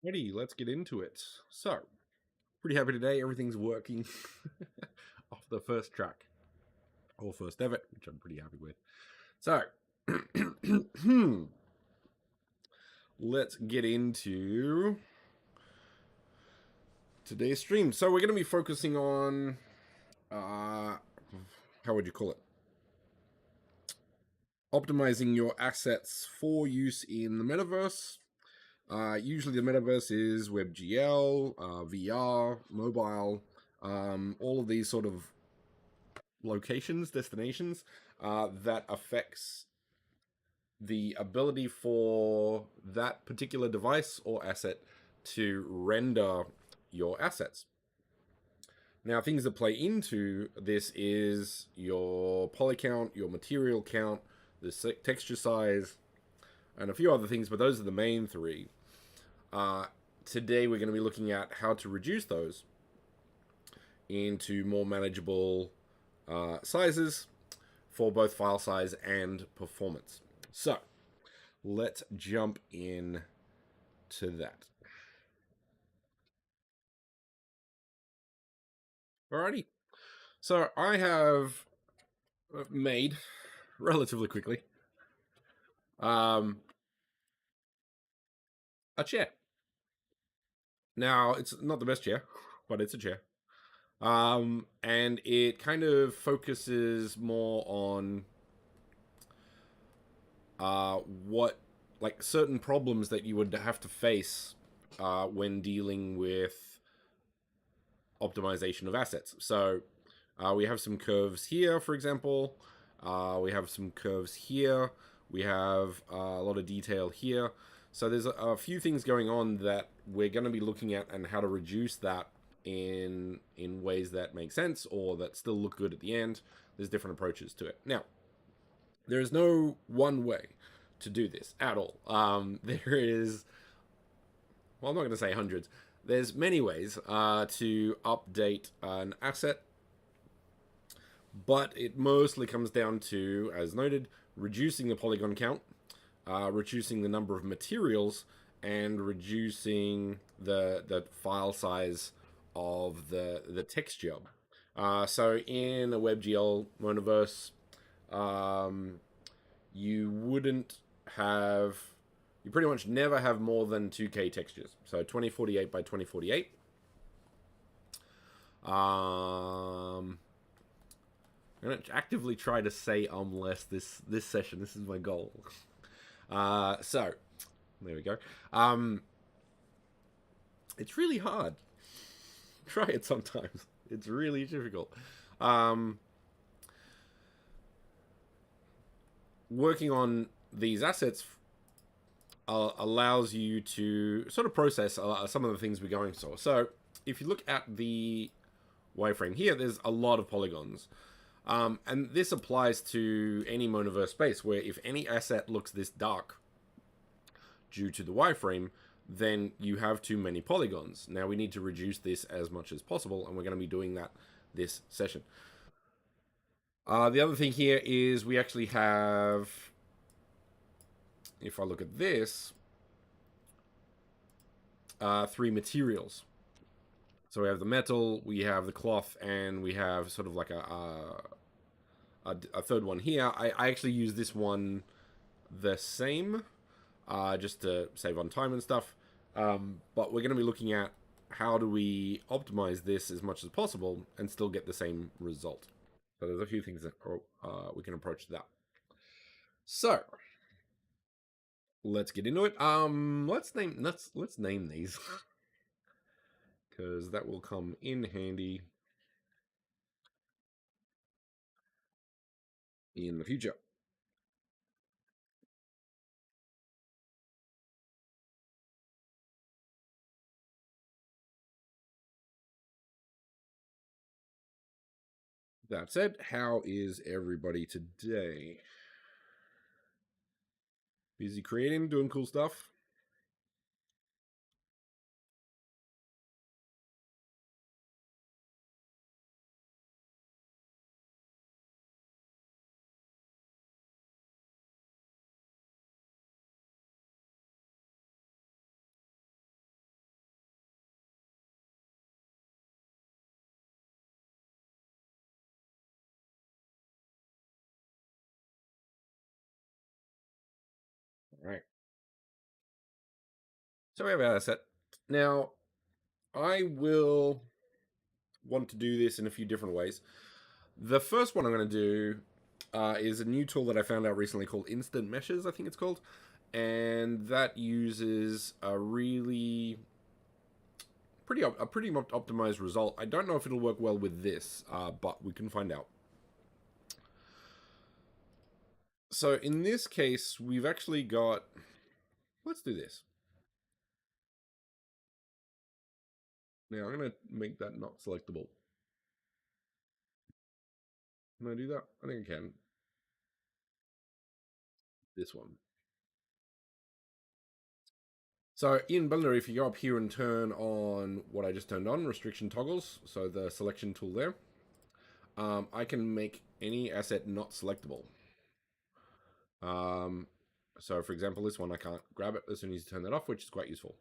Ready, let's get into it. So, pretty happy today. Everything's working off the first track, or first ever, which I'm pretty happy with. So, let's get into today's stream. So, we're going to be focusing on, how would you call it? Optimizing your assets for use in the metaverse. Usually, the metaverse is WebGL, VR, mobile, all of these sort of locations, destinations, that affects the ability for that particular device or asset to render your assets. Now, things that play into this is your poly count, your material count, the texture size, and a few other things, but those are the main three. Today, we're going to be looking at how to reduce those into more manageable sizes for both file size and performance. So, let's jump in to that. Alrighty. So, I have made relatively quickly a chair. Now, it's not the best chair, but it's a chair. And it kind of focuses more on what, like, certain problems that you would have to face when dealing with optimization of assets. So we have some curves here, for example. We have some curves here. We have a lot of detail here. So there's a few things going on that we're going to be looking at and how to reduce that in ways that make sense or that still look good at the end. There's different approaches to it. Now, there is no one way to do this at all. There is, well, I'm not going to say hundreds. There's many ways to update an asset, but it mostly comes down to, as noted, reducing the polygon count, reducing the number of materials, and reducing the file size of the texture. So in a WebGL Monoverse, you wouldn't have, you pretty much never have more than 2K textures. So 2048 by 2048. I'm gonna actively try to say less this session. This is my goal. So there we go. It's really hard. Try it sometimes. It's really difficult. Working on these assets allows you to sort of process some of the things we're going for. So if you look at the wireframe here, there's a lot of polygons. And this applies to any Monoverse space where if any asset looks this dark due to the wireframe, then you have too many polygons. Now we need to reduce this as much as possible, and we're going to be doing that this session. The other thing here is we actually have, if I look at this, 3 materials. So we have the metal, we have the cloth, and we have sort of like a third one here. I actually use this one the same, just to save on time and stuff. But we're going to be looking at how do we optimize this as much as possible and still get the same result. So there's a few things that we can approach that. So let's get into it. Let's name these because that will come in handy in the future. That said, how is everybody today? Busy creating, doing cool stuff? All right. So we have our asset. Now, I will want to do this in a few different ways. The first one I'm going to do is a new tool that I found out recently called Instant Meshes, I think it's called. And that uses a really pretty optimized result. I don't know if it'll work well with this, but we can find out. So in this case, we've actually got. Let's do this. Now I'm going to make that not selectable. Can I do that? I think I can. This one. So in Blender, if you go up here and turn on what I just turned on, restriction toggles, so the selection tool there, I can make any asset not selectable. So for example, this one, I can't grab it as soon as you turn that off, which is quite useful.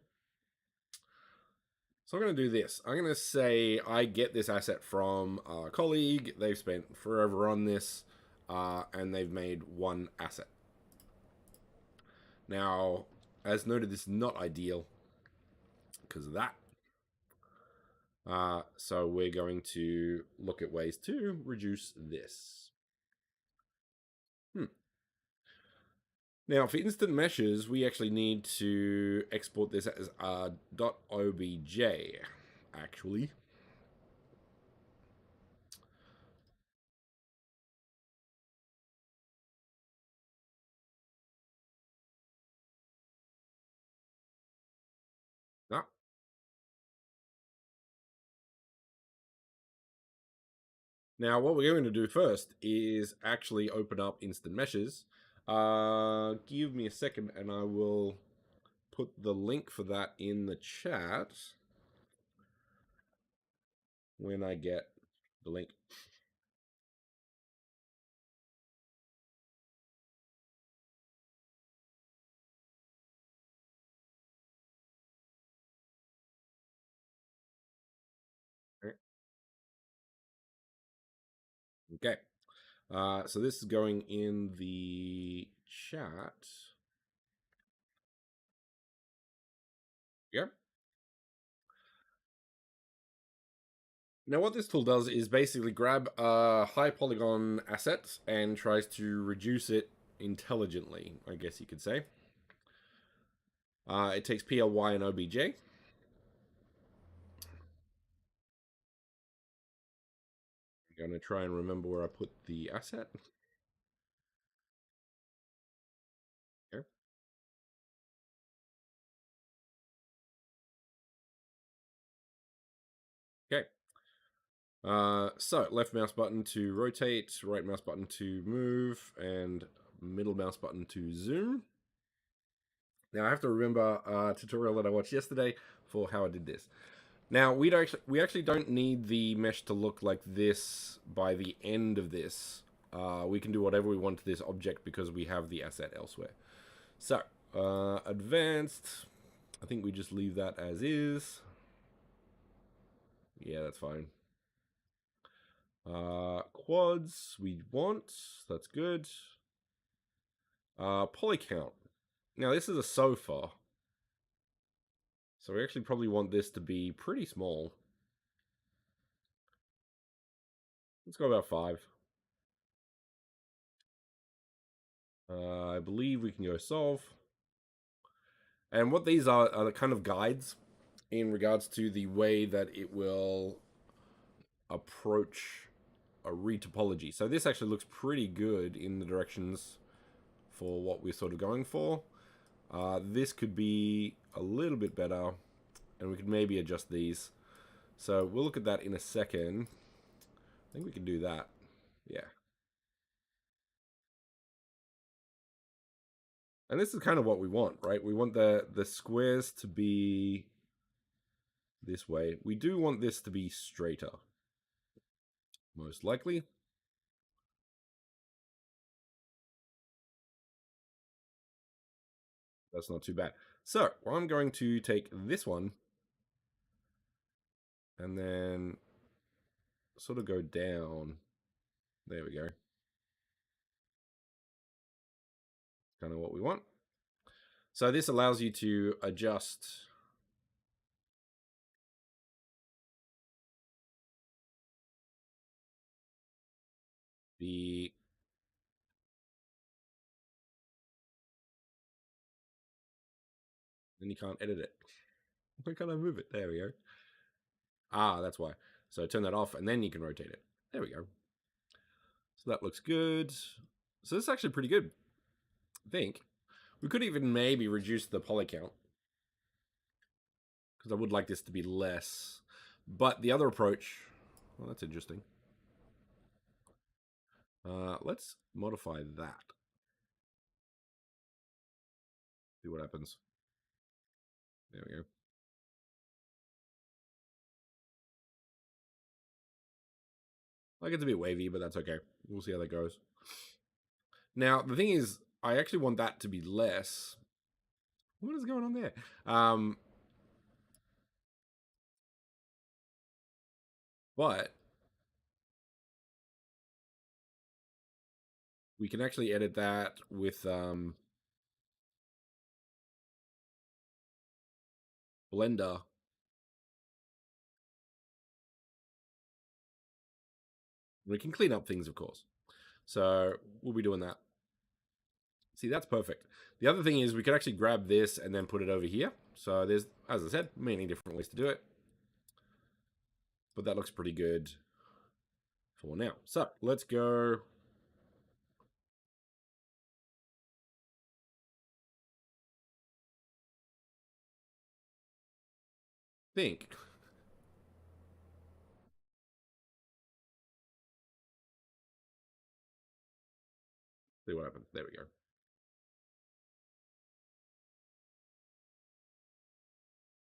So I'm going to do this. I'm going to say I get this asset from a colleague. They've spent forever on this, and they've made one asset. Now, as noted, this is not ideal because of that. So we're going to look at ways to reduce this. Now, for instant meshes, we actually need to export this as a .obj, actually. Ah. Now, what we're going to do first is actually open up instant meshes. Give me a second and I will put the link for that in the chat when I get the link. Okay. So this is going in the chat. Yep. Now what this tool does is basically grab a high polygon asset and tries to reduce it intelligently, I guess you could say. It takes PLY and OBJ. I'm going to try and remember where I put the asset. Okay. Okay. So left mouse button to rotate, right mouse button to move, and middle mouse button to zoom. Now I have to remember a tutorial that I watched yesterday for how I did this. Now we actually don't need the mesh to look like this by the end of this. We can do whatever we want to this object because we have the asset elsewhere. So advanced, I think we just leave that as is. Yeah, that's fine. Quads we want, that's good. Poly count. Now this is a sofa, so we actually probably want this to be pretty small. Let's go about 5. I believe we can go solve. And what these are the kind of guides in regards to the way that it will approach a retopology. So this actually looks pretty good in the directions for what we're sort of going for. This could be a little bit better, and we could maybe adjust these. So we'll look at that in a second. I think we can do that. Yeah. And this is kind of what we want, right? We want the squares to be this way. We do want this to be straighter, most likely. That's not too bad. So I'm going to take this one and then sort of go down. There we go. Kind of what we want. So this allows you to adjust the then you can't edit it. Why can't I move it? There we go. Ah, that's why. So turn that off and then you can rotate it. There we go. So that looks good. So this is actually pretty good, I think. We could even maybe reduce the poly count because I would like this to be less. But the other approach, well, that's interesting. Let's modify that. See what happens. There we go. Like it's a bit wavy, but that's okay. We'll see how that goes. Now, the thing is, I actually want that to be less. What is going on there? But we can actually edit that with Blender. We can clean up things, of course. So we'll be doing that. See, that's perfect. The other thing is we could actually grab this and then put it over here. So there's, as I said, many different ways to do it. But that looks pretty good for now. So let's go. Think. See what happens. There we go.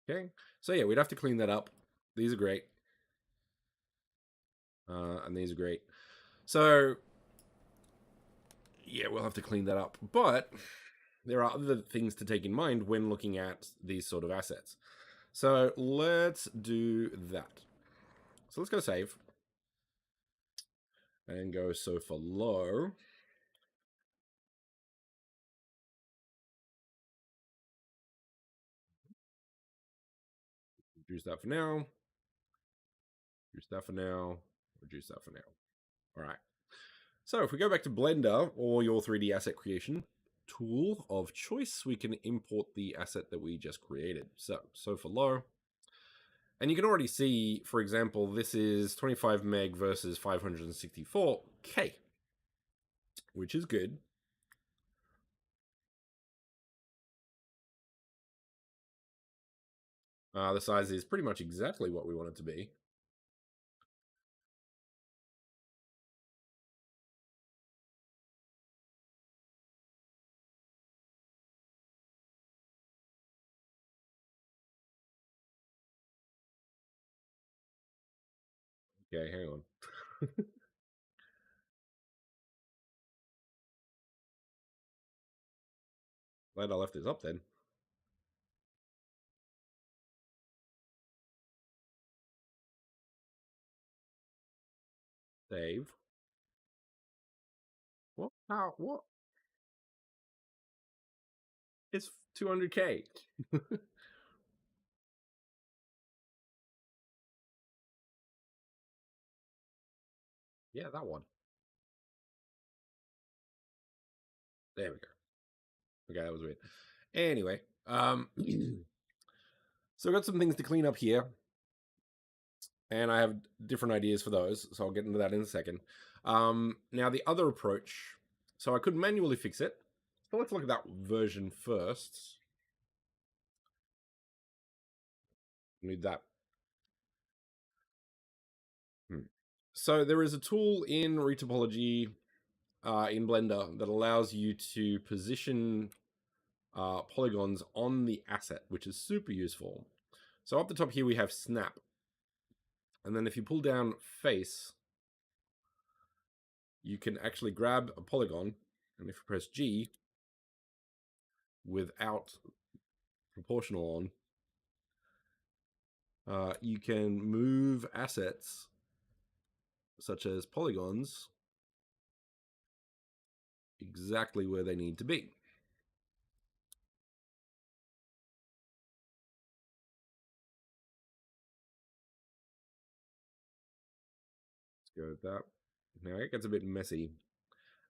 Okay. So yeah, we'd have to clean that up. These are great. And these are great. So yeah, we'll have to clean that up. But there are other things to take in mind when looking at these sort of assets. So let's do that. So let's go save. And go so for low. Reduce that for now. Reduce that for now. Reduce that for now. All right. So if we go back to Blender or your 3D asset creation tool of choice, we can import the asset that we just created. So for low. And you can already see, for example, this is 25 meg versus 564K, which is good. The size is pretty much exactly what we want it to be. Okay, hang on. Glad I left this up then. Save. What? How? What? It's 200K. Yeah, that one. There we go. Okay, that was weird. Anyway, so I've got some things to clean up here, and I have different ideas for those, so I'll get into that in a second. Now, the other approach, so I could manually fix it, but let's look at that version first. Need that. So there is a tool in retopology in Blender that allows you to position polygons on the asset, which is super useful. So up the top here we have snap. And then if you pull down face, you can actually grab a polygon, and if you press G without proportional on, you can move assets such as polygons exactly where they need to be. Go with that. Now it gets a bit messy.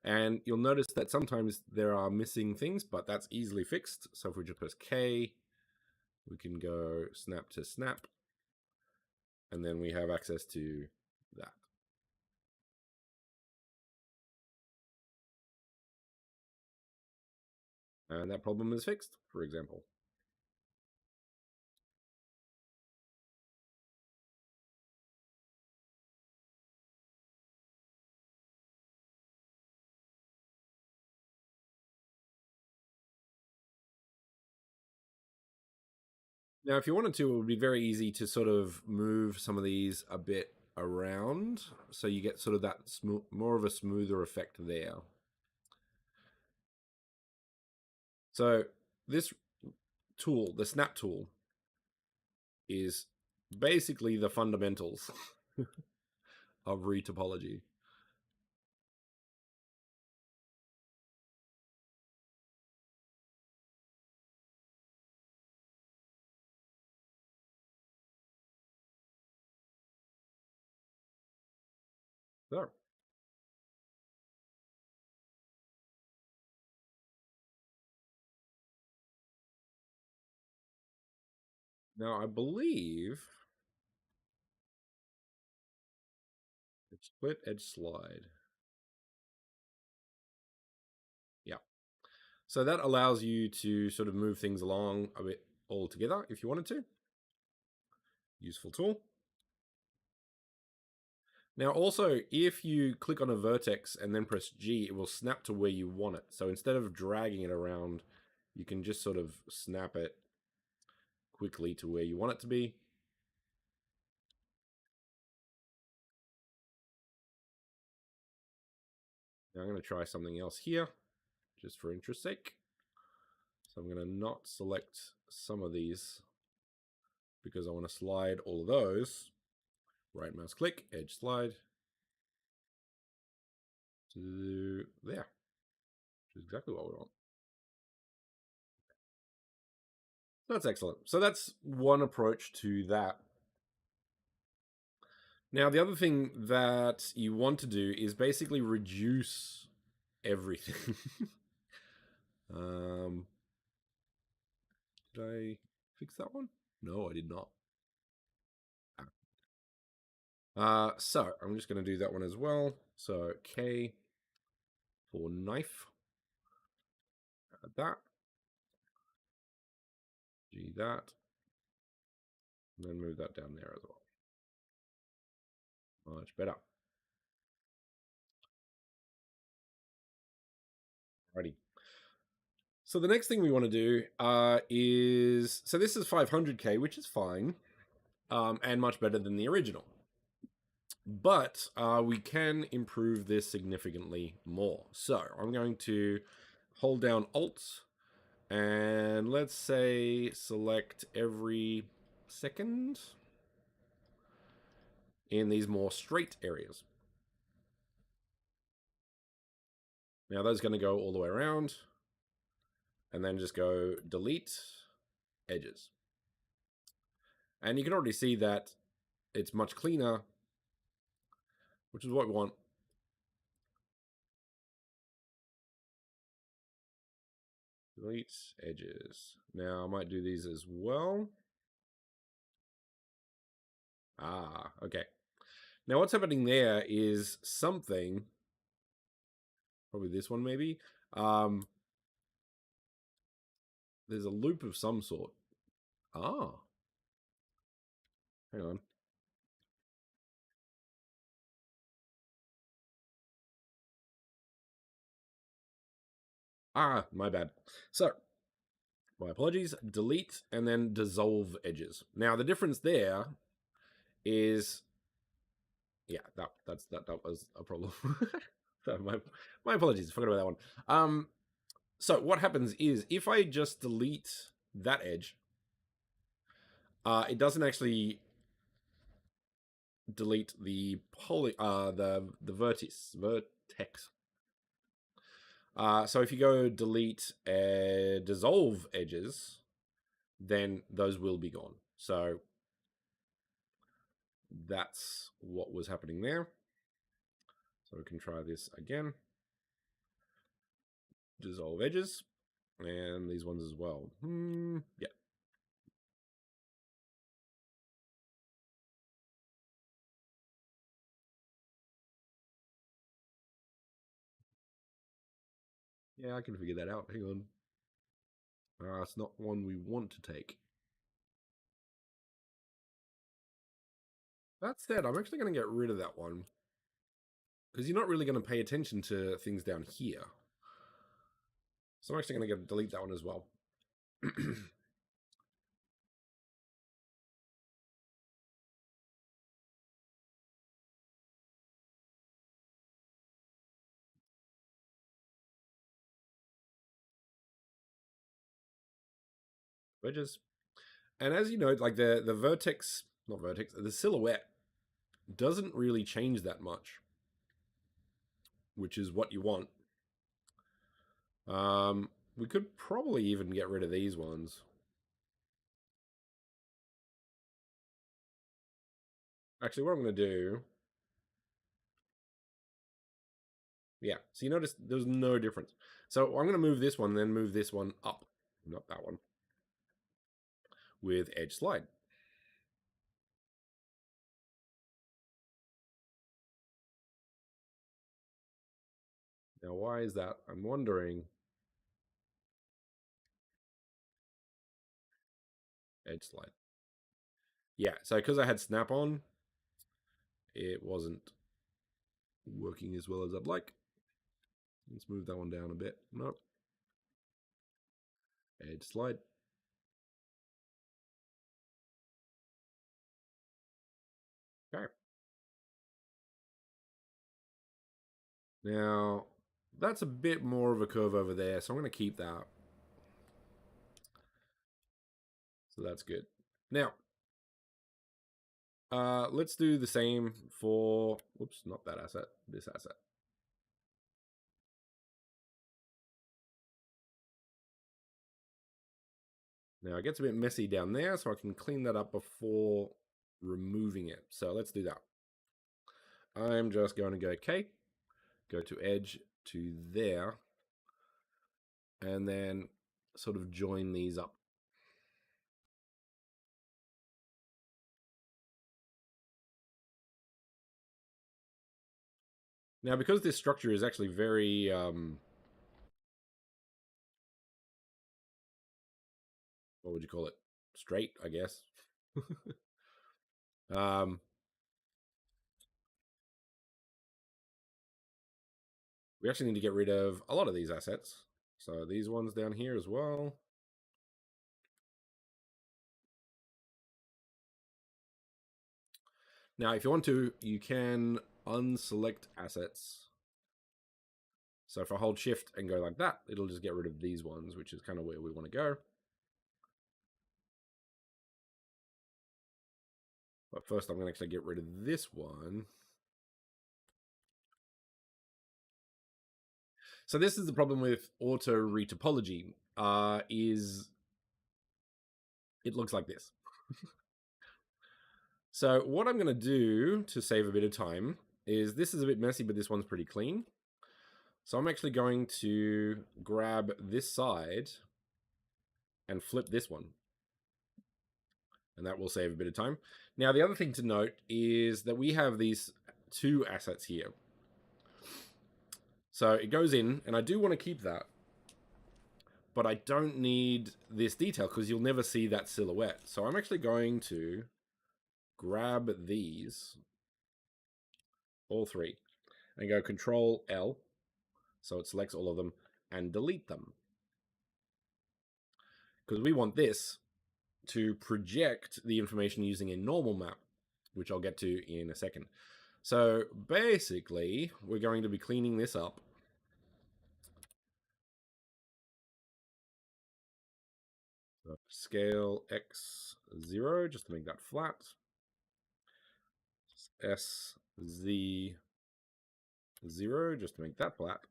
And you'll notice that sometimes there are missing things, but that's easily fixed. So if we just press K, we can go snap to snap, and then we have access to that. And that problem is fixed, for example. Now, if you wanted to, it would be very easy to sort of move some of these a bit around, so you get sort of that more of a smoother effect there. So this tool, the snap tool, is basically the fundamentals of retopology. So now I believe it's split edge slide. Yeah. So that allows you to sort of move things along a bit all together if you wanted to. Useful tool. Now also, if you click on a vertex and then press G, it will snap to where you want it. So instead of dragging it around, you can just sort of snap it quickly to where you want it to be. Now I'm going to try something else here, just for interest's sake. So I'm going to not select some of these because I want to slide all of those. Right mouse click, edge slide to there, which is exactly what we want. That's excellent. So that's one approach to that. Now, the other thing that you want to do is basically reduce everything. Did I fix that one? No, I did not. So I'm just going to do that one as well. So K for knife. Add that. G that. And then move that down there as well. Much better. Alrighty. So the next thing we want to do is, so this is 500K, which is fine, and much better than the original. But we can improve this significantly more. So I'm going to hold down Alt, and let's say select every second in these more straight areas. Now those are going to go all the way around, and then just go delete edges. And you can already see that it's much cleaner, which is what we want. Delete edges. Now I might do these as well. Ah, okay. Now what's happening there is something, probably this one maybe. There's a loop of some sort. Ah, hang on. Ah, my bad. So, my apologies. Delete and then dissolve edges. Now the difference there is, yeah, that was a problem. So my apologies. Forgot about that one. So what happens is if I just delete that edge, it doesn't actually delete the vertex. So if you go delete dissolve edges, then those will be gone. So that's what was happening there. So we can try this again. Dissolve edges. And these ones as well. Yeah. Yeah, I can figure that out. Hang on. It's not one we want to take. That said, I'm actually going to get rid of that one. Because you're not really going to pay attention to things down here. So I'm actually going to delete that one as well. Wedges. And as you know, like the vertex, not vertex, the silhouette doesn't really change that much, which is what you want. We could probably even get rid of these ones. Actually, what I'm going to do... Yeah, so you notice there's no difference. So I'm going to move this one, then move this one up. Not that one. With edge slide. Now, why is that? I'm wondering. Edge slide. Yeah, so because I had snap on, it wasn't working as well as I'd like. Let's move that one down a bit. Nope. Edge slide. Okay. Now, that's a bit more of a curve over there, so I'm going to keep that. So that's good. Now, let's do the same for, whoops, not that asset, this asset. Now, it gets a bit messy down there, so I can clean that up before removing it. So let's do that. I'm just going to go okay, go to edge to there, and then sort of join these up. Now, because this structure is actually very what would you call it? Straight, I guess. We actually need to get rid of a lot of these assets. So these ones down here as well. Now, if you want to, you can unselect assets. So if I hold shift and go like that, it'll just get rid of these ones, which is kind of where we want to go. But first I'm going to actually get rid of this one. So this is the problem with auto retopology, is it looks like this. So what I'm going to do to save a bit of time is, this is a bit messy, but this one's pretty clean. So I'm actually going to grab this side and flip this one. And that will save a bit of time. Now, the other thing to note is that we have these two assets here. So it goes in, and I do want to keep that. But I don't need this detail because you'll never see that silhouette. So I'm actually going to grab these, all three, and go Control L, so it selects all of them, and delete them. Because we want this to project the information using a normal map, which I'll get to in a second. So basically, we're going to be cleaning this up. So scale X0, just to make that flat. SZ0, just to make that flat.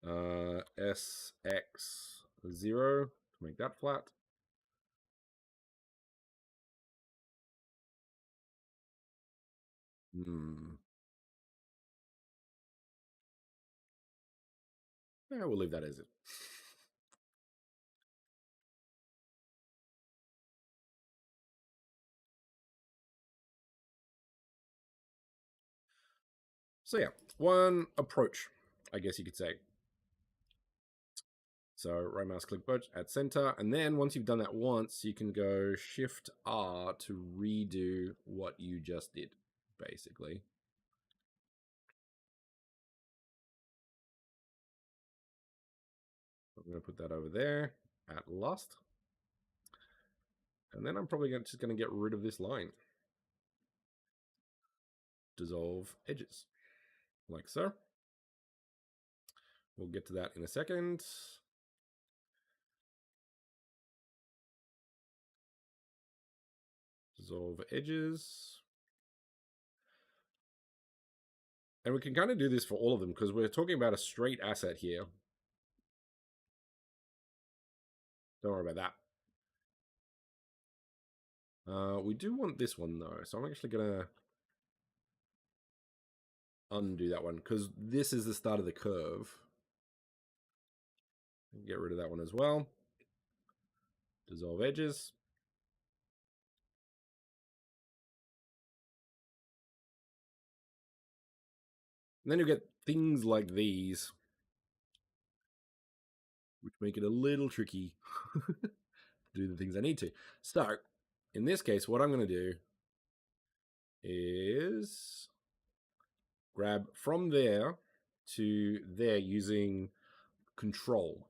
SX0 to make that flat. Hmm. Yeah, we'll leave that as it. So yeah, one approach, I guess you could say. So right mouse click budge at center, and then once you've done that once, you can go Shift R to redo what you just did, basically. I'm going to put that over there at last. And then I'm probably just going to get rid of this line. Dissolve edges, like so. We'll get to that in a second. Dissolve edges. And we can kind of do this for all of them because we're talking about a straight asset here. Don't worry about that. We do want this one though, so I'm actually gonna undo that one because this is the start of the curve. Get rid of that one as well. Dissolve edges. And then you get things like these, which make it a little tricky to do the things I need to. So in this case, what I'm going to do is grab from there to there using control.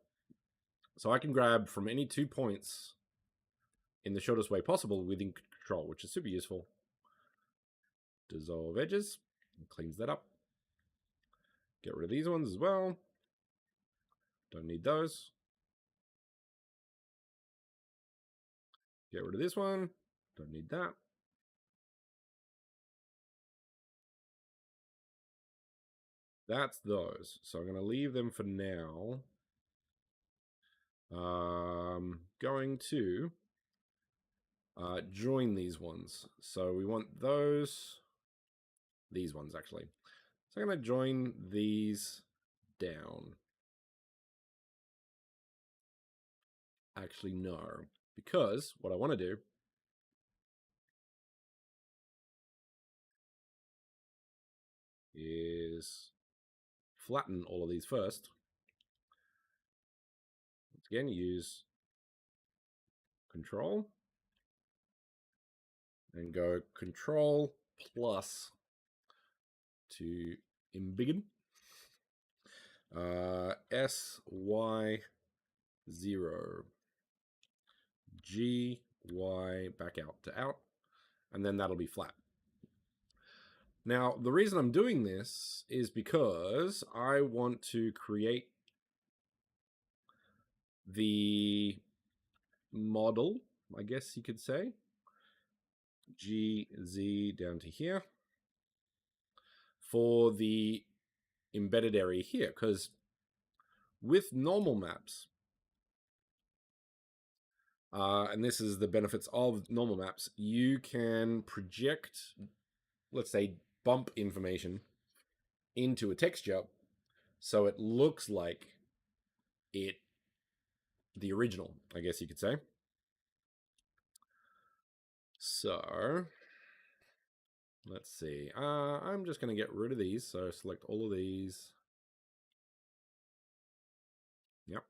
So I can grab from any 2 points in the shortest way possible within control, which is super useful. Dissolve edges, cleans that up. Get rid of these ones as well. Don't need those. Get rid of this one. Don't need that. That's those. So I'm going to leave them for now. Going to join these ones. So we want these ones actually. So I'm going to join these down. Actually, no, because what I want to do is flatten all of these first. Once again, use control and go control plus to embiggen. SY0 GY back out to out, and then that'll be flat. Now, the reason I'm doing this is because I want to create the model, I guess you could say, GZ down to here, for the embedded area here, because with normal maps, and this is the benefits of normal maps, you can project, let's say, bump information into a texture so it looks like the original, I guess you could say. So let's see. I'm just going to get rid of these. So select all of these. Yep.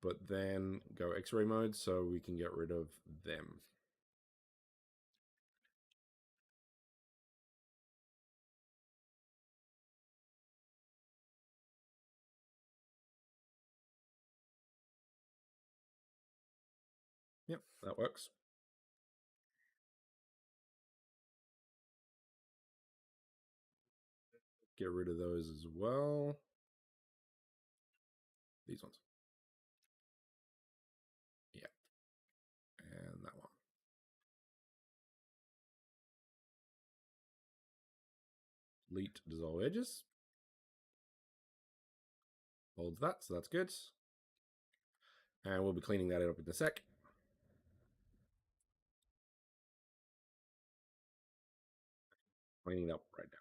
But then go X-ray mode so we can get rid of them. Yep, that works. Get rid of those as well. These ones. Yeah. And that one. Delete dissolve edges. Holds that, so that's good. And we'll be cleaning that up in a sec. cleaning it up right now.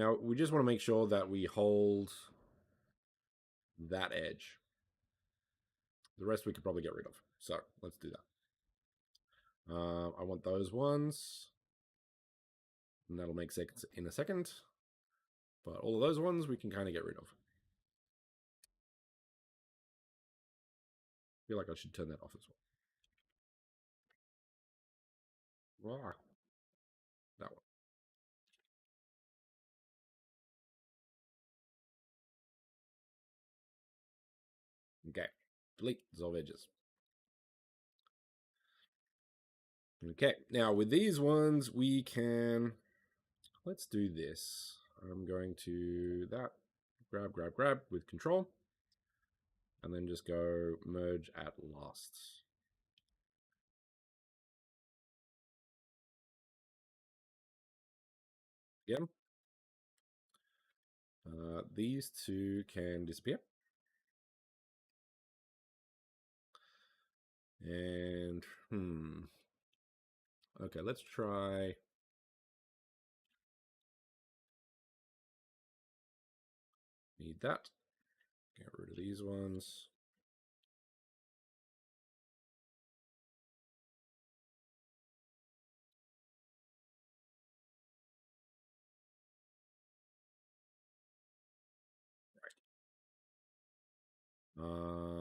Now, we just want to make sure that we hold that edge. The rest we could probably get rid of. So let's do that. I want those ones. And that'll make sense in a second. But all of those ones we can kind of get rid of. I feel like I should turn that off as well. Ah, that one. Okay. Delete, dissolve edges. Okay, now with these ones, we can, let's do this. I'm going to that, grab with control, and then just go merge at last. Again. These two can disappear. And, okay, let's try. Need that. Get rid of these ones.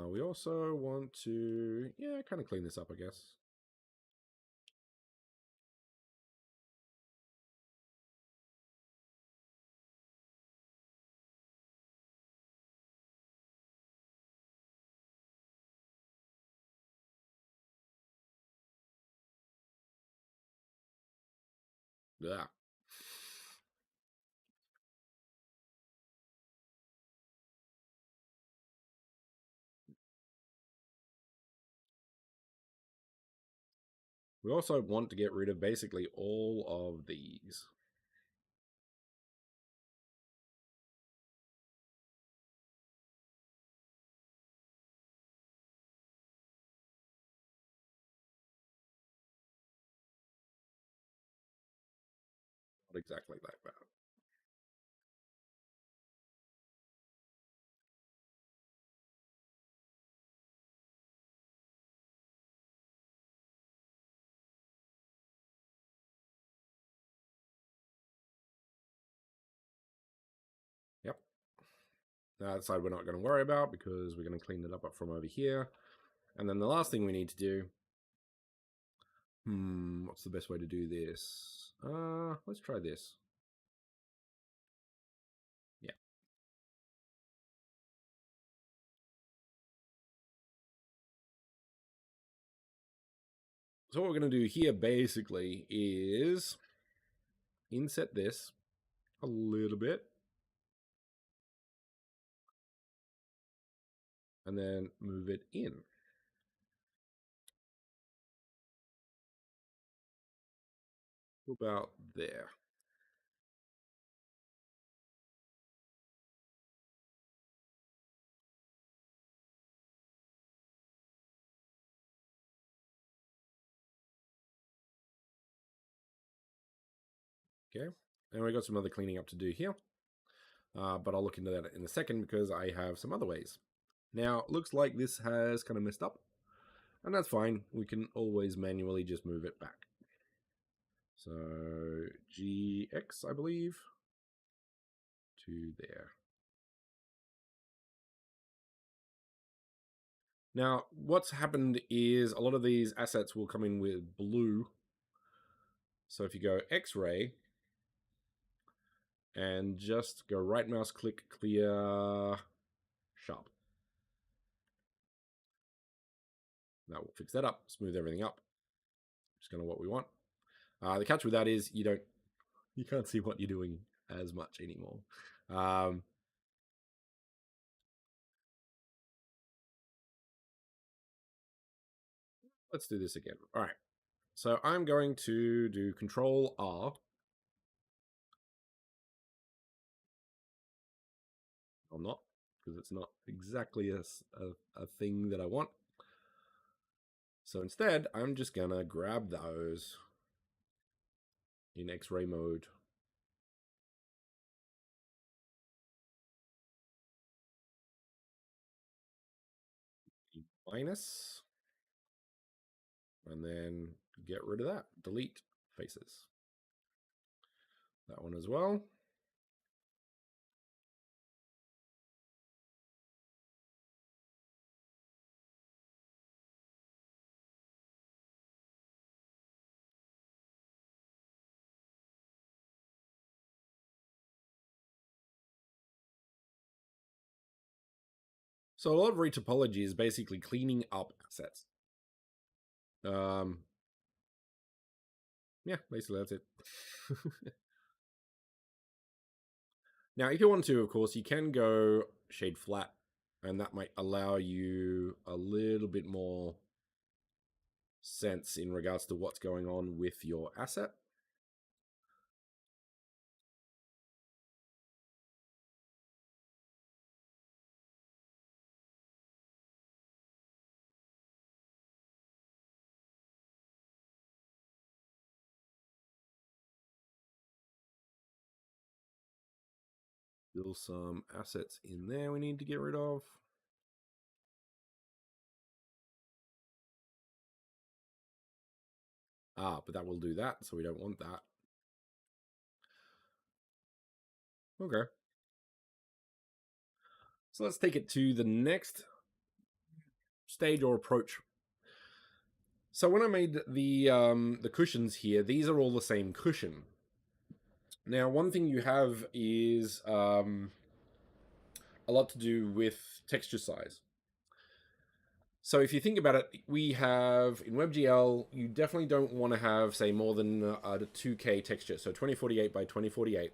We also want to, kind of clean this up, I guess. Yeah. We also want to get rid of basically all of these. Not exactly like that. Yep. That side we're not going to worry about because we're going to clean it up from over here. And then the last thing we need to do, what's the best way to do this? Let's try this. Yeah. So what we're going to do here basically is inset this a little bit. And then move it in. About there. Okay. And we've got some other cleaning up to do here. But I'll look into that in a second because I have some other ways. Now, it looks like this has kind of messed up. And that's fine. We can always manually just move it back. So GX, I believe, to there. Now, what's happened is a lot of these assets will come in with blue. So if you go X-ray and just go right mouse click, clear, sharp. That will fix that up, smooth everything up. Just kind of what we want. The catch with that is you can't see what you're doing as much anymore. Let's do this again. All right. So I'm going to do Control R. I'm not, because it's not exactly a thing that I want. So instead, I'm just gonna grab those in X-ray mode. Minus, and then get rid of that. Delete faces. That one as well. So a lot of retopology is basically cleaning up assets. Yeah, basically that's it. Now, if you want to, of course, you can go shade flat, and that might allow you a little bit more sense in regards to what's going on with your asset. Still some assets in there we need to get rid of. But that will do that, so we don't want that. Okay. So let's take it to the next stage or approach. So when I made the cushions here, these are all the same cushion. Now, one thing you have is a lot to do with texture size. So if you think about it, we have in WebGL, you definitely don't want to have, say, more than a 2K texture, so 2048 by 2048.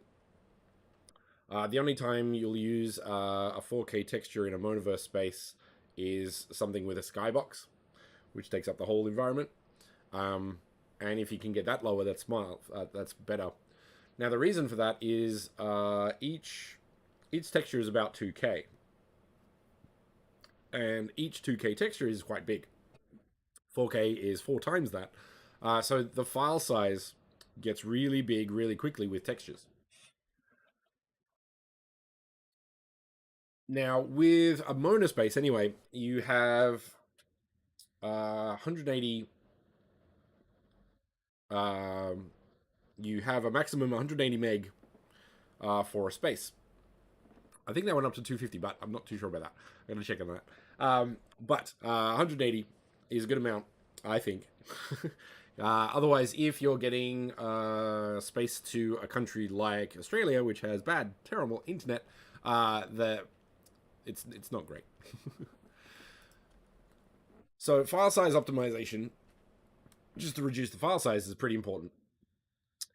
The only time you'll use a 4K texture in a Metaverse space is something with a skybox, which takes up the whole environment. And if you can get that lower, that's smart. That's better. Now the reason for that is each texture is about 2K, and each 2K texture is quite big. 4K is 4 times that. So the file size gets really big really quickly with textures. Now, with a monospace, anyway, you have 180. You have a maximum 180 meg for a space. I think that went up to 250, but I'm not too sure about that. I'm going to check on that. But 180 is a good amount, I think. Otherwise, if you're getting space to a country like Australia, which has bad, terrible internet, it's not great. So file size optimization, just to reduce the file size, is pretty important.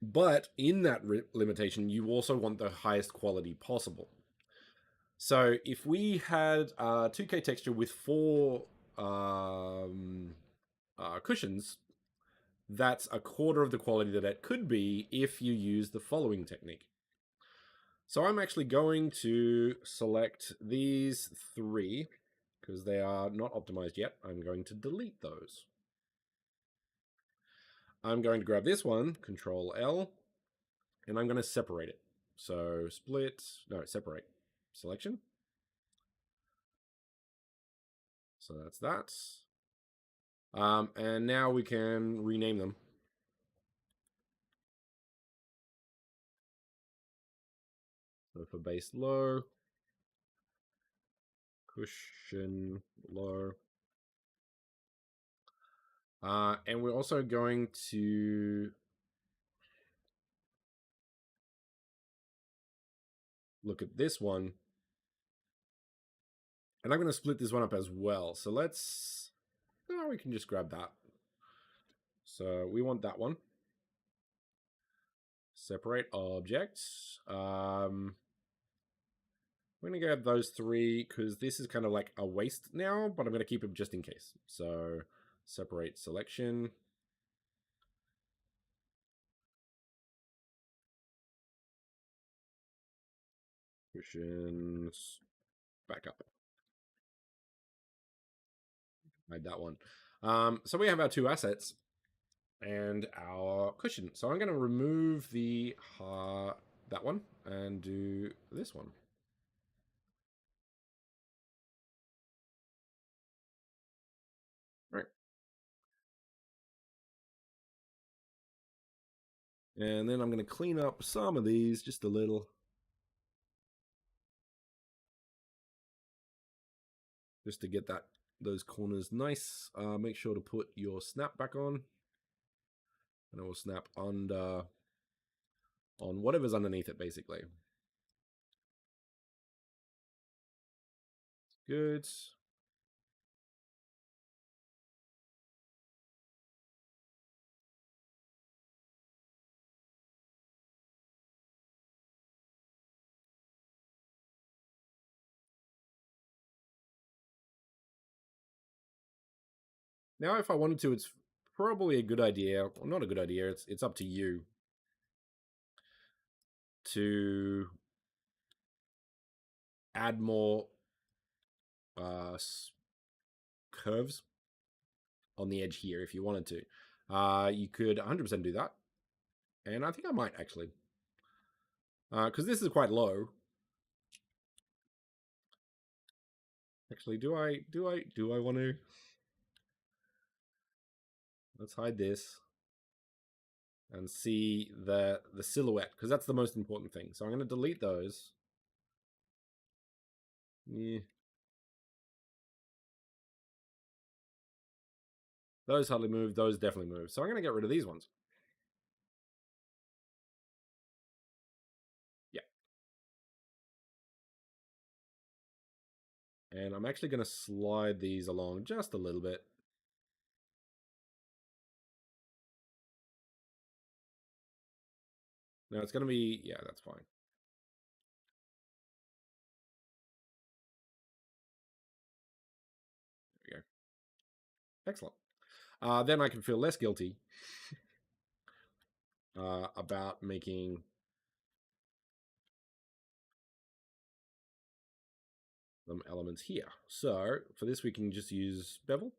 But in that limitation, you also want the highest quality possible. So if we had a 2K texture with 4 cushions, that's a quarter of the quality that it could be if you use the following technique. So I'm actually going to select these 3 because they are not optimized yet. I'm going to delete those. I'm going to grab this one, Control L, and I'm going to separate it. So separate, selection. So that's that. And now we can rename them. So for base low, cushion low. And we're also going to look at this one. And I'm going to split this one up as well. So we can just grab that. So we want that one. Separate objects. We're going to grab those 3 because this is kind of like a waste now, but I'm going to keep them just in case. So separate selection. Cushions. Back up. Hide that one. So we have our two assets and our cushion. So I'm going to remove the that one and do this one. Right. And then I'm going to clean up some of these just a little. Just to get those corners nice. Make sure to put your snap back on. And it will snap on whatever's underneath it, basically. Good. Now, if I wanted to, it's probably a good idea, well, not a good idea, it's up to you, to add more curves on the edge here if you wanted to. You could 100% do that. And I think I might, actually. Because this is quite low. Actually, do I want to? Let's hide this and see the silhouette, because that's the most important thing. So I'm going to delete those. Yeah. Those hardly move. Those definitely move. So I'm going to get rid of these ones. Yeah. And I'm actually going to slide these along just a little bit. Now it's going to be, yeah, that's fine. There we go. Excellent. Then I can feel less guilty about making them elements here. So for this, we can just use bevel.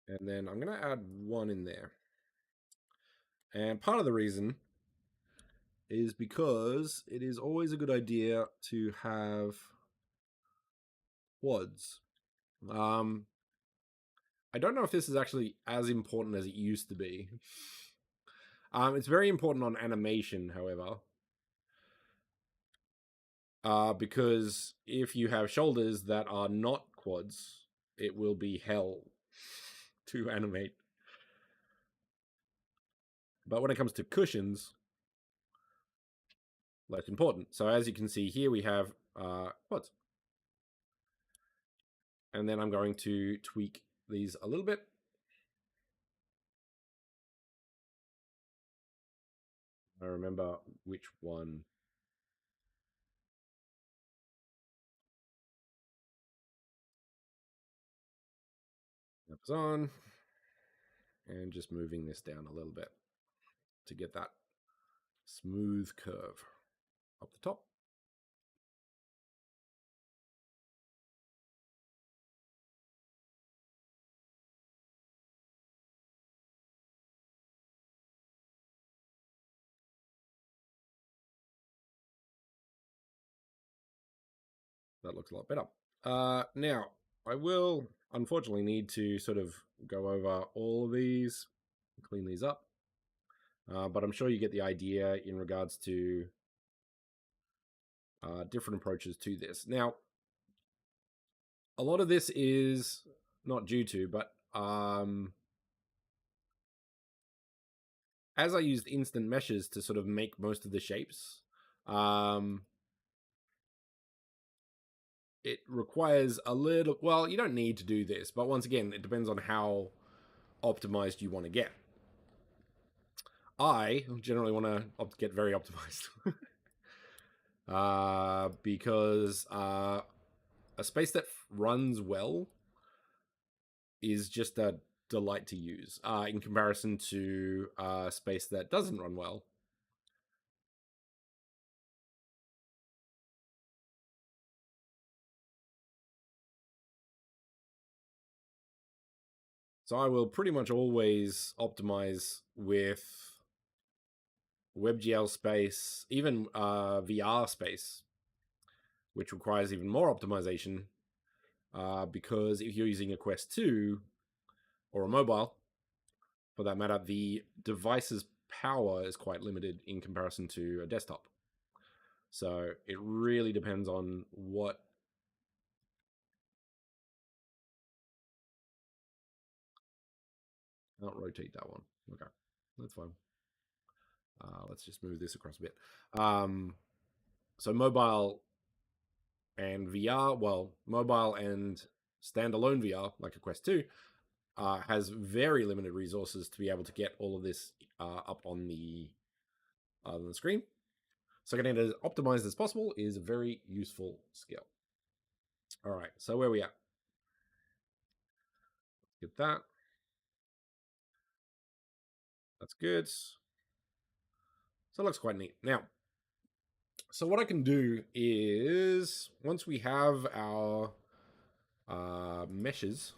And then I'm going to add one in there. And part of the reason is because it is always a good idea to have quads. I don't know if this is actually as important as it used to be. It's very important on animation, however. Because if you have shoulders that are not quads, it will be hell to animate. But when it comes to cushions, less important. So as you can see here, we have quads. And then I'm going to tweak these a little bit. I remember which one. That was on. And just moving this down a little bit to get that smooth curve up the top. That looks a lot better. Now, I will unfortunately need to sort of go over all of these, clean these up. But I'm sure you get the idea in regards to different approaches to this. Now, a lot of this is not due to, but as I used instant meshes to sort of make most of the shapes, it requires a little, well, you don't need to do this, but once again, it depends on how optimized you want to get. I generally want to get very optimized. Because a space that runs well is just a delight to use in comparison to space that doesn't run well. So I will pretty much always optimize with WebGL space, even VR space, which requires even more optimization because if you're using a Quest 2 or a mobile, for that matter, the device's power is quite limited in comparison to a desktop. So it really depends on what. I'll rotate that one. Okay, that's fine. Let's just move this across a bit. So mobile and VR, well, mobile and standalone VR, like a Quest 2, has very limited resources to be able to get all of this up on the screen. So getting it as optimized as possible is a very useful skill. All right, so where are we at? Get that. That's good. So it looks quite neat. Now, so what I can do is, once we have our meshes,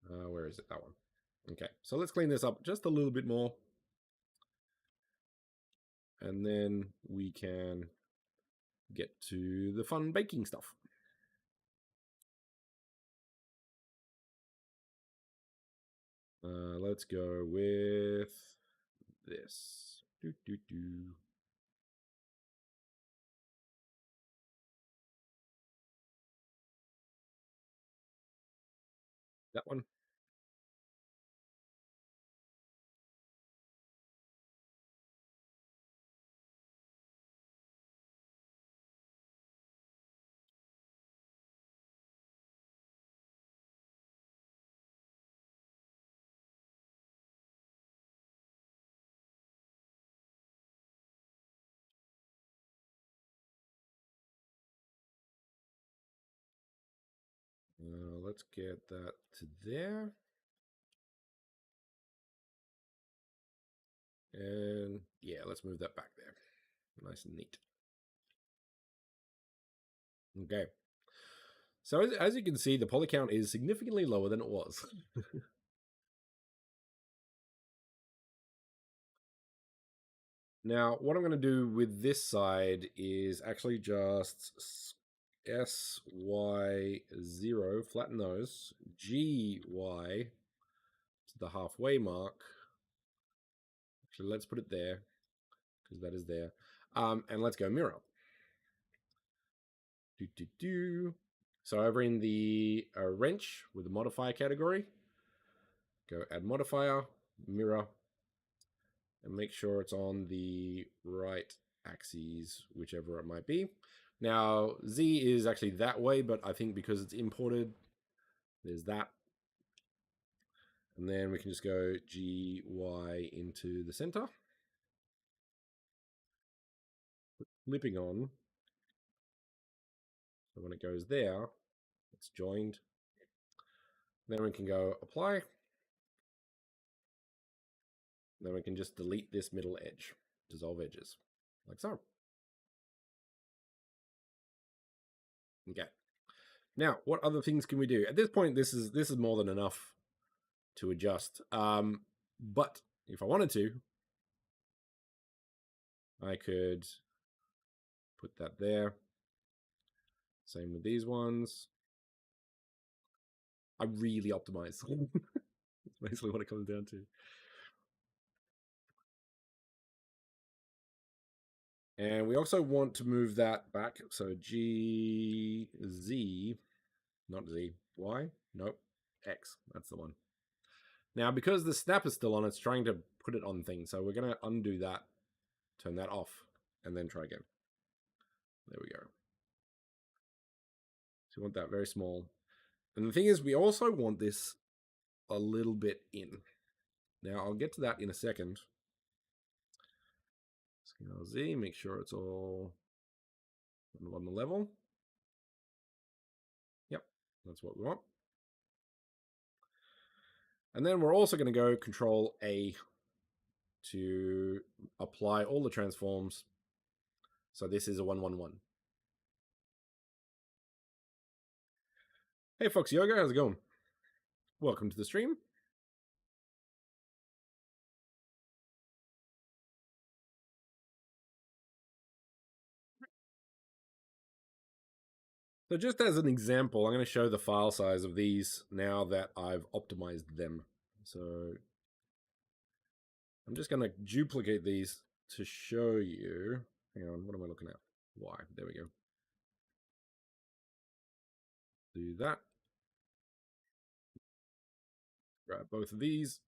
where is it? That one. Okay, so let's clean this up just a little bit more. And then we can get to the fun baking stuff. Let's go with this. That one. Let's get that to there. And yeah, let's move that back there. Nice and neat. Okay. So as you can see, the poly count is significantly lower than it was. Now, what I'm going to do with this side is actually just SY0, flatten those, GY to the halfway mark. Actually, let's put it there, because that is there. And let's go mirror. So over in the wrench with the modifier category, go add modifier, mirror, and make sure it's on the right axes, whichever it might be. Now, Z is actually that way, but I think because it's imported, there's that. And then we can just go GY into the center. Flipping on. So when it goes there, it's joined. Then we can go apply. Then we can just delete this middle edge, dissolve edges, like so. Okay. Now, what other things can we do? At this point, this is more than enough to adjust. But if I wanted to, I could put that there. Same with these ones. I really optimize. That's basically what it comes down to. And we also want to move that back. So G, Z, not Z, Y, nope, X, that's the one. Now, because the snap is still on, it's trying to put it on things. So we're going to undo that, turn that off, and then try again. There we go. So we want that very small. And the thing is, we also want this a little bit in. Now, I'll get to that in a second. Scale Z, make sure it's all on the level. Yep, that's what we want. And then we're also going to go Control A to apply all the transforms. So this is a 1-1-1. Hey Fox Yoga, how's it going? Welcome to the stream. So just as an example, I'm going to show the file size of these now that I've optimized them. So I'm just going to duplicate these to show you. Hang on, what am I looking at? Why? There we go. Do that. Grab both of these.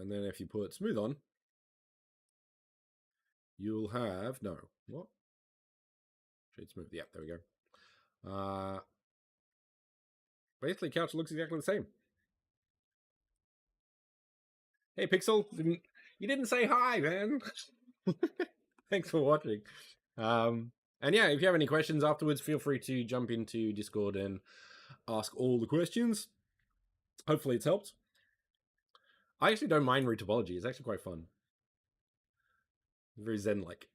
And then if you put smooth on, you'll have, no, what? Shade smooth, yeah, there we go. Basically, couch looks exactly the same. Hey, Pixel, you didn't say hi, man. Thanks for watching. And yeah, if you have any questions afterwards, feel free to jump into Discord and ask all the questions. Hopefully it's helped. I actually don't mind retopology. It's actually quite fun. Very zen-like.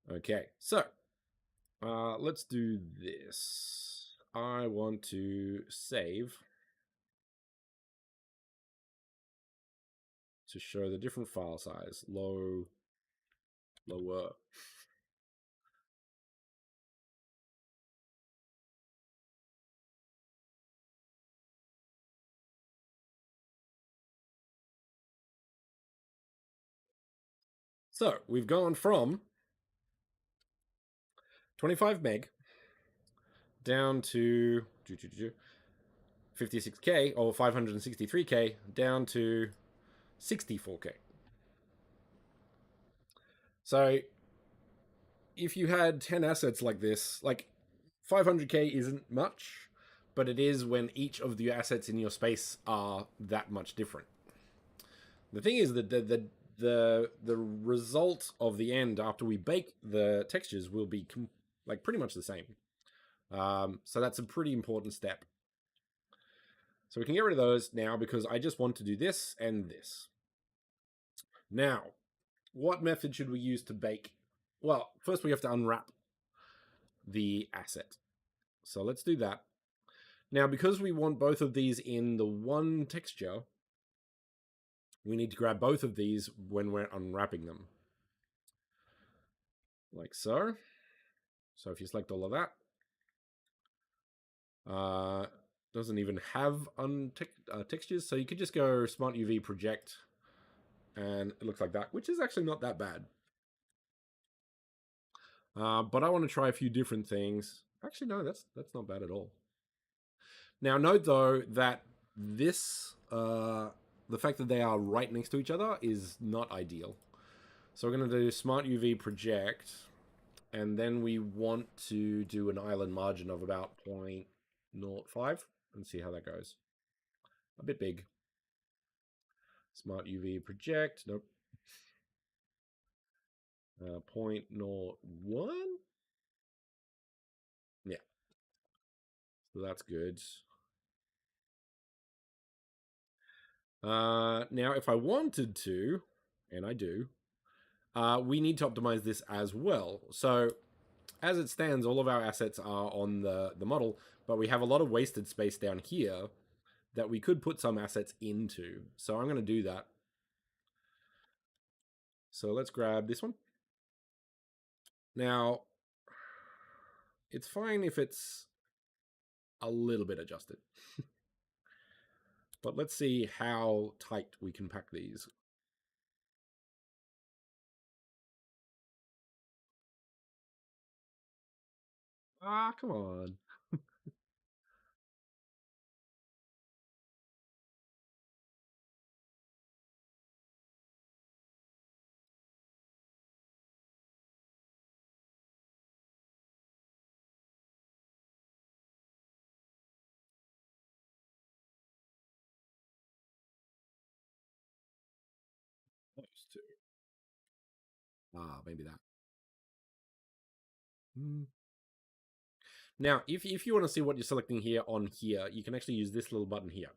Okay, so let's do this. I want to save to show the different file size. Lower. So we've gone from 25 meg down to 56K or 563K down to 64K. So if you had 10 assets like this, like 500K isn't much, but it is when each of the assets in your space are that much different. The thing is that the result of the end after we bake the textures will be like pretty much the same. So that's a pretty important step. So we can get rid of those now because I just want to do this and this. Now, what method should we use to bake? Well, first we have to unwrap the asset. So let's do that. Now, because we want both of these in the one texture, we need to grab both of these when we're unwrapping them. Like so. So if you select all of that, doesn't even have textures, so you could just go Smart UV project, and it looks like that, which is actually not that bad. But I want to try a few different things. Actually, no, that's not bad at all. Now, note though that this, the fact that they are right next to each other is not ideal. So we're going to do Smart UV project, and then we want to do an island margin of about 0.05 and see how that goes. A bit big. Smart UV project, nope. 0.01? Yeah. So that's good. Now, if I wanted to, and I do, we need to optimize this as well. So as it stands, all of our assets are on the model, but we have a lot of wasted space down here that we could put some assets into. So I'm going to do that. So let's grab this one. Now, it's fine if it's a little bit adjusted. But let's see how tight we can pack these. Ah, come on. Maybe that. Now, if you want to see what you're selecting here on here, you can actually use this little button here.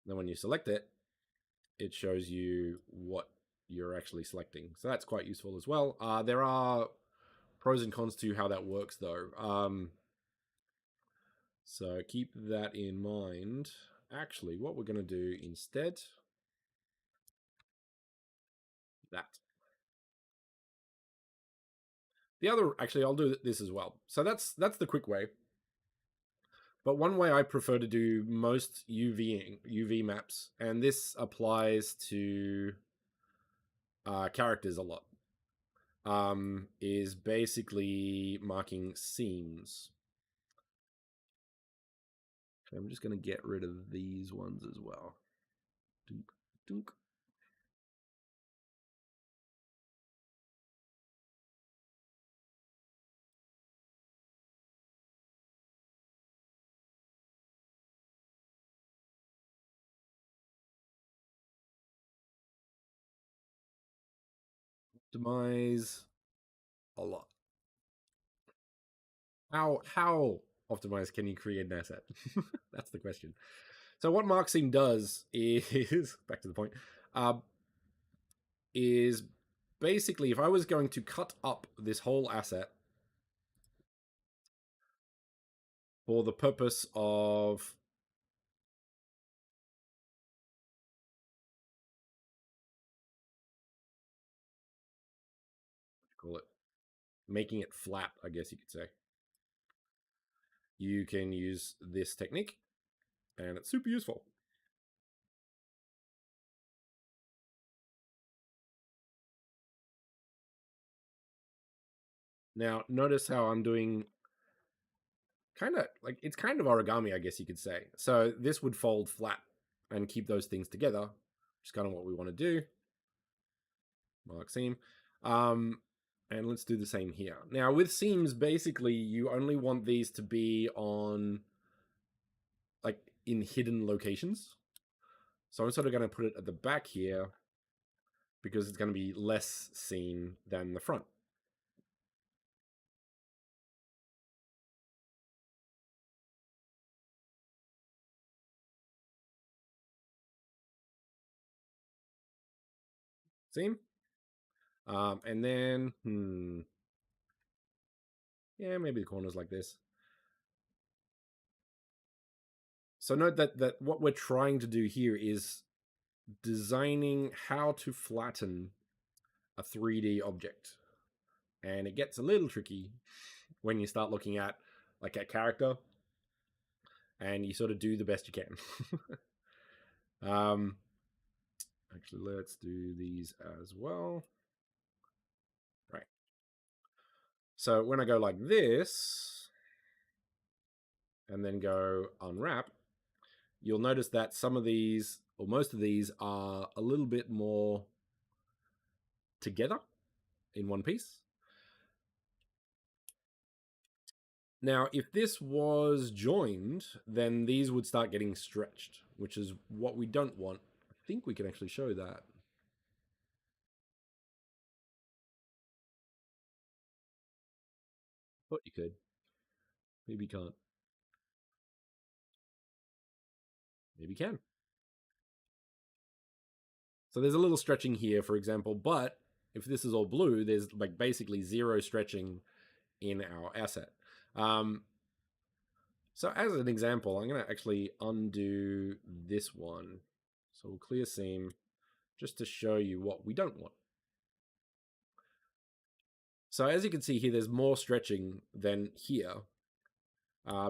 Then when you select it, it shows you what you're actually selecting. So that's quite useful as well. There are pros and cons to how that works, though. So keep that in mind. Actually, what we're going to do instead, that. The other, actually, I'll do this as well. So that's the quick way. But one way I prefer to do most UV maps, and this applies to characters a lot, is basically marking seams. Okay, I'm just going to get rid of these ones as well. Dunk, dunk. Optimize a lot. How optimized can you create an asset? That's the question. So what mark seam does is back to the point. Is basically if I was going to cut up this whole asset for the purpose of call it making it flat, I guess you could say. You can use this technique, and it's super useful. Now, notice how I'm doing kind of like it's kind of origami, I guess you could say. So this would fold flat and keep those things together, which is kind of what we want to do. Mark seam. And let's do the same here. Now, with seams, basically, you only want these to be on like in hidden locations. So I'm sort of going to put it at the back here because it's going to be less seen than the front. Seam. And then, yeah, maybe the corners like this. So note that what we're trying to do here is designing how to flatten a 3D object. And it gets a little tricky when you start looking at like a character and you sort of do the best you can. Actually, let's do these as well. Right. So when I go like this and then go unwrap, you'll notice that some of these, or most of these, are a little bit more together in one piece. Now, if this was joined, then these would start getting stretched, which is what we don't want. I think we can actually show that. Thought you could. Maybe you can't. Maybe you can. So there's a little stretching here, for example, but if this is all blue, there's like basically zero stretching in our asset. So as an example, I'm going to actually undo this one. So we'll clear seam just to show you what we don't want. So as you can see here, there's more stretching than here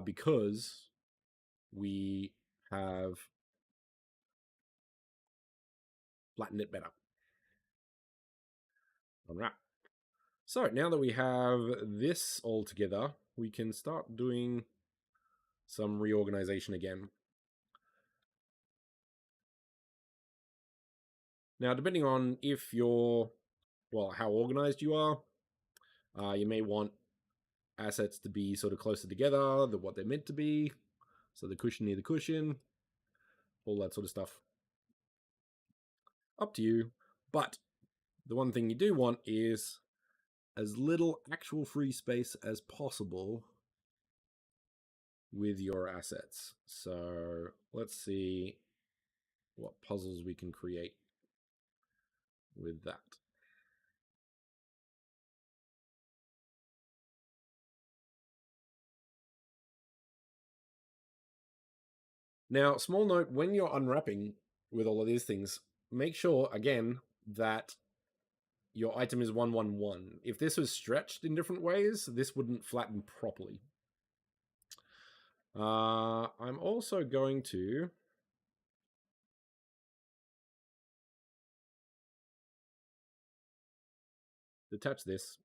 because we have flattened it better. Unwrap. So now that we have this all together, we can start doing some reorganization again. Now, depending on if you're, well, how organized you are, you may want assets to be sort of closer together than what they're meant to be. So the cushion near the cushion, all that sort of stuff. Up to you. But the one thing you do want is as little actual free space as possible with your assets. So let's see what puzzles we can create with that. Now, small note, when you're unwrapping with all of these things, make sure, again, that your item is 111. If this was stretched in different ways, this wouldn't flatten properly. I'm also going to detach this.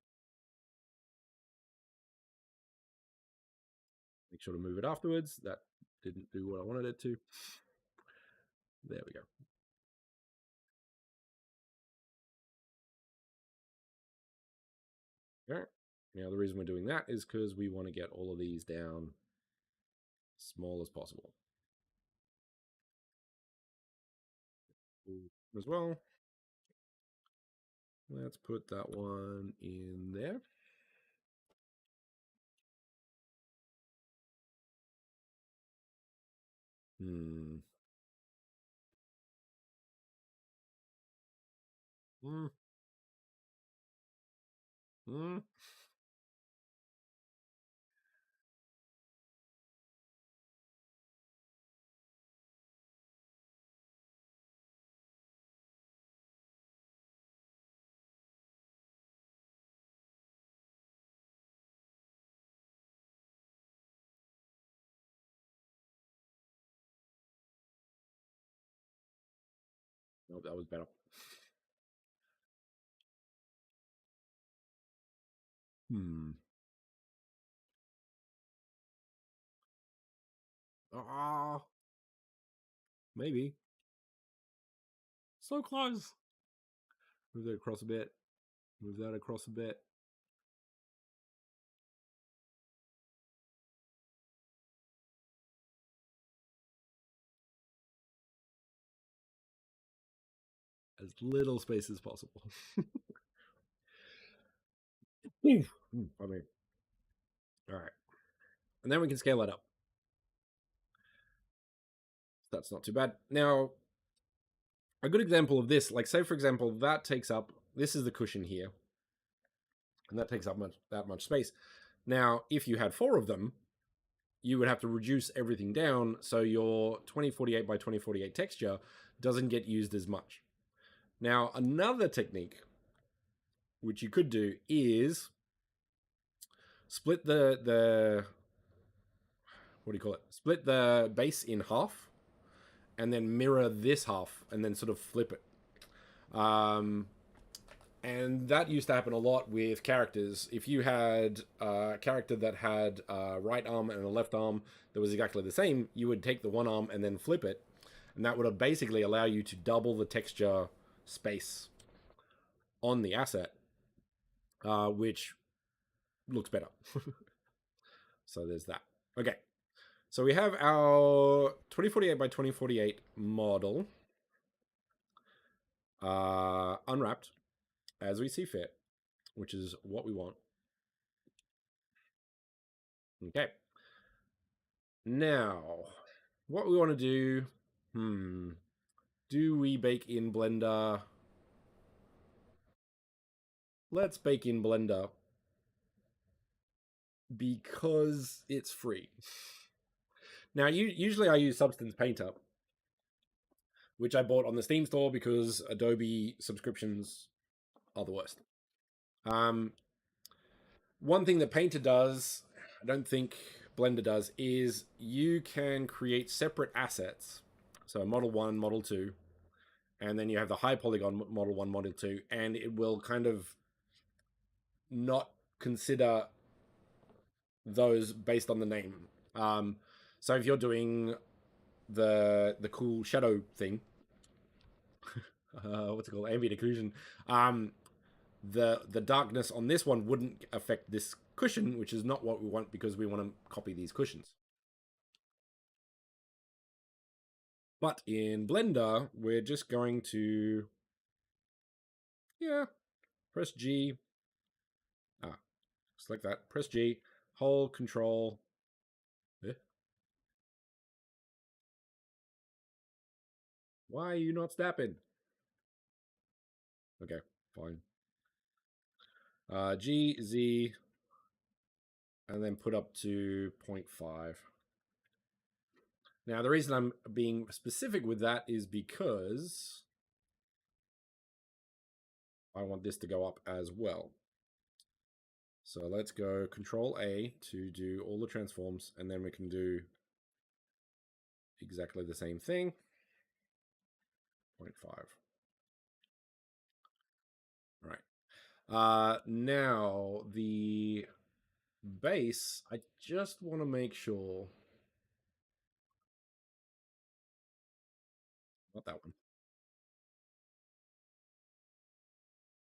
Make sure to move it afterwards. That didn't do what I wanted it to. There we go. All right. Now, the reason we're doing that is because we want to get all of these down small as possible. As well. Let's put that one in there. Hmm. Hmm. Hmm. Oh, that was better. Hmm. Ah, maybe. So close. Move that across a bit. Move that across a bit. As little space as possible. I mean, all right. And then we can scale that up. That's not too bad. Now, a good example of this, like say for example, that takes up, this is the cushion here, and that takes up that much space. Now, if you had 4 of them, you would have to reduce everything down so your 2048 by 2048 texture doesn't get used as much. Now, another technique which you could do is split the what do you call it? Split the base in half and then mirror this half and then sort of flip it. And that used to happen a lot with characters. If you had a character that had a right arm and a left arm that was exactly the same, you would take the one arm and then flip it, and that would basically allow you to double the texture space on the asset, which looks better. So there's that. Okay, so we have our 2048 by 2048 model unwrapped as we see fit, which is what we want. Okay. Now, what we want to do, do we bake in Blender? Let's bake in Blender because it's free. Now, usually I use Substance Painter, which I bought on the Steam store because Adobe subscriptions are the worst. One thing that Painter does, I don't think Blender does, is you can create separate assets. So Model 1, Model 2, and then you have the high polygon Model 1, Model 2, and it will kind of not consider those based on the name. So if you're doing the cool shadow thing, what's it called, ambient occlusion, the darkness on this one wouldn't affect this cushion, which is not what we want because we want to copy these cushions. But in Blender, we're just going to Yeah. Press G. Select that. Press G. Hold Control. Eh? Why are you not snapping? Okay, fine. G, Z, and then put up to 0.5. Now, the reason I'm being specific with that is because I want this to go up as well. So let's go Control A to do all the transforms, and then we can do exactly the same thing. 0.5. All right. Now the base, I just want to make sure. Not that one.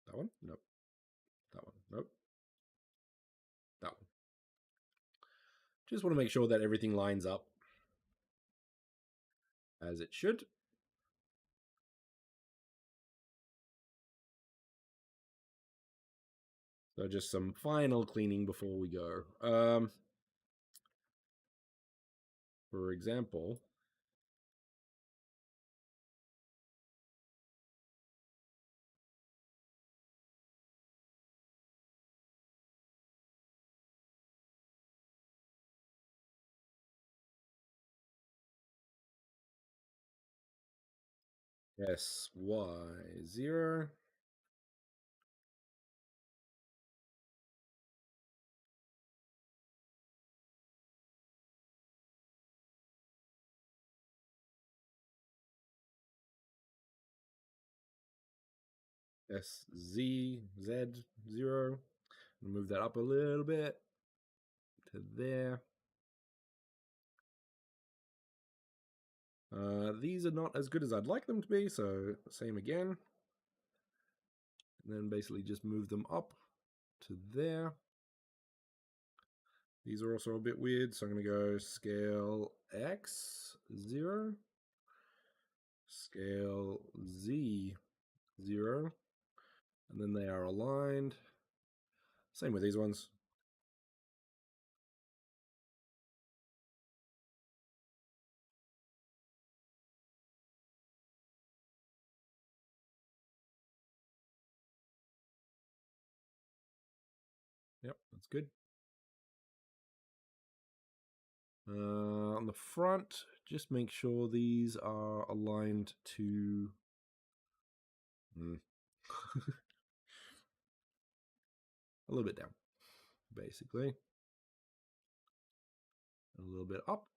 That one? Nope. That one. Nope. That one. Just want to make sure that everything lines up as it should. So just some final cleaning before we go. For example, SY0. SZZ0. Move that up a little bit to there. These are not as good as I'd like them to be, so same again. And then basically just move them up to there. These are also a bit weird, so I'm going to go scale X 0, scale Z 0, and then they are aligned. Same with these ones. Yep, that's good. On the front, just make sure these are aligned to a little bit down, basically. A little bit up.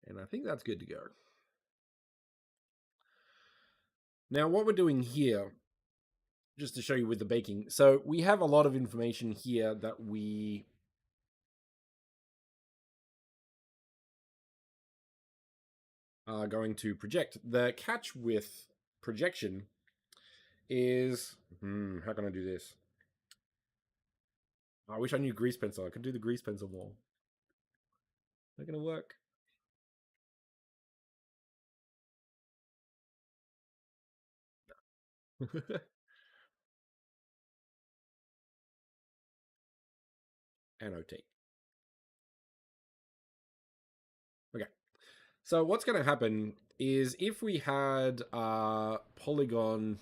And I think that's good to go. Now, what we're doing here, just to show you with the baking, so we have a lot of information here that we are going to project. The catch with projection is, how can I do this? I wish I knew grease pencil. I could do the grease pencil more. Not gonna work. Annotate. Okay. So what's going to happen is if we had a polygon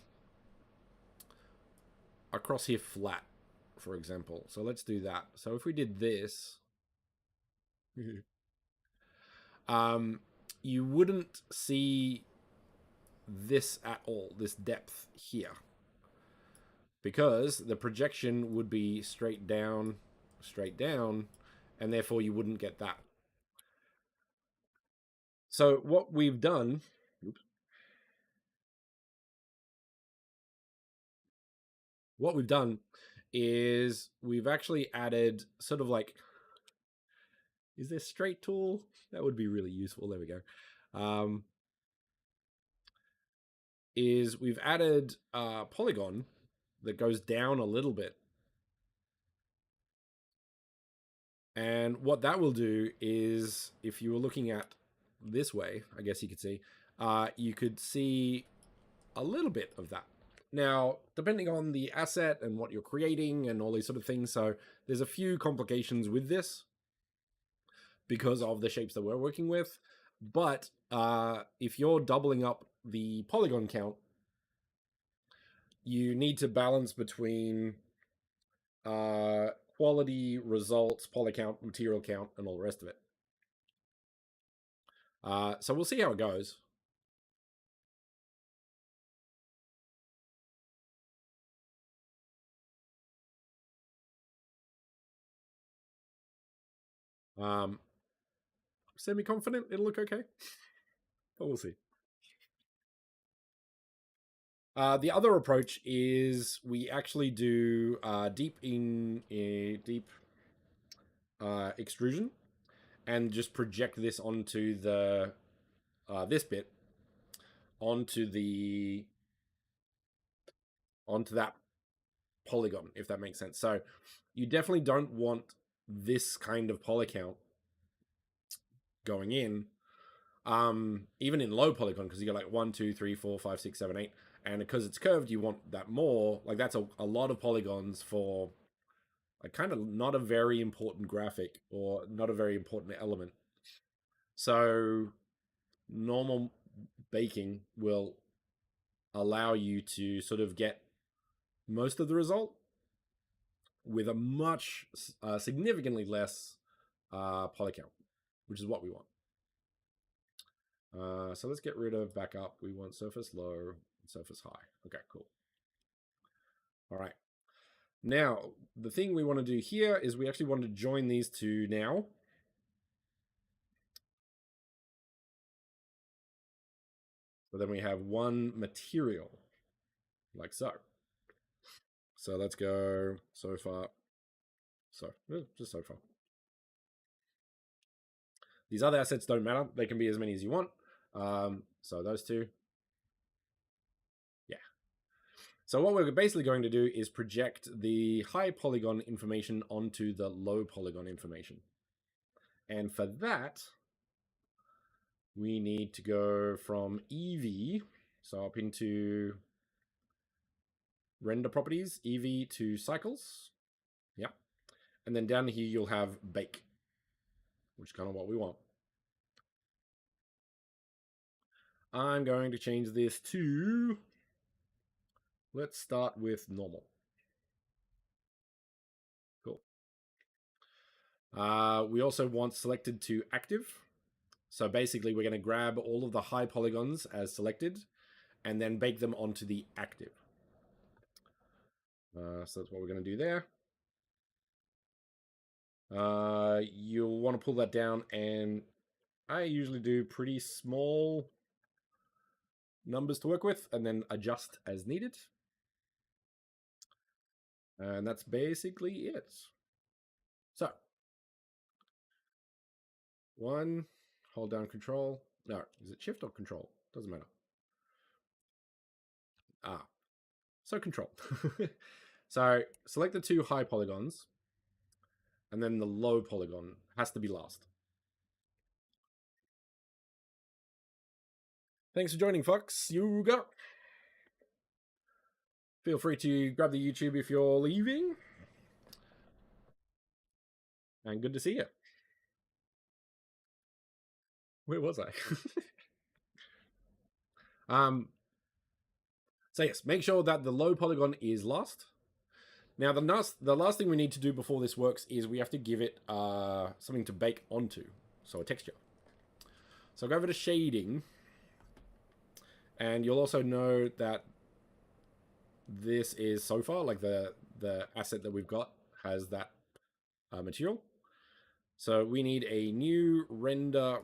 across here flat, for example. So let's do that. So if we did this, you wouldn't see this at all, this depth here, because the projection would be straight down, and therefore you wouldn't get that. So what we've done, is we've actually added sort of like, is there straight tool? That would be really useful. There we go. Is we've added a polygon that goes down a little bit. And what that will do is, if you were looking at this way, I guess you could see, you could see a little bit of that. Now, depending on the asset and what you're creating and all these sort of things, so there's a few complications with this because of the shapes that we're working with. But if you're doubling up the polygon count, you need to balance between quality, results, poly count, material count, and all the rest of it. So we'll see how it goes. Semi-confident it'll look okay, but we'll see. The other approach is we actually do deep extrusion and just project this onto the this bit onto that polygon, if that makes sense. So you definitely don't want this kind of poly count going in, even in low polygon, because you got like 1, 2, 3, 4, 5, 6, 7, 8, and because it's curved, you want that more. Like that's a lot of polygons for like kind of not a very important graphic or not a very important element. So normal baking will allow you to sort of get most of the result with a much significantly less poly count, which is what we want. So let's get rid of backup. We want surface low and surface high. Okay, cool. All right. Now, the thing we want to do here is we actually want to join these two now. So then we have one material, like so. So let's go so far. So, just so far. These other assets don't matter. They can be as many as you want. So those two. Yeah. So what we're basically going to do is project the high polygon information onto the low polygon information. And for that, we need to go from EV, so up into render properties, EV to cycles. Yep. And then down here, you'll have bake, which is kind of what we want. I'm going to change this to, let's start with normal. Cool. We also want selected to active. So basically, we're going to grab all of the high polygons as selected and then bake them onto the active. So that's what we're going to do there. You'll want to pull that down, and I usually do pretty small numbers to work with and then adjust as needed. And that's basically it. So, one, hold down control. No, is it shift or control? Doesn't matter. So control. So select the two high polygons, and then the low polygon has to be last. Thanks for joining, Fox. You go. Feel free to grab the YouTube if you're leaving. And good to see you. Where was I? So yes, make sure that the low polygon is last. Now the last thing we need to do before this works is we have to give it something to bake onto, so a texture. So go over to shading, and you'll also know that this is so far, like the asset that we've got has that material. So we need a new render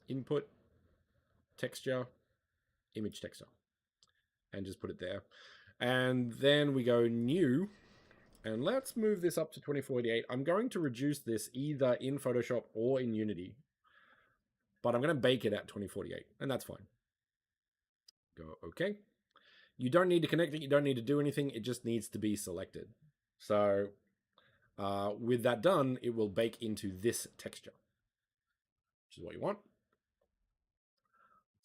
input texture, image texture, and just put it there. And then we go new, and let's move this up to 2488. I'm going to reduce this either in Photoshop or in Unity, but I'm going to bake it at 2048, and that's fine. Go okay. You don't need to connect it. You don't need to do anything. It just needs to be selected. So with that done, it will bake into this texture, which is what you want.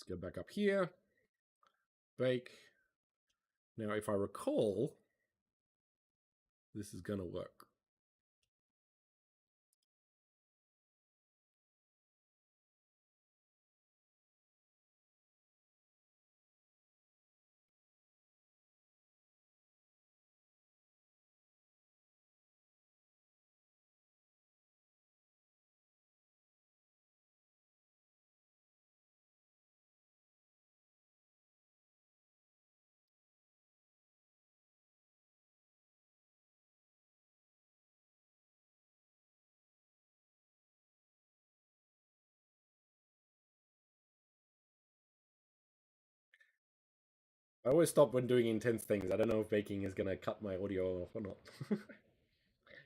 Let's go back up here. Bake. Now, if I recall, this is going to work. I always stop when doing intense things. I don't know if baking is going to cut my audio off or not.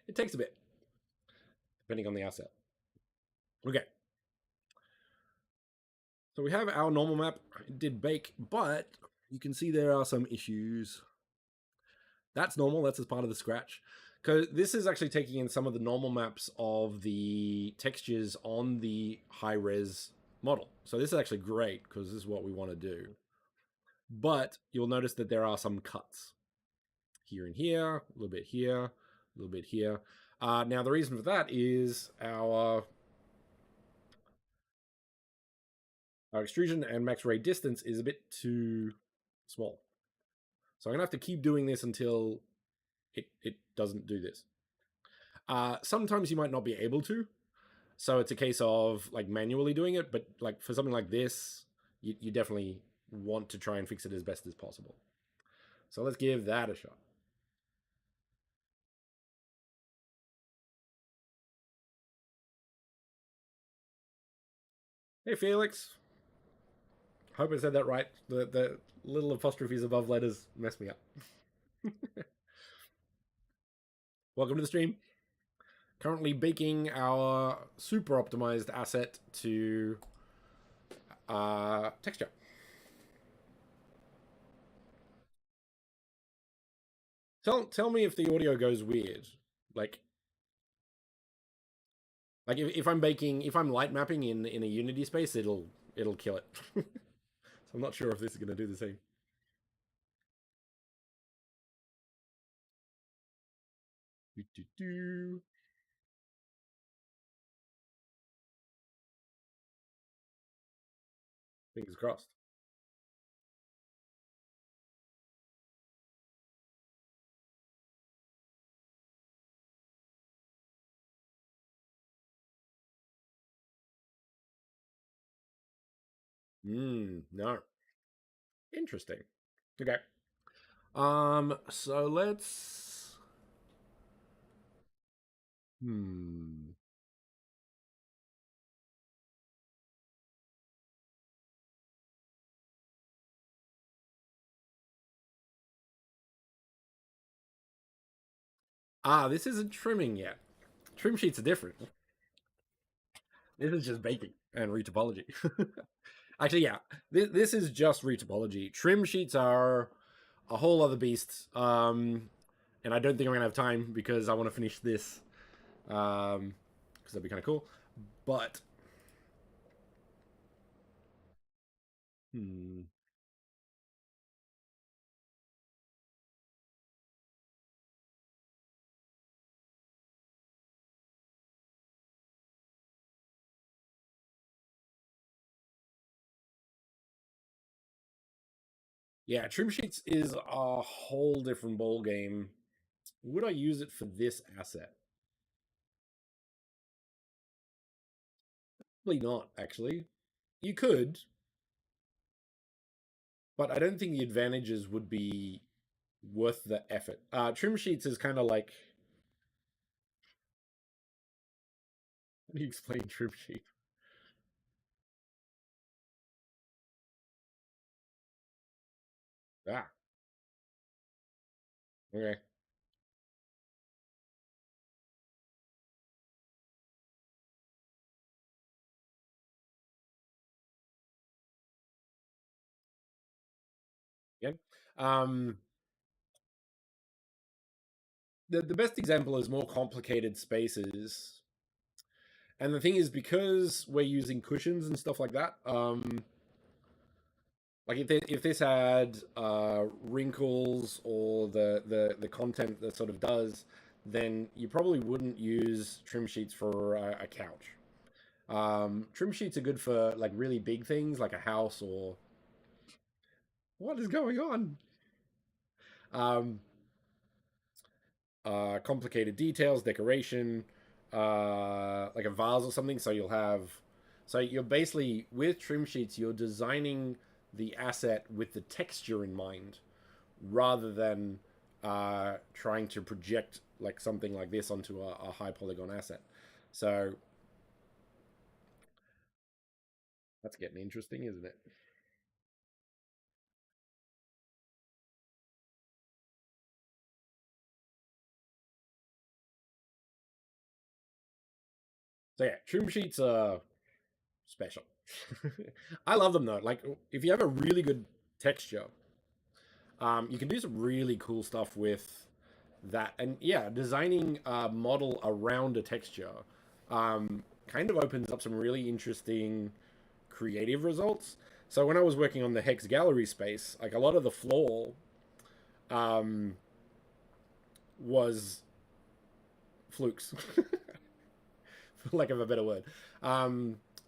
It takes a bit, depending on the asset. Okay. So we have our normal map. It did bake, but you can see there are some issues. That's normal. That's as part of the scratch. Because this is actually taking in some of the normal maps of the textures on the high-res model. So this is actually great because this is what we want to do. But you'll notice that there are some cuts here and here, a little bit here, a little bit here. Now, the reason for that is our extrusion and max ray distance is a bit too small. So I'm going to have to keep doing this until it doesn't do this. Sometimes you might not be able to. So it's a case of like manually doing it. But like for something like this, you definitely want to try and fix it as best as possible. So let's give that a shot. Hey, Felix. Hope I said that right. The little apostrophes above letters mess me up. Welcome to the stream. Currently baking our super optimized asset to texture. Tell me if the audio goes weird. Like if I'm baking, if I'm light mapping in a Unity space, it'll kill it. So I'm not sure if this is going to do the same. Fingers crossed. No. Interesting. Okay. So let's this isn't trimming yet. Trim sheets are different. This is just baking and retopology. Actually, yeah, this is just retopology. Trim sheets are a whole other beast. And I don't think I'm gonna have time because I want to finish this. Because that'd be kind of cool. But yeah, trim sheets is a whole different ball game. Would I use it for this asset? Probably not, actually. You could, but I don't think the advantages would be worth the effort. Trim sheets is kind of like. How do you explain trim sheet? Ah, okay. Yeah. Um, the best example is more complicated spaces. And the thing is, because we're using cushions and stuff like that, Like if this had wrinkles or the content that sort of does, then you probably wouldn't use trim sheets for a couch. Trim sheets are good for like really big things like a house or what is going on? Um, Complicated details, decoration, like a vase or something. So you'll have, so you're basically with trim sheets, you're designing the asset with the texture in mind, rather than trying to project like something like this onto a high polygon asset. So that's getting interesting, isn't it? So yeah, trim sheets are special. I love them though. Like if you have a really good texture, you can do some really cool stuff with that. And yeah, designing a model around a texture kind of opens up some really interesting creative results. So when I was working on the Hex Gallery space, like a lot of the floor um, was flukes, for lack of a better word.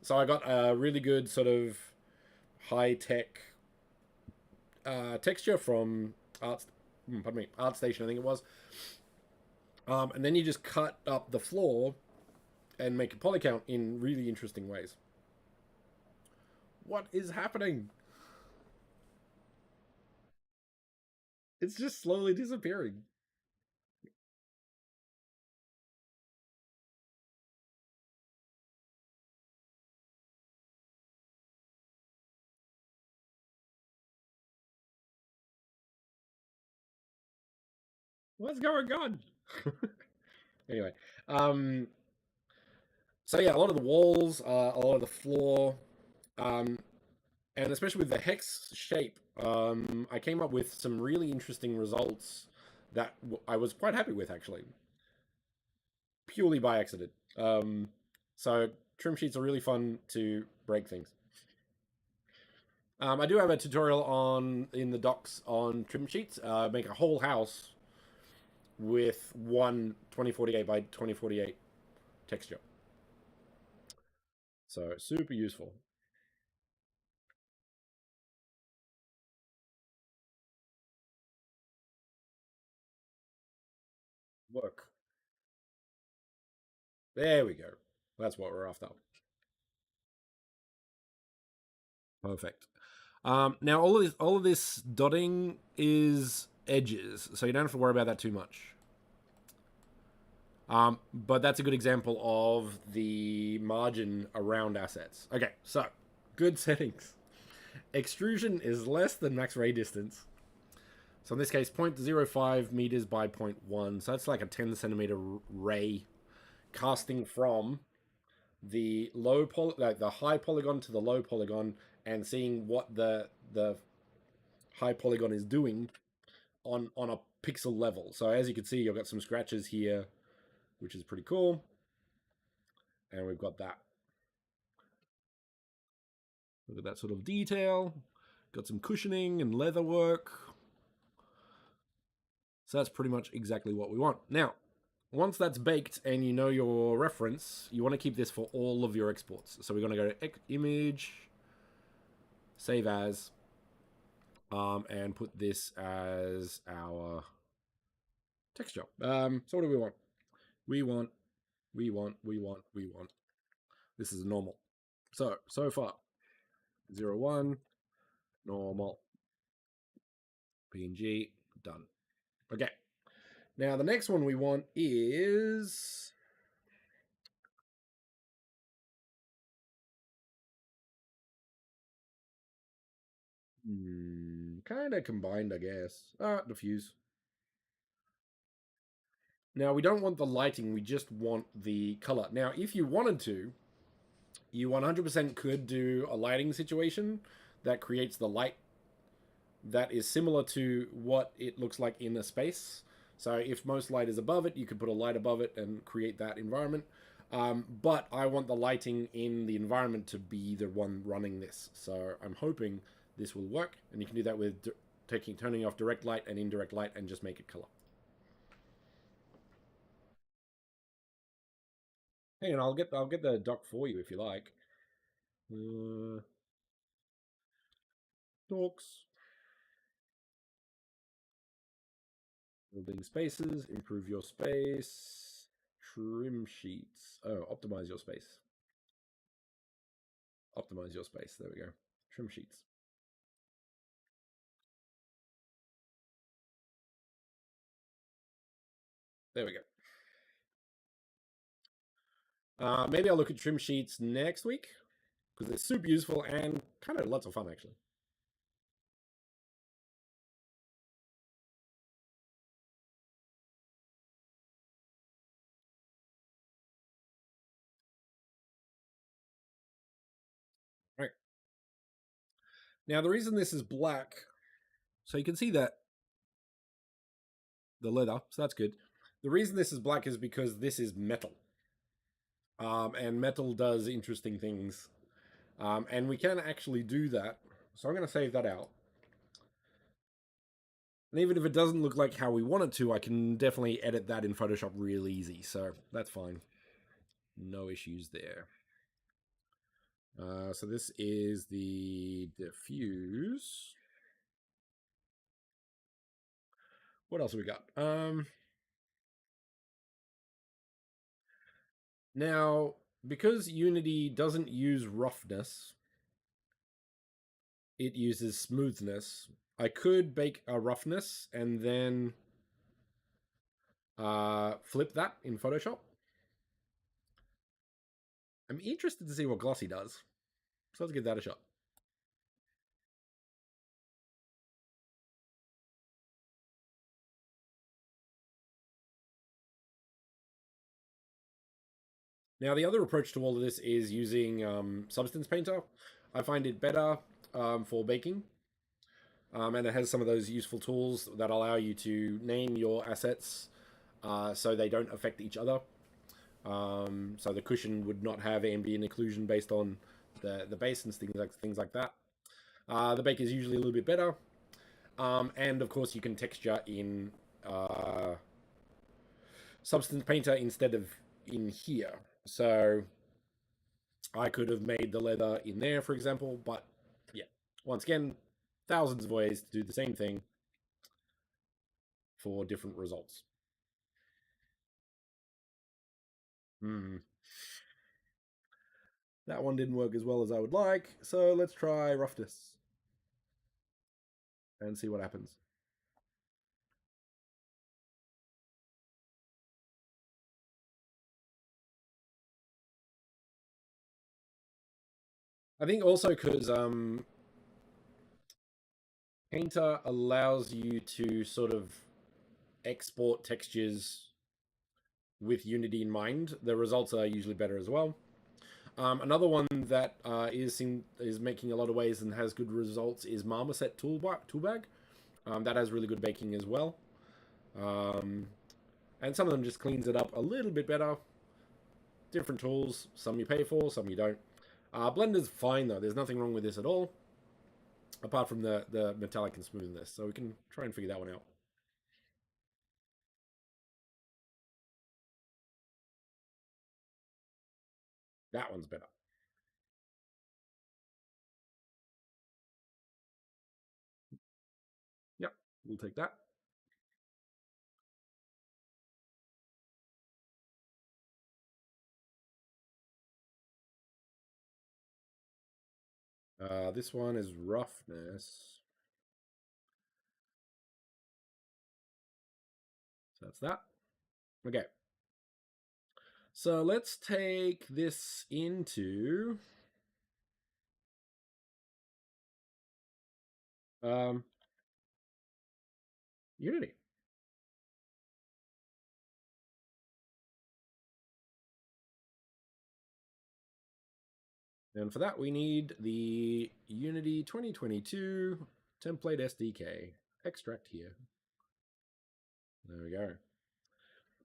So I got a really good sort of high tech texture from pardon me, ArtStation, I think it was. And then you just cut up the floor and make a polycount in really interesting ways. What is happening? It's just slowly disappearing. What's going on? Anyway, um, so yeah, a lot of the walls, a lot of the floor, um, and especially with the hex shape, I came up with some really interesting results that I was quite happy with actually, purely by accident. So trim sheets are really fun to break things. I do have a tutorial on in the docs on trim sheets. Make a whole house with one 2048 by 2048 texture. So super useful. Work. There we go. That's what we're after. Perfect. Now all of this dotting is edges, so you don't have to worry about that too much. But that's a good example of the margin around assets. Okay, so good settings. Extrusion is less than max ray distance. So in this case, 0.05 meters by zero point 0.1. So that's like a 10 centimeter ray casting from like the high polygon to the low polygon and seeing what the high polygon is doing on a pixel level. So as you can see, you've got some scratches here, which is pretty cool. And we've got that. Look at that sort of detail. Got some cushioning and leather work. So that's pretty much exactly what we want. Now, once that's baked and you know your reference, you want to keep this for all of your exports. So we're going to go to image, save as, and put this as our texture. So what do we want? We want, we want. This is normal. So far, 0, 1, normal, PNG, done. Okay. Now the next one we want is kind of combined, I guess. Diffuse. Now we don't want the lighting, we just want the color. Now, if you wanted to, you 100% could do a lighting situation that creates the light that is similar to what it looks like in a space. So if most light is above it, you could put a light above it and create that environment. But I want the lighting in the environment to be the one running this. So I'm hoping this will work. And you can do that with turning off direct light and indirect light and just make it color. Hey, and I'll get the doc for you if you like. Docs. Building spaces, improve your space, trim sheets. Oh, optimize your space. Optimize your space. There we go. Trim sheets. There we go. Maybe I'll look at trim sheets next week because it's super useful and kind of lots of fun actually. Right. Now the reason this is black, so you can see that the leather, so that's good. The reason this is black is because this is metal. And metal does interesting things. And we can actually do that. So I'm going to save that out. And even if it doesn't look like how we want it to, I can definitely edit that in Photoshop real easy. So that's fine. No issues there. So this is the diffuse. What else have we got? Now, because Unity doesn't use roughness, it uses smoothness. I could bake a roughness and then flip that in Photoshop. I'm interested to see what glossy does. So let's give that a shot. Now, the other approach to all of this is using Substance Painter. I find it better for baking. And it has some of those useful tools that allow you to name your assets so they don't affect each other. So the cushion would not have ambient occlusion based on the base and things like that. The bake is usually a little bit better. And of course, you can texture in Substance Painter instead of in here. So I could have made the leather in there, for example, but yeah, once again, thousands of ways to do the same thing for different results. That one didn't work as well as I would like, so let's try roughness and see what happens. I think also because Painter allows you to sort of export textures with Unity in mind. The results are usually better as well. Another one that is making a lot of waves and has good results is Marmoset Toolbag. That has really good baking as well. And some of them just cleans it up a little bit better. Different tools, some you pay for, some you don't. Blender's fine though, there's nothing wrong with this at all. Apart from the metallic and smoothness. So we can try and figure that one out. That one's better. Yep, we'll take that. This one is roughness. So that's that. Okay. So let's take this into Unity. And for that, we need the Unity 2022 template SDK. Extract here. There we go.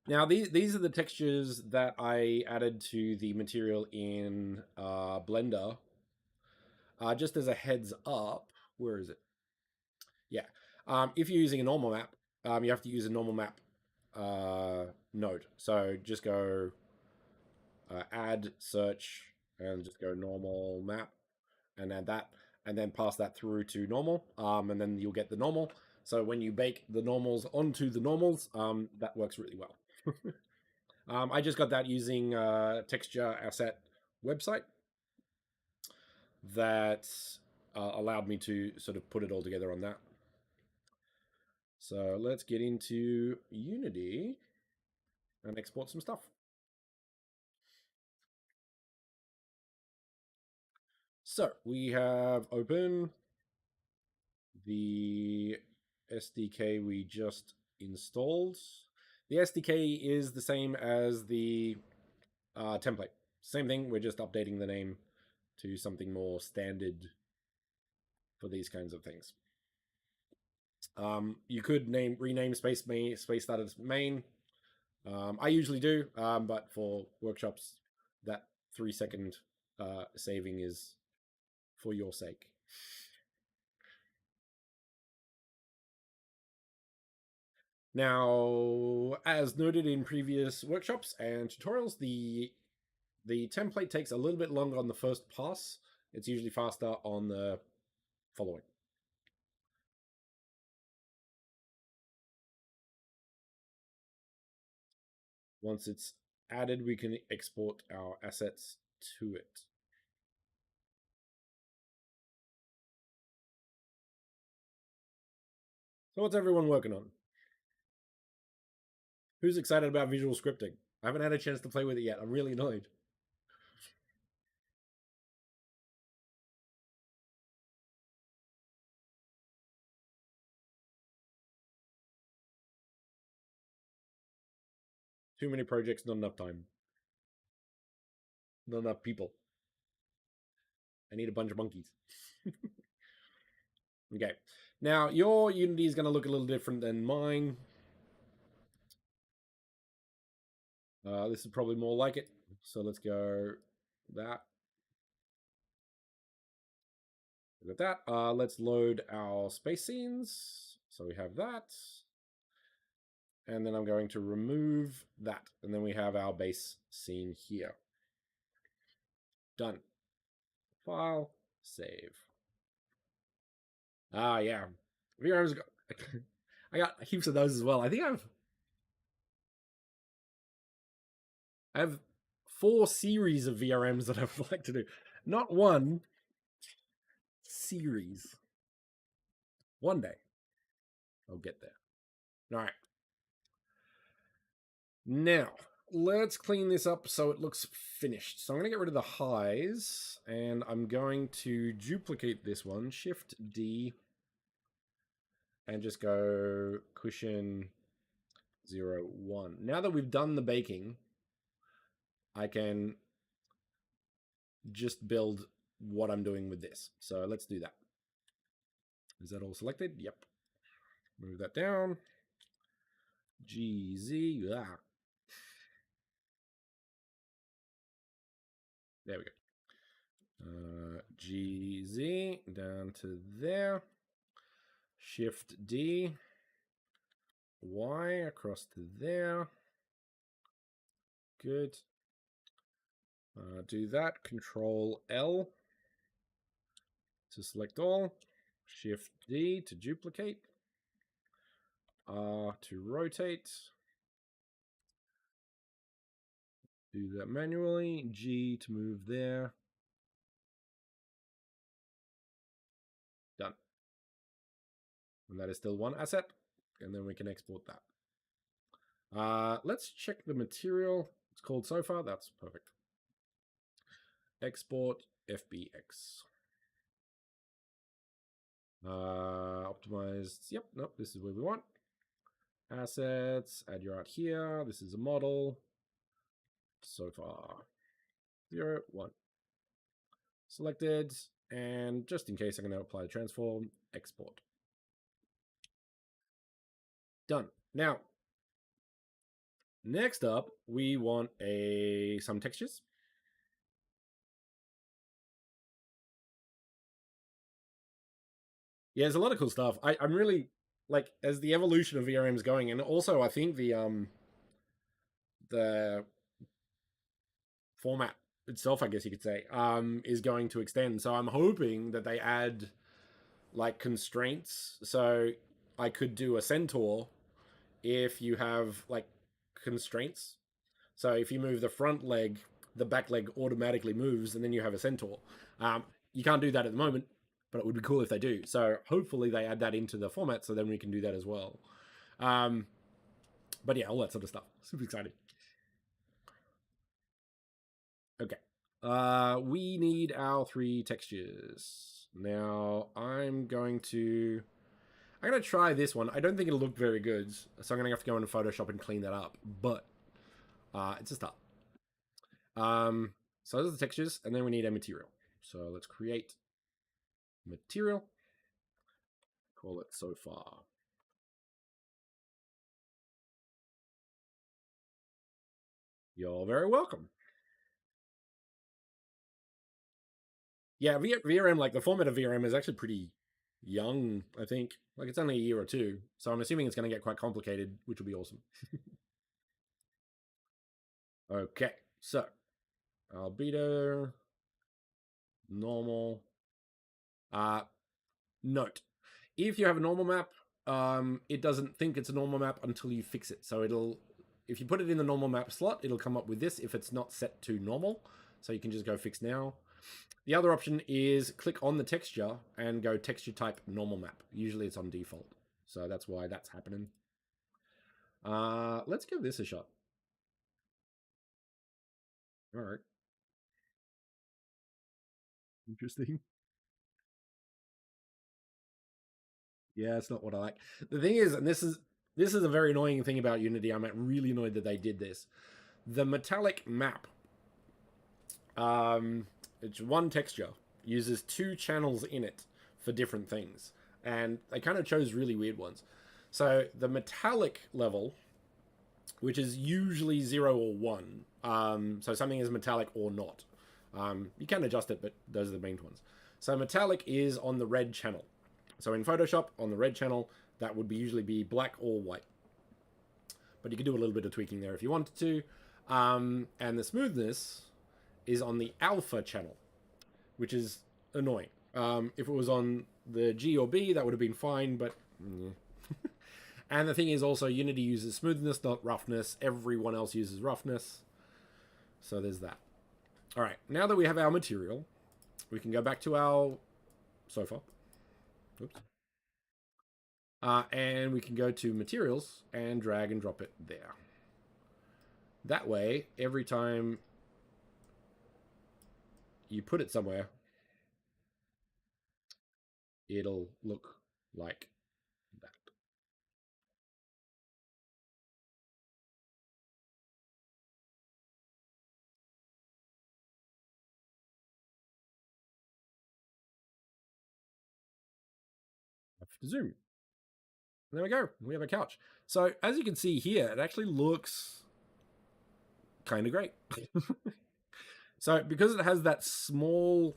Now, these are the textures that I added to the material in Blender. Just as a heads up, Where is it? Yeah. If you're using a normal map, you have to use a normal map node. So just go add search and just go normal map and add that, and then pass that through to normal, and then you'll get the normal. So when you bake the normals onto the normals, that works really well. I just got that using texture asset website that allowed me to sort of put it all together on that. So let's get into Unity and export some stuff. So we have open the SDK we just installed. The SDK is the same as the template. Same thing, we're just updating the name to something more standard for these kinds of things. You could rename space that as main. I usually do, but for workshops, that 3-second saving is for your sake. Now, as noted in previous workshops and tutorials, the template takes a little bit longer on the first pass. It's usually faster on the following. Once it's added, we can export our assets to it. So what's everyone working on? Who's excited about visual scripting? I haven't had a chance to play with it yet. I'm really annoyed. Too many projects, not enough time. Not enough people. I need a bunch of monkeys. Okay. Now, your Unity is going to look a little different than mine. This is probably more like it. So let's go that. Look at that. Let's load our space scenes. So we have that. And then I'm going to remove that. And then we have our base scene here. Done. File, save. Yeah. VRM's got, I got heaps of those as well. I think I have 4 series of VRMs that I would like to do. Not one series. One day. I'll get there. All right. Now, let's clean this up so it looks finished. So I'm going to get rid of the highs, and I'm going to duplicate this one, Shift D, and just go cushion 0, 1. Now that we've done the baking, I can just build what I'm doing with this. So let's do that. Is that all selected? Yep. Move that down. GZ. Ah. There we go. GZ down to there. Shift D. Y across to there. Good. Do that. Control L to select all. Shift D to duplicate. R to rotate. Do that manually. G to move there. Done. And that is still one asset. And then we can export that. Let's check the material. It's called sofa. That's perfect. Export FBX. Optimized. Yep. Nope. This is where we want. Assets. Add your art here. This is a model. So far 0, 1. Selected. And just in case, I'm going to apply the transform. Export. Done. Now, next up, we want some textures. Yeah, there's a lot of cool stuff. I'm really like as the evolution of VRM is going, and also I think the format itself, I guess you could say, is going to extend. So I'm hoping that they add like constraints. So I could do a centaur if you have like constraints. So if you move the front leg, the back leg automatically moves, and then you have a centaur. You can't do that at the moment, but it would be cool if they do. So hopefully they add that into the format, so then we can do that as well. Um, but yeah, all that sort of stuff. Super excited. Okay. We need our 3 textures. Now I'm gonna try this one. I don't think it'll look very good, so I'm gonna have to go into Photoshop and clean that up. But it's a start. So those are the textures, and then we need a material. So let's create material. Call it so far. You're very welcome. Yeah, VRM, like the format of VRM is actually pretty young, I think. Like it's only a year or two. So I'm assuming it's going to get quite complicated, which will be awesome. Okay, so albedo, normal. Uh, Note, if you have a normal map, it doesn't think it's a normal map until you fix it. So if you put it in the normal map slot, it'll come up with this if it's not set to normal. So you can just go fix now. The other option is click on the texture and go texture type normal map. Usually it's on default. So that's why that's happening. Let's give this a shot. All right. Interesting. Yeah, it's not what I like. The thing is, and this is a very annoying thing about Unity. I'm really annoyed that they did this. The metallic map, it's one texture, uses 2 channels in it for different things, and they kind of chose really weird ones. So the metallic level, which is usually 0 or 1, so something is metallic or not. You can adjust it, but those are the main ones. So metallic is on the red channel. So in Photoshop, on the red channel, that would usually be black or white. But you could do a little bit of tweaking there if you wanted to. And the smoothness is on the alpha channel, which is annoying. If it was on the G or B, that would have been fine, but yeah. And the thing is also, Unity uses smoothness, not roughness. Everyone else uses roughness. So there's that. All right, now that we have our material, we can go back to our sofa. Oops. And we can go to materials and drag and drop it there. That way, every time you put it somewhere, it'll look like that. I have to zoom. There we go. We have a couch. So as you can see here, it actually looks kind of great. So because it has that small,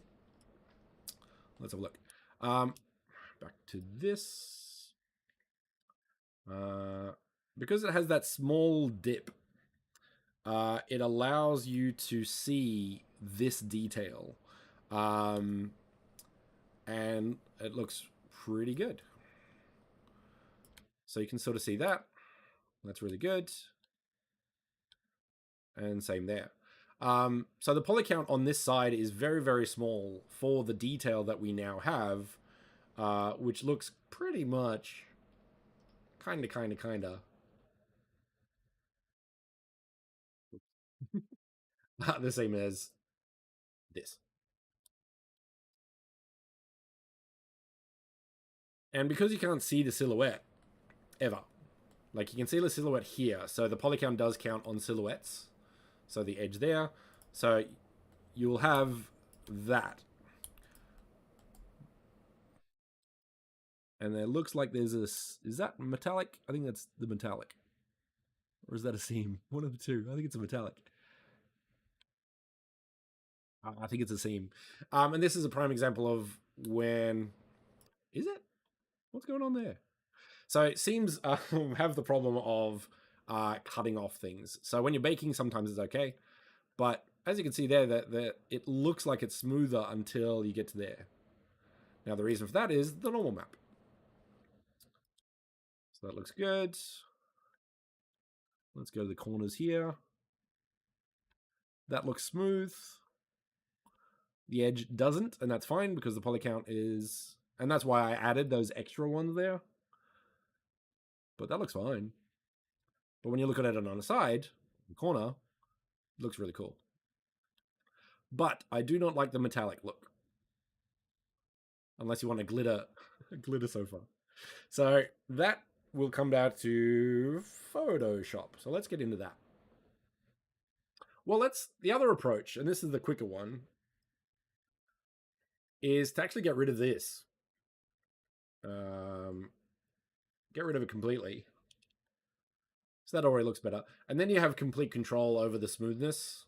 let's have a look. Back to this. Because it has that small dip, it allows you to see this detail. And it looks pretty good. So you can sort of see that. That's really good. And same there. So the poly count on this side is very, very small for the detail that we now have, which looks pretty much kind of the same as this. And because you can't see the silhouette ever, like you can see the silhouette here, so the poly count does count on silhouettes. So the edge there. So you'll have that. And it looks like there's a. Is that metallic? I think that's the metallic. Or is that a seam? One of the two. I think it's a metallic. I think it's a seam. And this is a prime example of when. Is it? What's going on there? So it seems have the problem of cutting off things. So when you're baking, sometimes it's okay, but as you can see there, that it looks like it's smoother until you get to there. Now the reason for that is the normal map. So that looks good. Let's go to the corners here. That looks smooth. The edge doesn't, and that's fine because the poly count is, and that's why I added those extra ones there. But that looks fine. But when you look at it on the side, the corner, it looks really cool. But I do not like the metallic look. Unless you want a glitter glitter sofa. So that will come down to Photoshop. So let's get into that. Well, let's the other approach, and this is the quicker one, is to actually get rid of this. Get rid of it completely. So that already looks better. And then you have complete control over the smoothness,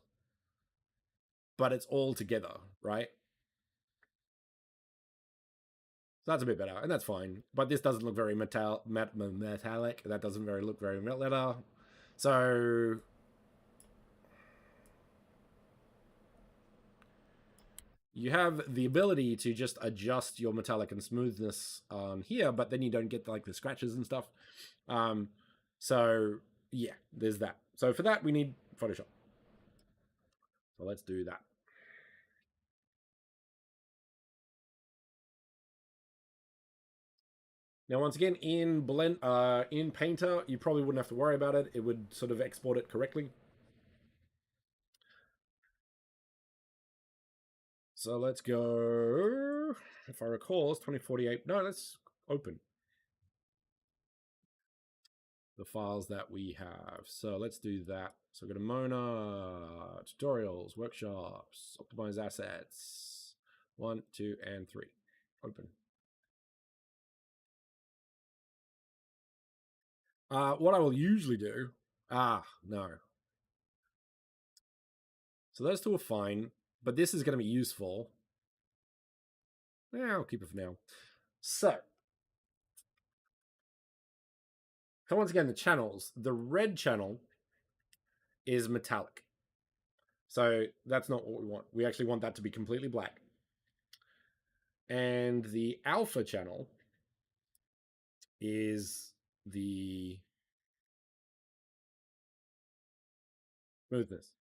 but it's all together, right? So that's a bit better, and that's fine. But this doesn't look very metallic. That doesn't look very leather. So you have the ability to just adjust your metallic and smoothness here, but then you don't get like the scratches and stuff. So yeah, there's that. So for that, we need Photoshop. So let's do that. Now, once again, in in Painter, you probably wouldn't have to worry about it. It would sort of export it correctly. So let's go. If I recall, it's 2048. No, let's open the files that we have. So let's do that. So go to Mona, tutorials, workshops, optimize assets. 1, 2, and 3. Open. What I will usually do. No. So those two are fine, but this is going to be useful. Yeah, I'll keep it for now. So once again, the channels. The red channel is metallic. So that's not what we want. We actually want that to be completely black. And the alpha channel is the smoothness.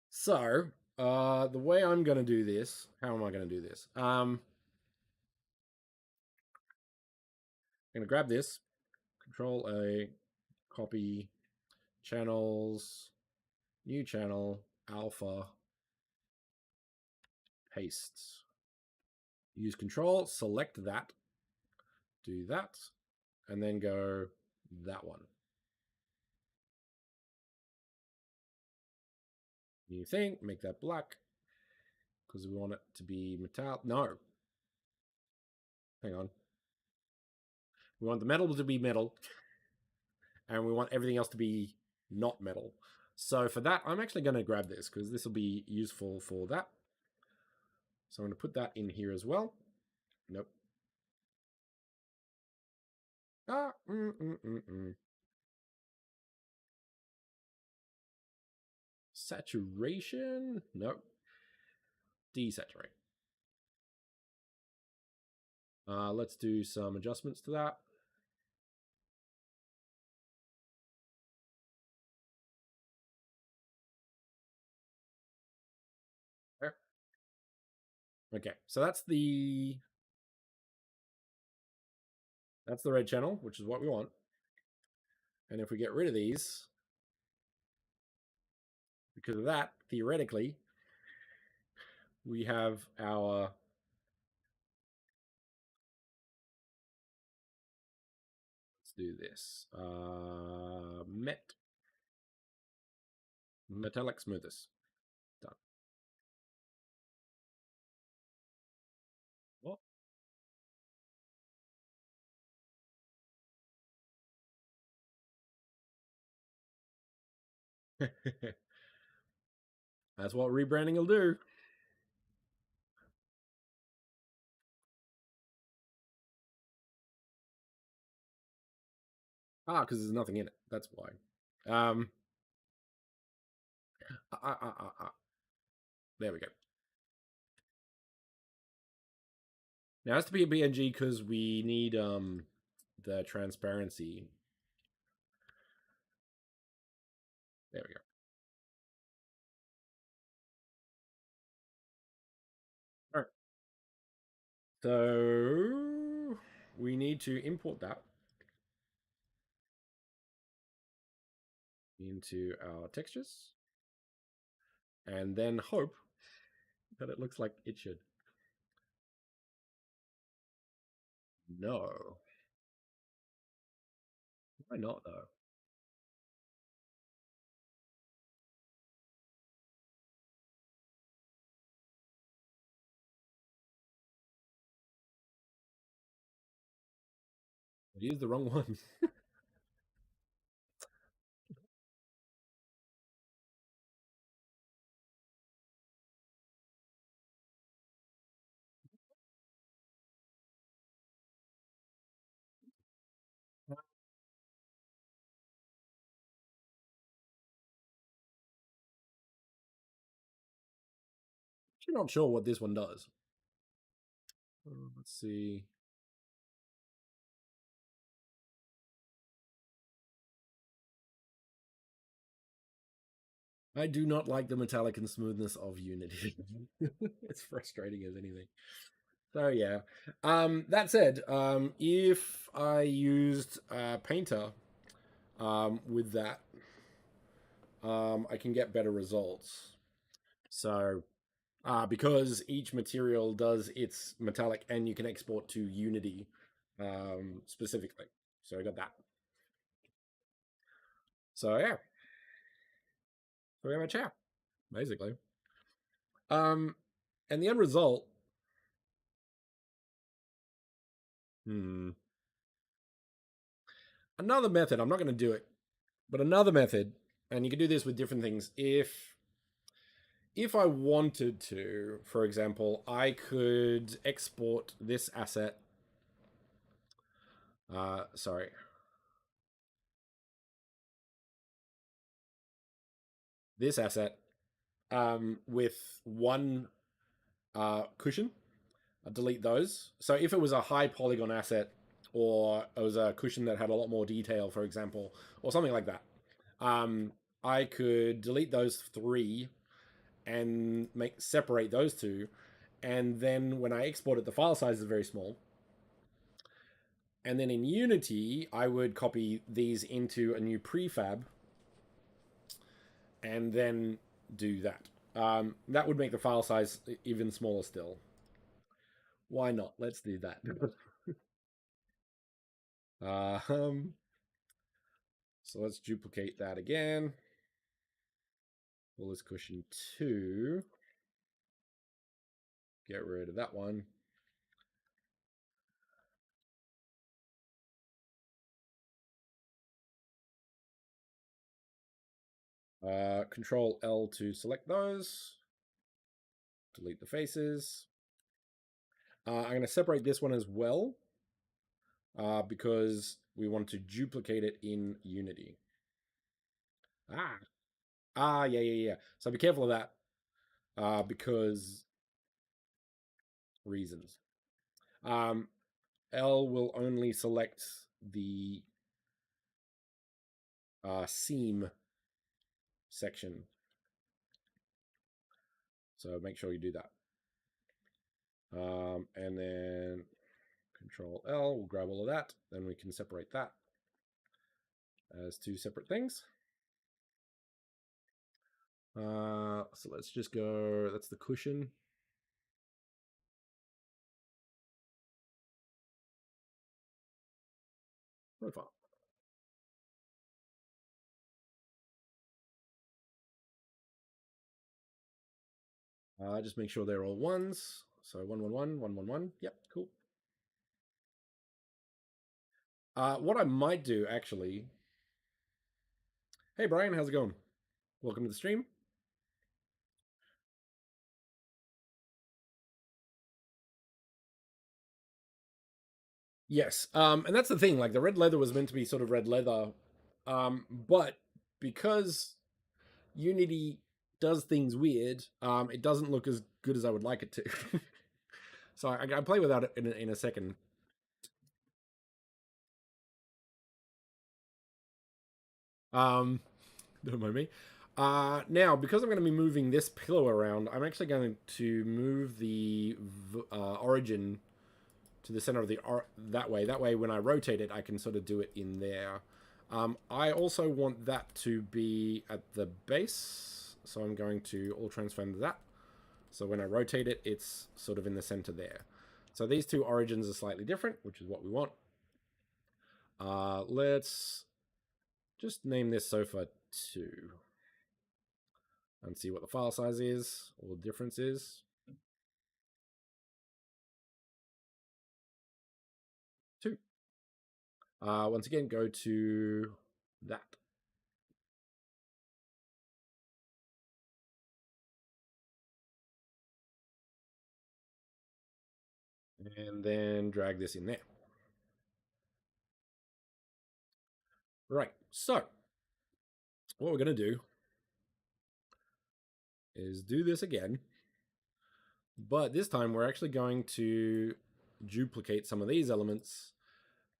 So the way I'm going to do this, how am I going to do this? I'm going to grab this, Control A, copy, channels, new channel, alpha, paste. Use Control, select that, do that, and then go that one. New thing, make that black because we want it to be metal. No, hang on. We want the metal to be metal, and we want everything else to be not metal. So for that, I'm actually going to grab this because this will be useful for that. So I'm going to put that in here as well. Nope. Saturation? Nope. Desaturate. Let's do some adjustments to that. There. Okay, so that's the red channel, which is what we want. And if we get rid of these, because of that, theoretically, we have our let's do this. Metallic smoothest. Done. What? That's what rebranding will do. Ah, because there's nothing in it. That's why. Um, there we go. Now it has to be a BNG because we need the transparency. There we go. All right. So we need to import that into our textures and then hope that it looks like it should. No. Why not though? I used the wrong one. I'm not sure what this one does. Let's see. I do not like the metallic and smoothness of Unity. It's frustrating as anything. So yeah. That said, if I used Painter with that, I can get better results. So because each material does its metallic, and you can export to Unity specifically. So I got that. So yeah, so we have a chat basically. Um, and the end result. Hmm. Another method. I'm not going to do it, but another method, and you can do this with different things. If I wanted to, for example, I could export this asset. Sorry. This asset with one cushion. I'll delete those. So if it was a high polygon asset, or it was a cushion that had a lot more detail, for example, or something like that, um, I could delete those three and separate those two. And then when I export it, the file size is very small. And then in Unity, I would copy these into a new prefab and then do that. That would make the file size even smaller still. Why not? Let's do that. um, so let's duplicate that again. Pull this cushion 2. Get rid of that one. Control L to select those. Delete the faces. I'm going to separate this one as well because we want to duplicate it in Unity. Yeah. So be careful of that because reasons. L will only select the seam section. So make sure you do that. And then Control L will grab all of that. Then we can separate that as two separate things. So let's just go, that's the cushion. Profile. Just make sure they're all ones. So 111, 111. Yep, cool. What I might do actually. Hey Brian, how's it going? Welcome to the stream. Yes, and that's the thing. Like the red leather was meant to be sort of red leather, but because Unity does things weird, it doesn't look as good as I would like it to. So I play without it in a second. Um, don't mind me. Now, because I'm going to be moving this pillow around, I'm actually going to move the origin to the center of the that way. That way, when I rotate it, I can sort of do it in there. I also want that to be at the base, so I'm going to all transform that. So when I rotate it, it's sort of in the center there. So these two origins are slightly different, which is what we want. Let's just name this sofa 2 and see what the file size is or the difference is. 2. Once again, go to that. And then drag this in there. Right, so what we're going to do is do this again, but this time we're actually going to duplicate some of these elements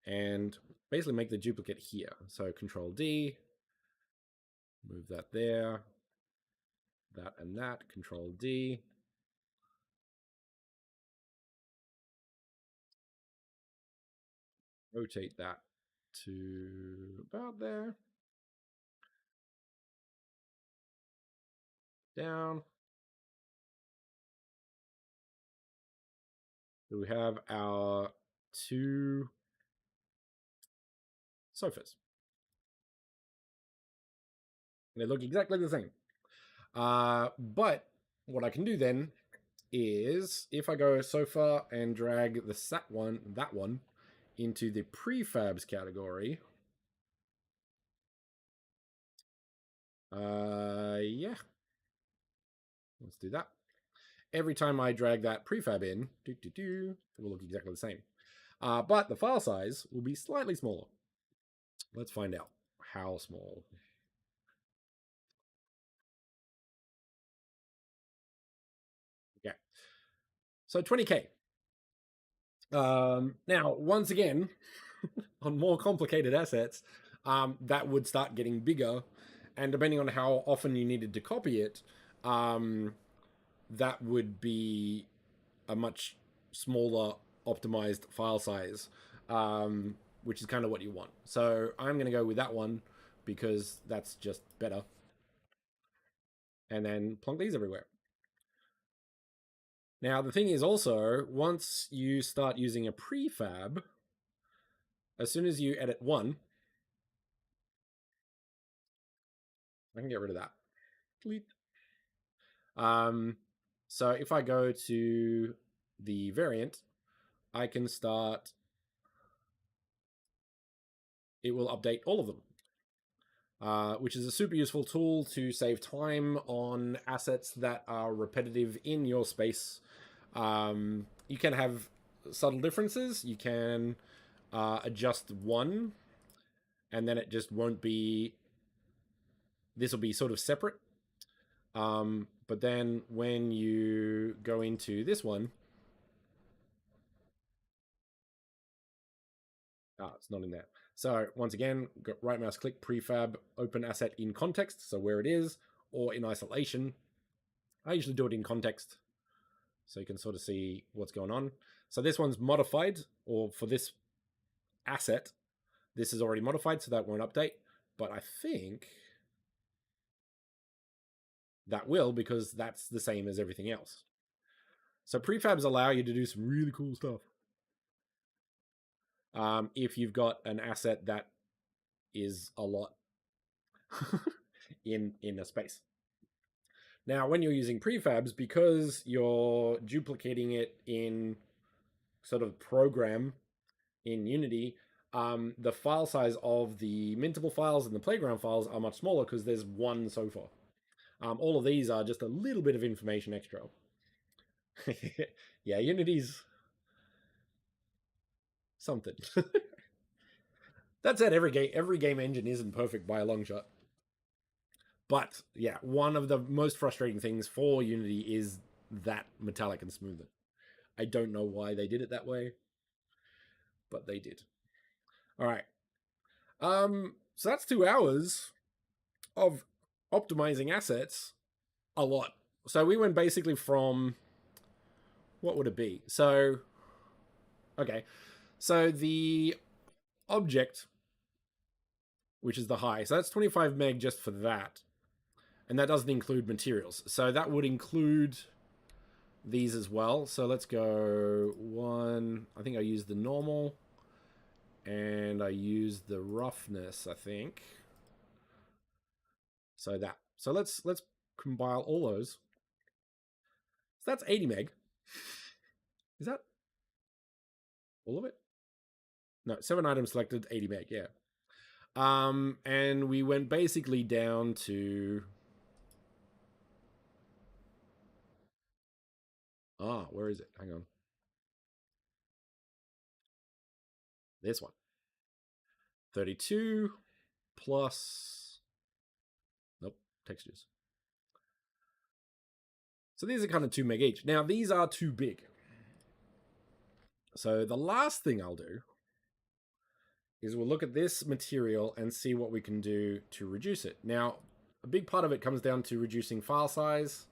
and basically make the duplicate here. So Control D, move that there, that and that, Control D. Rotate that to about there. Down. So we have our 2 sofas. And they look exactly the same. But what I can do then is if I go sofa and drag that one into the prefabs category. Yeah. Let's do that. Every time I drag that prefab in, it will look exactly the same. But the file size will be slightly smaller. Let's find out how small. Okay. So 20K. Now, once again, on more complicated assets, that would start getting bigger. And depending on how often you needed to copy it, that would be a much smaller optimized file size, which is kind of what you want. So I'm going to go with that one because that's just better. And then plonk these everywhere. Now, the thing is also, once you start using a prefab, as soon as you edit one, I can get rid of that. Delete. So if I go to the variant, I can start, it will update all of them. Which is a super useful tool to save time on assets that are repetitive in your space. You can have subtle differences. You can adjust one, and then it just won't be. This will be sort of separate. But then when you go into this one, it's not in there. So once again, right mouse click, prefab, open asset in context, so where it is, or in isolation. I usually do it in context, so you can sort of see what's going on. So this one's modified, or for this asset, this is already modified, so that won't update. But I think that will, because that's the same as everything else. So prefabs allow you to do some really cool stuff. If you've got an asset that is a lot in a space. Now, when you're using prefabs, because you're duplicating it in sort of program in Unity, the file size of the mintable files and the playground files are much smaller because there's one sofa. All of these are just a little bit of information extra. Yeah, Unity's something. That said, every game engine isn't perfect by a long shot. But yeah, one of the most frustrating things for Unity is that metallic and smoother. I don't know why they did it that way, but they did. All right. So that's 2 hours of optimizing assets. A lot. So we went basically from, what would it be? So, okay. So the object, which is the high, so that's 25 meg just for that. And that doesn't include materials. So that would include these as well. So let's go one. I think I used the normal. And I used the roughness, I think. So that. So let's compile all those. So that's 80 meg. Is that all of it? No, 7 items selected, 80 meg, yeah. And we went basically down to... where is it? Hang on. This one. 32 plus... Nope, textures. So these are kind of 2 meg each. Now, these are too big. So the last thing I'll do is we'll look at this material and see what we can do to reduce it. Now, a big part of it comes down to reducing file size,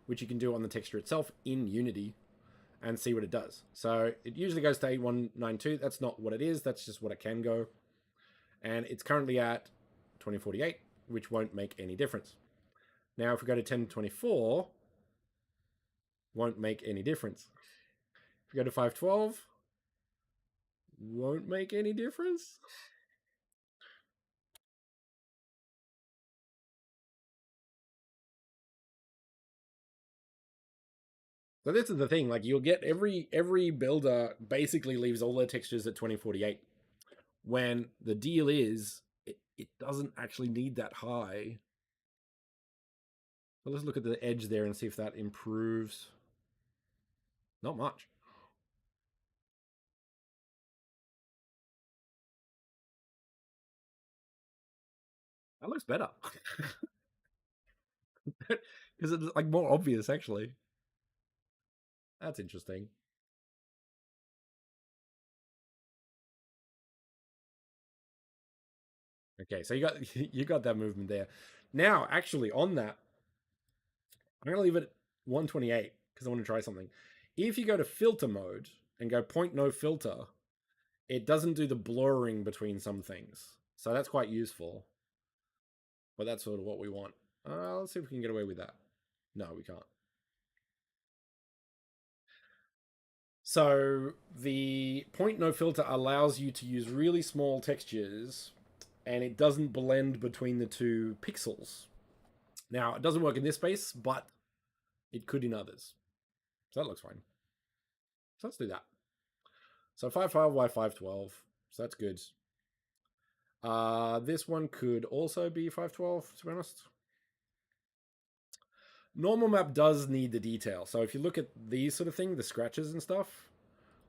which you can do on the texture itself in Unity, and see what it does. So it usually goes to 8192. That's not what it is. That's just what it can go. And it's currently at 2048, which won't make any difference. Now, if we go to 1024, won't make any difference. If we go to 512, won't make any difference. So this is the thing, like you'll get every builder basically leaves all their textures at 2048. When the deal is, it doesn't actually need that high. But let's look at the edge there and see if that improves. Not much. That looks better. Because it's like more obvious, actually. That's interesting. Okay, so you got that movement there. Now, actually, on that, I'm gonna leave it at 128 because I want to try something. If you go to filter mode and go point no filter, it doesn't do the blurring between some things. So that's quite useful. But that's sort of what we want. Let's see if we can get away with that. No, we can't. So the point no filter allows you to use really small textures and it doesn't blend between the two pixels. Now, it doesn't work in this space, but it could in others. So that looks fine. So let's do that. So 5.5 by 5.12. So that's good. This one could also be 5.12, to be honest. Normal map does need the detail. So if you look at these sort of thing, the scratches and stuff,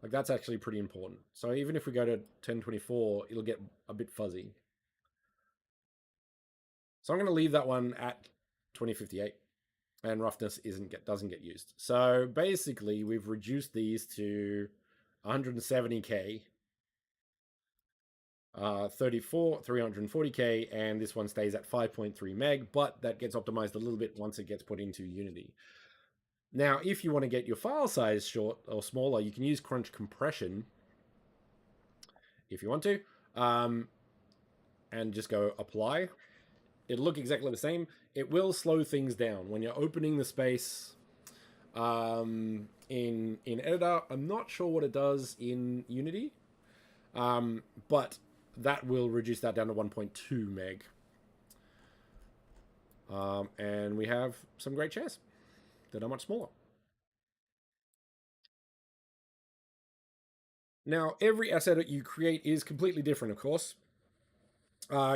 like that's actually pretty important. So even if we go to 1024, it'll get a bit fuzzy. So I'm going to leave that one at 2058, and roughness doesn't get used. So basically, we've reduced these to 170k, 340k, and this one stays at 5.3 meg, but that gets optimized a little bit once it gets put into Unity. Now, if you want to get your file size short or smaller, you can use crunch compression if you want to, and just go apply. It'll look exactly the same. It will slow things down when you're opening the space in editor. I'm not sure what it does in Unity, but that will reduce that down to 1.2 meg. And we have some great chairs that are much smaller. Now, every asset that you create is completely different, of course.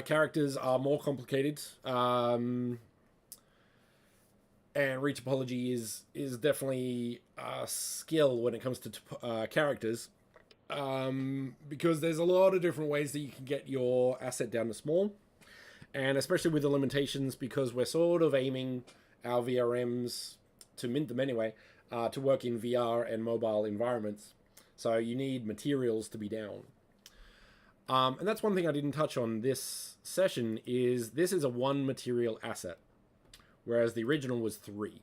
Characters are more complicated, and retopology is definitely a skill when it comes to characters. Because there's a lot of different ways that you can get your asset down to small, and especially with the limitations, because we're sort of aiming our VRMs to mint them anyway, to work in VR and mobile environments. So you need materials to be down. And that's one thing I didn't touch on this session is this is a one material asset, whereas the original was three.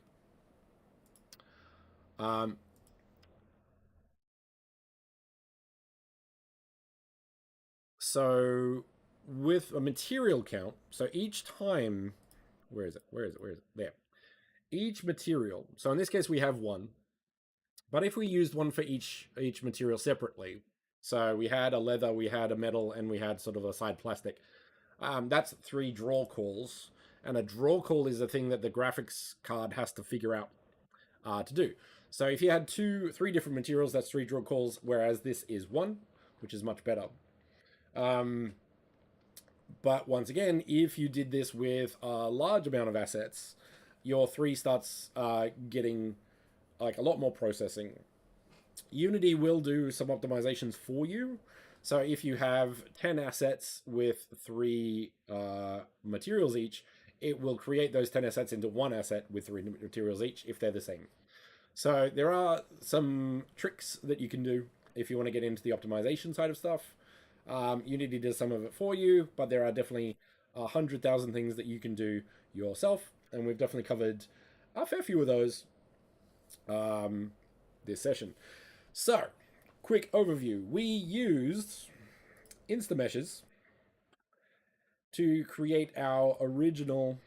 Um, so with a material count, so each time, where is it? Where is it? Where is it? There. Each material. So in this case, we have one. But if we used one for each material separately, so we had a leather, we had a metal, and we had sort of a side plastic, that's three draw calls. And a draw call is a thing that the graphics card has to figure out to do. So if you had three different materials, that's three draw calls, whereas this is one, which is much better. Um, but once again, if you did this with a large amount of assets, your three starts getting like a lot more processing. Unity will do some optimizations for you. So if you have 10 assets with three materials each, it will create those 10 assets into one asset with three materials each if they're the same. So there are some tricks that you can do if you want to get into the optimization side of stuff. Unity does some of it for you, but there are definitely 100,000 things that you can do yourself, and we've definitely covered a fair few of those this session. So, quick overview. We used Instameshes to create our original,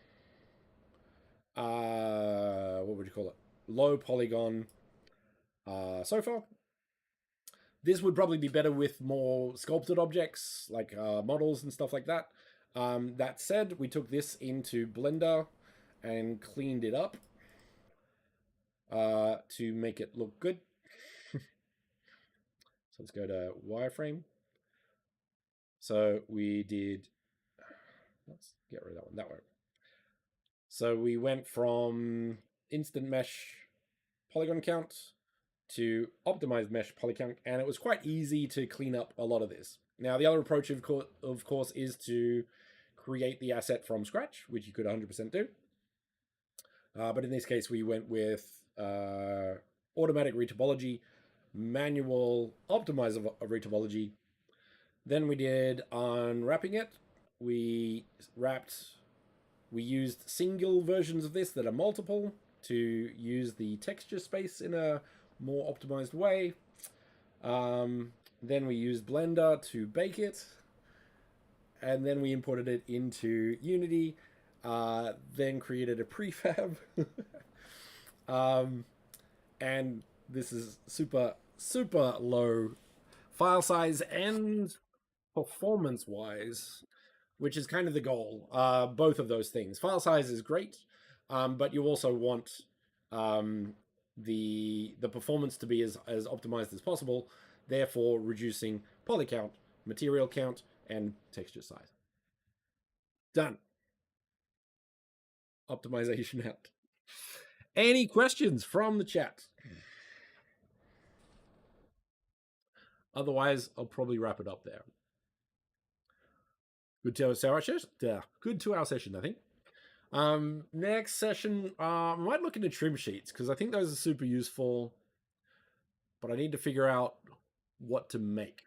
what would you call it? Low polygon sofa. This would probably be better with more sculpted objects like models and stuff like that. That said, we took this into Blender and cleaned it up to make it look good. So let's go to wireframe. So we did, let's get rid of that one, that way. So we went from instant mesh polygon count to optimized mesh polygon count, and it was quite easy to clean up a lot of this. Now, the other approach, of course, is to create the asset from scratch, which you could 100% do. But in this case, we went with automatic retopology, manual optimize of retopology. Then we did unwrapping it. We used single versions of this that are multiple to use the texture space in a more optimized way. Then we used Blender to bake it. And then we imported it into Unity. Then created a prefab. And this is super, super low file size and performance wise, which is kind of the goal. Both of those things. File size is great, but you also want the performance to be as optimized as possible, therefore reducing poly count, material count, and texture size. Done. Optimization out. Any questions from the chat? Otherwise, I'll probably wrap it up there. Good 2 hour session. Yeah, good 2 hour session, I think. Next session, I might look into trim sheets because I think those are super useful, but I need to figure out what to make.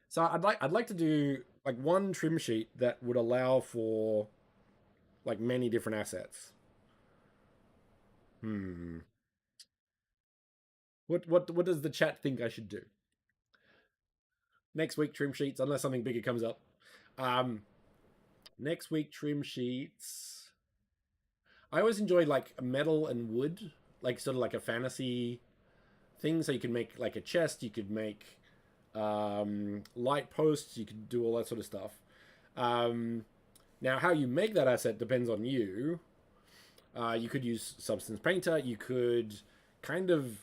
So I'd like to do like one trim sheet that would allow for like many different assets. What does the chat think I should do? Next week trim sheets, unless something bigger comes up. Next week trim sheets. I always enjoy like metal and wood, like sort of like a fantasy thing. So you can make like a chest, you could make light posts, you could do all that sort of stuff. Now, how you make that asset depends on you. You could use Substance Painter. You could kind of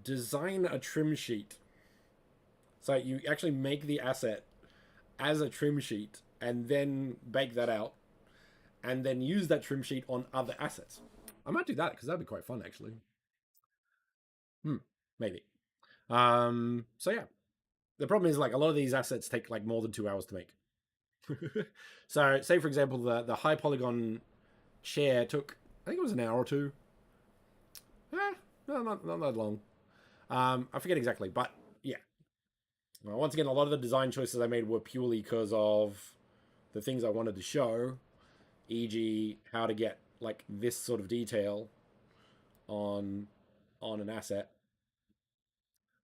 design a trim sheet. So you actually make the asset as a trim sheet and then bake that out and then use that trim sheet on other assets. I might do that because that'd be quite fun, actually. Maybe. So yeah, the problem is like a lot of these assets take like more than 2 hours to make. So say for example the high polygon chair took, I think it was an hour or two. No, not that long. I forget exactly, but yeah. Well, once again, a lot of the design choices I made were purely because of the things I wanted to show, e.g., how to get like this sort of detail on an asset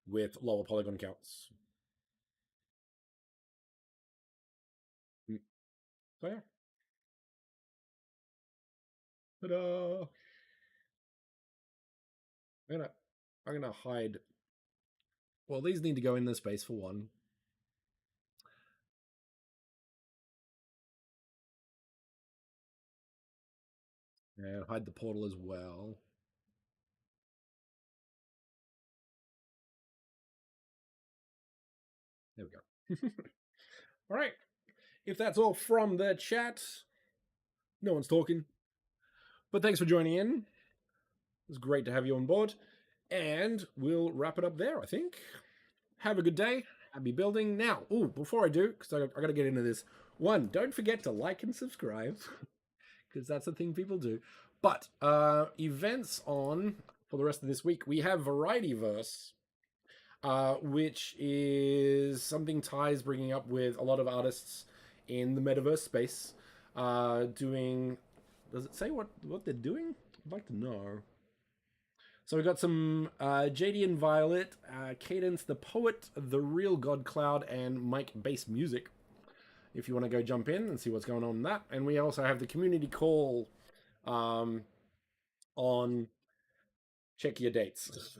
with lower polygon counts. So yeah. Ta-da! I'm gonna I'm gonna hide. Well, these need to go in the space for one. And hide the portal as well. There we go. All right. If that's all from the chat, no one's talking. But thanks for joining in. It was great to have you on board. And we'll wrap it up there, I think. Have a good day. Happy building. Now, before I do, because I got to get into this. One, don't forget to like and subscribe, because that's the thing people do. But events on for the rest of this week, we have Varietyverse, which is something Ty's bringing up with a lot of artists in the metaverse space, doing. Does it say what they're doing? I'd like to know. So we got some JD and Violet, Cadence the Poet, The Real God Cloud, and Mike Bass Music. If you want to go jump in and see what's going on in that. And we also have the community call um, on check your dates.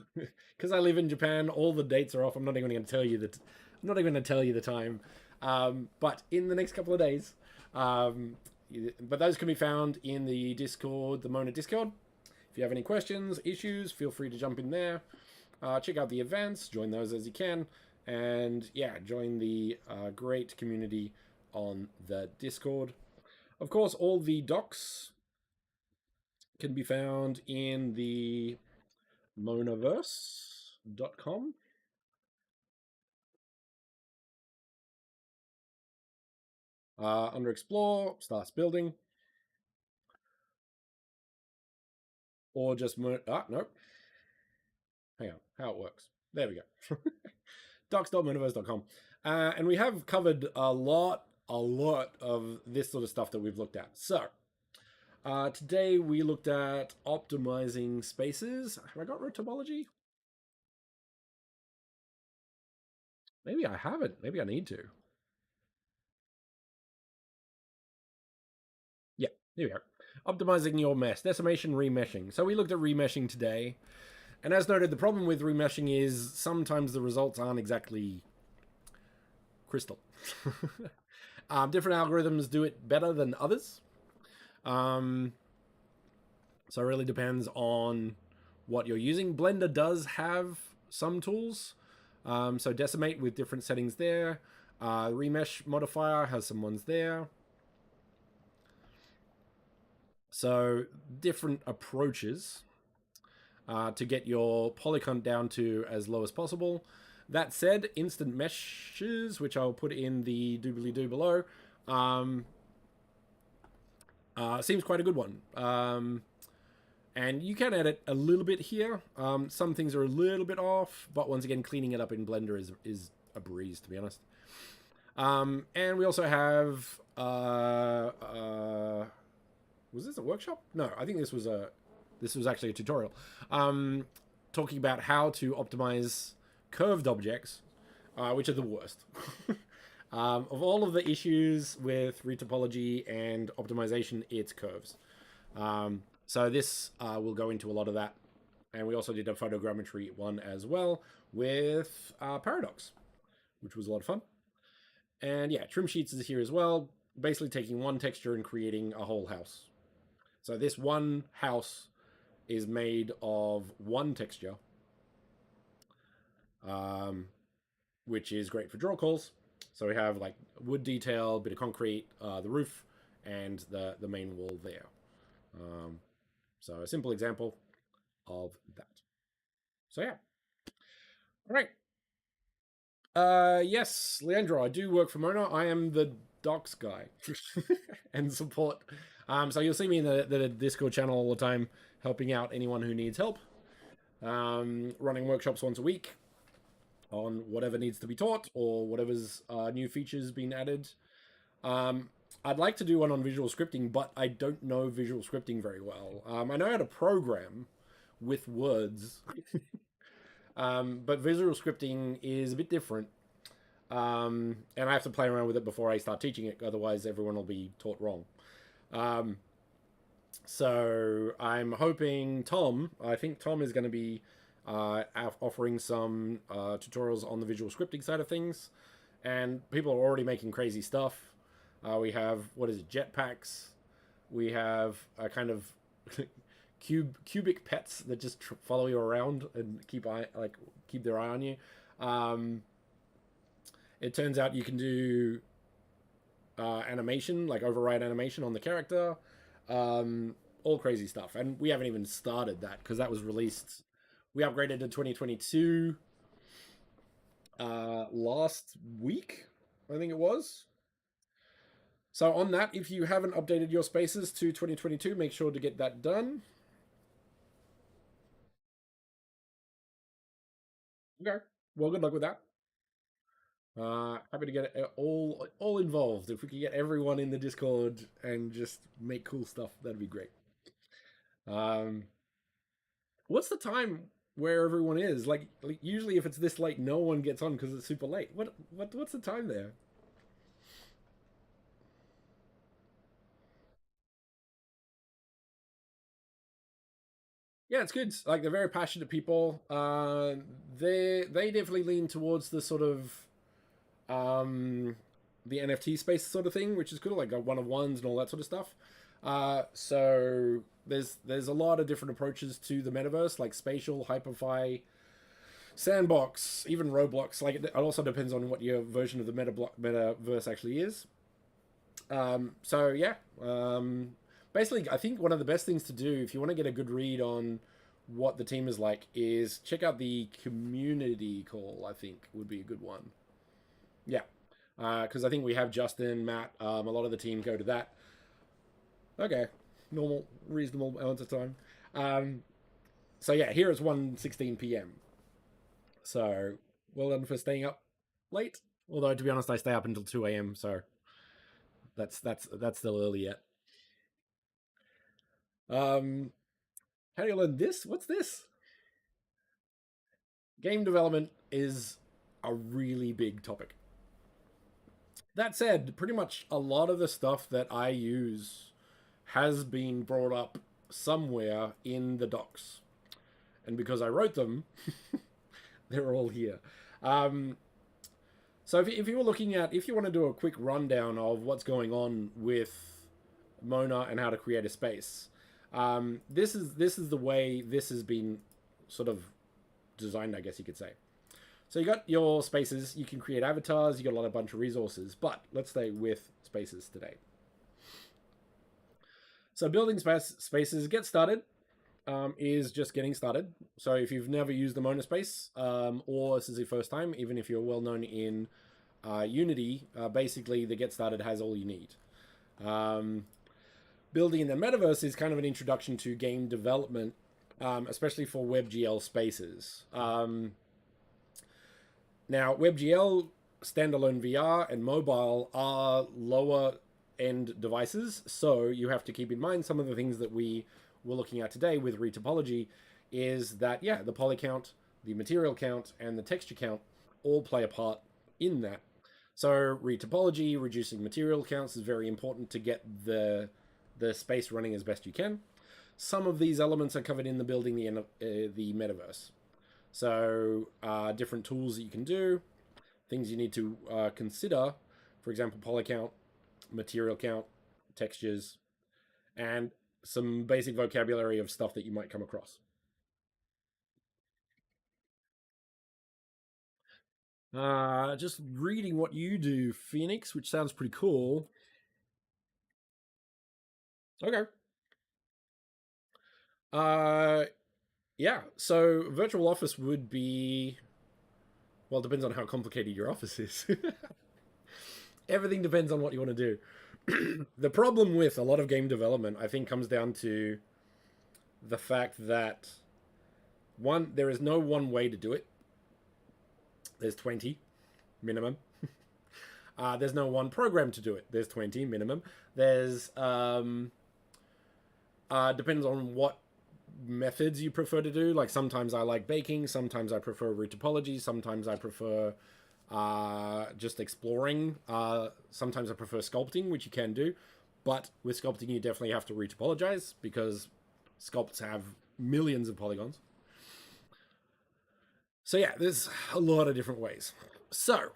Because I live in Japan, all the dates are off. I'm not even going to tell you that. I'm not even going to tell you the time. But in the next couple of days. But those can be found in the Discord, the Mona Discord. If you have any questions, issues, feel free to jump in there. Check out the events, join those as you can, and yeah, join the great community on the Discord. Of course, all the docs can be found in the monaverse.com. Under Explore, starts building, or just nope. Hang on, how it works. There we go. docs.monaverse.com. And we have covered a lot of this sort of stuff that we've looked at. So, today we looked at optimizing spaces. Have I got retopology? Maybe I haven't. Maybe I need to. Yeah, here we go. Optimizing your mesh, decimation, remeshing. So we looked at remeshing today. And as noted, the problem with remeshing is sometimes the results aren't exactly crystal. Different algorithms do it better than others. Um, so it really depends on what you're using. Blender does have some tools. So decimate with different settings there. Remesh modifier has some ones there. So different approaches to get your polygon down to as low as possible. That said, instant meshes, which I'll put in the doobly-doo below, seems quite a good one. And you can edit a little bit here. Some things are a little bit off, but once again, cleaning it up in Blender is a breeze, to be honest. And we also have... was this a workshop? No, I think this was actually a tutorial. Talking about how to optimize curved objects, which are the worst. Of all of the issues with retopology and optimization, it's curves. So this will go into a lot of that. And we also did a photogrammetry one as well with Paradox, which was a lot of fun. And yeah, trim sheets is here as well, basically taking one texture and creating a whole house. So this one house is made of one texture, which is great for draw calls. So we have like wood detail, bit of concrete, the roof, and the main wall there. So a simple example of that. So yeah. All right. Yes, Leandro, I do work for Mona. I am the docs guy and support. So you'll see me in the Discord channel all the time, helping out anyone who needs help. Running workshops once a week on whatever needs to be taught or whatever's new features been added. Um, I'd like to do one on visual scripting, but I don't know visual scripting very well. I know how to program with words, but visual scripting is a bit different. And I have to play around with it before I start teaching it. Otherwise, everyone will be taught wrong. Um, so I'm hoping Tom. I think Tom is going to be offering some tutorials on the visual scripting side of things, and people are already making crazy stuff. We have what is it, jetpacks. We have a kind of cubic pets that just follow you around and keep their eye on you. Um, it turns out you can do animation, like override animation on the character, all crazy stuff. And we haven't even started that because that was released. We upgraded to 2022 last week, I think it was. So on that, if you haven't updated your spaces to 2022, make sure to get that done. Okay. Well, good luck with that. Happy to get it all involved. If we could get everyone in the Discord and just make cool stuff, that'd be great. Um, what's the time where everyone is? Like usually, if it's this late, no one gets on because it's super late. What's the time there? Yeah, it's good. Like they're very passionate people. They definitely lean towards the sort of um, the NFT space sort of thing, which is cool, like one of ones and all that sort of stuff. So there's a lot of different approaches to the metaverse, like spatial, hyperfi, sandbox, even Roblox. Like it also depends on what your version of the metaverse actually is. So yeah, basically, I think one of the best things to do if you want to get a good read on what the team is like is check out the community call. I think would be a good one. Yeah, because I think we have Justin, Matt. A lot of the team go to that. Okay, normal, reasonable amounts of time. Um, so yeah, here it's 1:16 p.m. So well done for staying up late. Although to be honest, I stay up until 2 a.m. So that's still early yet. Um, how do you learn this? What's this? Game development is a really big topic. That said, pretty much a lot of the stuff that I use has been brought up somewhere in the docs. And because I wrote them, they're all here. Um, so if you were looking at, if you want to do a quick rundown of what's going on with Mona and how to create a space, this is the way this has been sort of designed, I guess you could say. So you got your spaces, you can create avatars, you got a bunch of resources, but let's stay with spaces today. So building spaces, get started, is just getting started. So if you've never used the Mona space, or this is your first time, even if you're well known in Unity, basically the get started has all you need. Building in the metaverse is kind of an introduction to game development, especially for WebGL spaces. Now, WebGL, standalone VR, and mobile are lower end devices, so you have to keep in mind some of the things that we were looking at today with retopology is that, yeah, the poly count, the material count, and the texture count all play a part in that. So retopology, reducing material counts is very important to get the space running as best you can. Some of these elements are covered in the building the metaverse. So different tools that you can do, things you need to consider, for example, poly count, material count, textures, and some basic vocabulary of stuff that you might come across. Just reading what you do, Phoenix, which sounds pretty cool. Okay. Uh, yeah. So virtual office would be Well, it depends on how complicated your office is. Everything depends on what you want to do. The problem with a lot of game development, I think, comes down to the fact that one, there is no one way to do it. There's 20 minimum. There's no one program to do it. There's 20 minimum. There's depends on what methods you prefer to do. Like sometimes I like baking, sometimes I prefer retopology, sometimes I prefer just exploring. Sometimes I prefer sculpting, which you can do. But with sculpting, you definitely have to retopologize because sculpts have millions of polygons. So yeah, there's a lot of different ways. So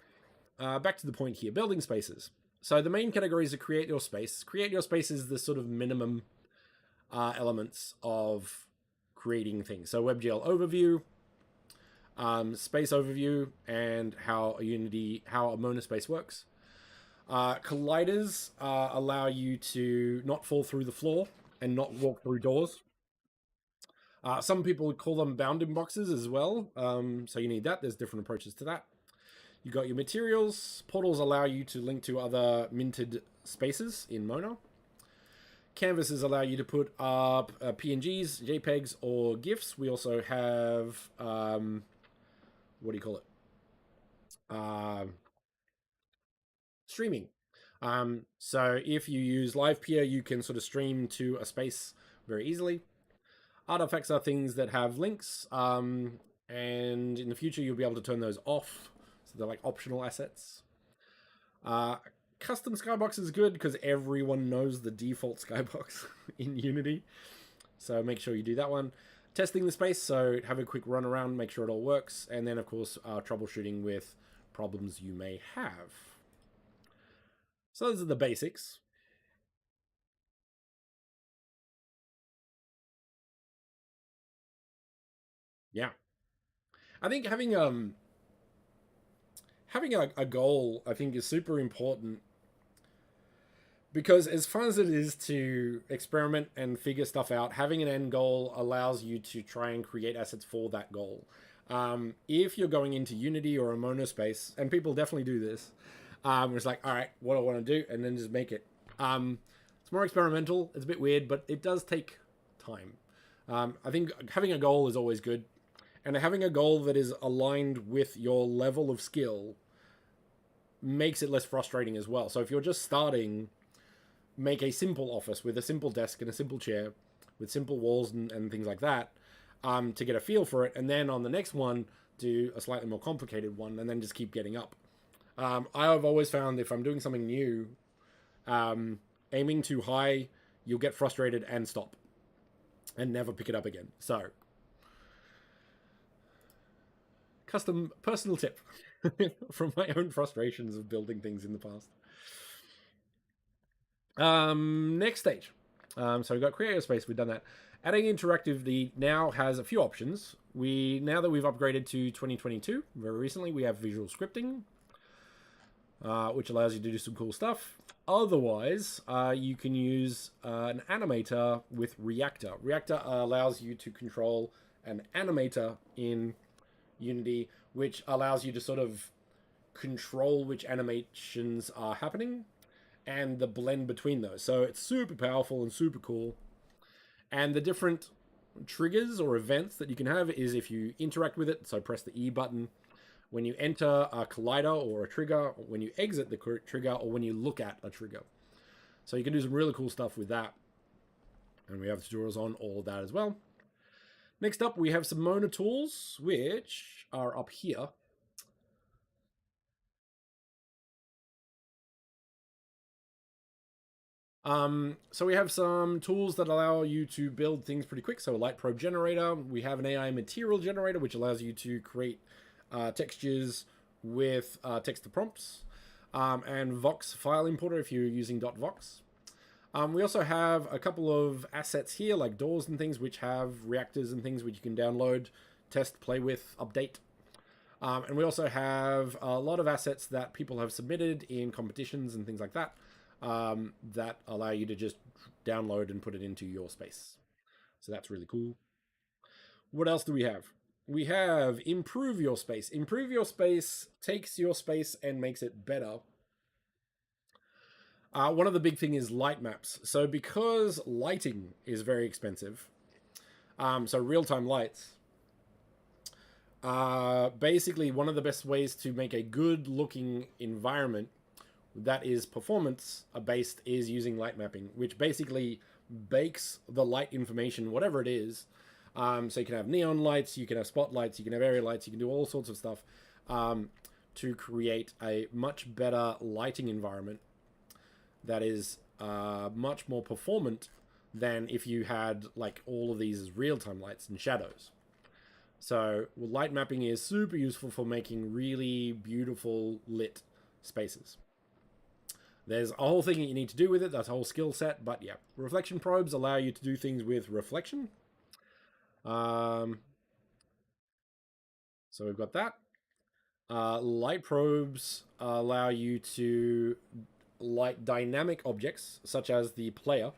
back to the point here, building spaces. So the main categories are create your space. Create your space is the sort of minimum elements of creating things. So WebGL overview, space overview, and how a monospace works. Colliders allow you to not fall through the floor and not walk through doors. Some people would call them bounding boxes as well. So you need that. There's different approaches to that. You got your materials. Portals allow you to link to other minted spaces in Mono. Canvases allow you to put up PNGs, JPEGs, or GIFs. We also have, what do you call it? Streaming. So if you use LivePeer, you can sort of stream to a space very easily. Artifacts are things that have links, and in the future you'll be able to turn those off. So they're like optional assets. Custom skybox is good because everyone knows the default skybox in Unity. So make sure you do that one. Testing the space, so have a quick run around, make sure it all works. And then, of course, troubleshooting with problems you may have. So those are the basics. Yeah. I think having a goal, I think, is super important because as fun as it is to experiment and figure stuff out, having an end goal allows you to try and create assets for that goal. If you're going into Unity or a monospace, and people definitely do this, it's like, all right, what do I want to do? And then just make it. It's more experimental. It's a bit weird, but it does take time. I think having a goal is always good. And having a goal that is aligned with your level of skill makes it less frustrating as well. So if you're just starting, make a simple office with a simple desk and a simple chair with simple walls and things like that, to get a feel for it. And then on the next one, do a slightly more complicated one and then just keep getting up. I've always found if I'm doing something new, aiming too high, you'll get frustrated and stop and never pick it up again. So custom personal tip from my own frustrations of building things in the past. Next stage. So we've got create a space. We've done that. Adding interactivity now has a few options. Now that we've upgraded to 2022, very recently, we have visual scripting, which allows you to do some cool stuff. Otherwise, you can use an animator with Reactor. Reactor allows you to control an animator in Unity, which allows you to sort of control which animations are happening and the blend between those. So it's super powerful and super cool. And the different triggers or events that you can have is if you interact with it, so press the E button, when you enter a collider or a trigger, or when you exit the trigger, or when you look at a trigger. So you can do some really cool stuff with that. And we have tutorials on all of that as well. Next up, we have some Mono tools, which are up here. So we have some tools that allow you to build things pretty quick. So a light probe generator. We have an AI material generator, which allows you to create textures with text to prompts. And Vox file importer if you're using .vox. We also have a couple of assets here, like doors and things, which have reactors and things which you can download, test, play with, update. And we also have a lot of assets that people have submitted in competitions and things like that, that allow you to just download and put it into your space. So that's really cool. What else do we have? we have improve your space. Improve your space takes your space and makes it better. One of the big thing is light maps. So because lighting is very expensive, so real-time lights, basically one of the best ways to make a good looking environment that is performance based is using light mapping, which basically bakes the light information, whatever it is. So you can have neon lights, you can have spotlights, you can have area lights, you can do all sorts of stuff to create a much better lighting environment that is much more performant than if you had like all of these as real-time lights and shadows. So light mapping is super useful for making really beautiful lit spaces. There's a whole thing that you need to do with it. That's a whole skill set. But yeah, reflection probes allow you to do things with reflection. So we've got that. Light probes allow you to light dynamic objects, such as the player,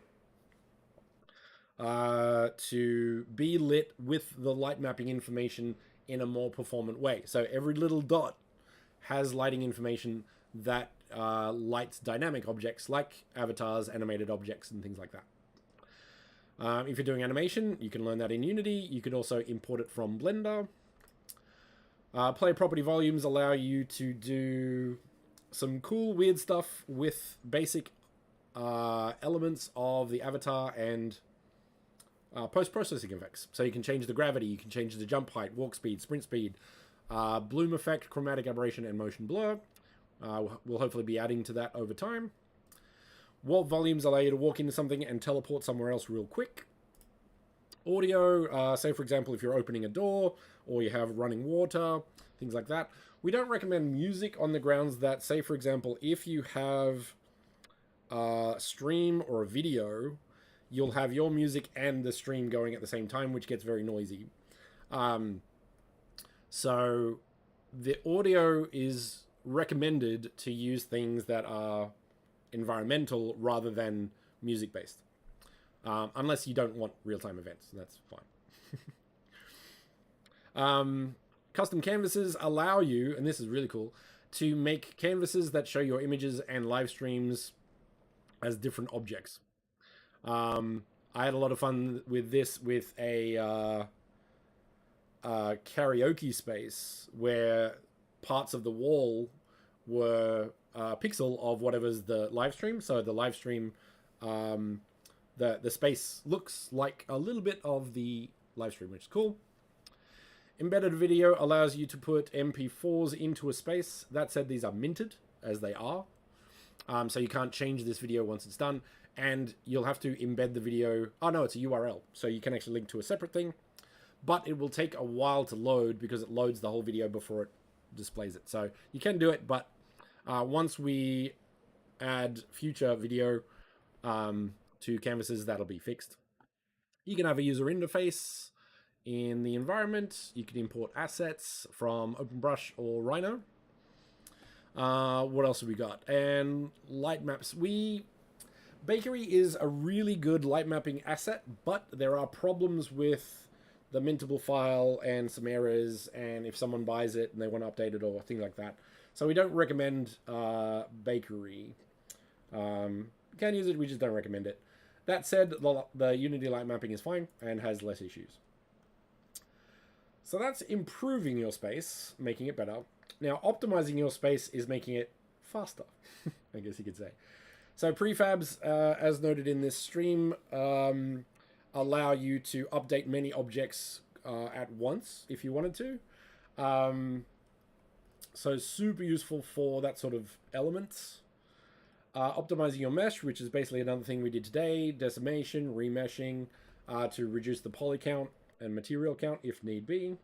to be lit with the light mapping information in a more performant way. So every little dot has lighting information that lights dynamic objects like avatars, animated objects, and things like that. If you're doing animation, you can learn that in Unity. You can also import it from Blender. Player property volumes allow you to do some cool, weird stuff with basic elements of the avatar and post-processing effects. So you can change the gravity, you can change the jump height, walk speed, sprint speed, bloom effect, chromatic aberration, and motion blur. We'll hopefully be adding to that over time. Warp volumes allow you to walk into something and teleport somewhere else real quick. Audio, say for example if you're opening a door or you have running water, things like that. We don't recommend music on the grounds that, say for example, if you have a stream or a video, you'll have your music and the stream going at the same time, which gets very noisy. So the audio is recommended to use things that are environmental rather than music based, unless you don't want real-time events. That's fine. Custom canvases allow you, and this is really cool, to make canvases that show your images and live streams as different objects. I had a lot of fun with this with a karaoke space where parts of the wall were a pixel of whatever's the live stream. So the live stream, the space looks like a little bit of the live stream, which is cool. Embedded video allows you to put MP4s into a space. That said, these are minted as they are. So you can't change this video once it's done. And you'll have to embed the video. Oh no, it's a URL. So you can actually link to a separate thing. But it will take a while to load because it loads the whole video before it displays it. So you can do it, but once we add future video to canvases, that'll be fixed. You can have a user interface in the environment. You can import assets from OpenBrush or Rhino. What else have we got? And light maps. Bakery is a really good light mapping asset, but there are problems with the mintable file and some errors, and if someone buys it and they want to update it or things like that. So we don't recommend Bakery. You can use it, we just don't recommend it. That said, the Unity light mapping is fine and has less issues. So that's improving your space, making it better. Now, optimizing your space is making it faster, I guess you could say. So prefabs, as noted in this stream, allow you to update many objects at once if you wanted to. So super useful for that sort of elements. Optimizing your mesh, which is basically another thing we did today. Decimation, remeshing, to reduce the poly count and material count if need be.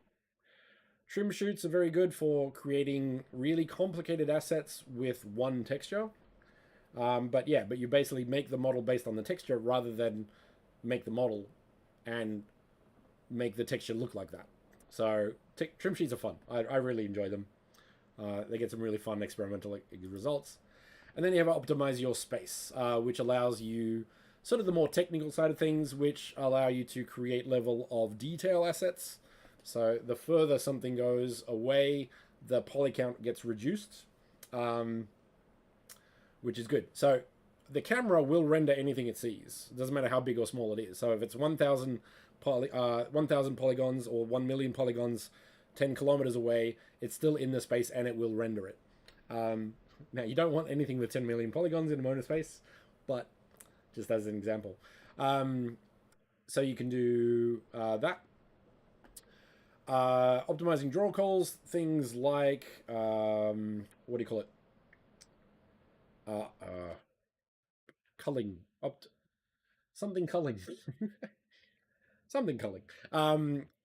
Trim shoots are very good for creating really complicated assets with one texture. But you basically make the model based on the texture rather than make the model and make the texture look like that. So trim sheets are fun. I really enjoy them. They get some really fun experimental results. And then you have optimize your space, which allows you sort of the more technical side of things, which allow you to create level of detail assets. So the further something goes away, the poly count gets reduced, um, which is good. So the camera will render anything it sees. It doesn't matter how big or small it is. So if it's 1,000 polygons or 1 million polygons 10 kilometers away, it's still in the space and it will render it. Now, you don't want anything with 10 million polygons in a mono space, but just as an example. So you can do that. Optimizing draw calls, things like, what do you call it? Culling. Something culling. Something culling.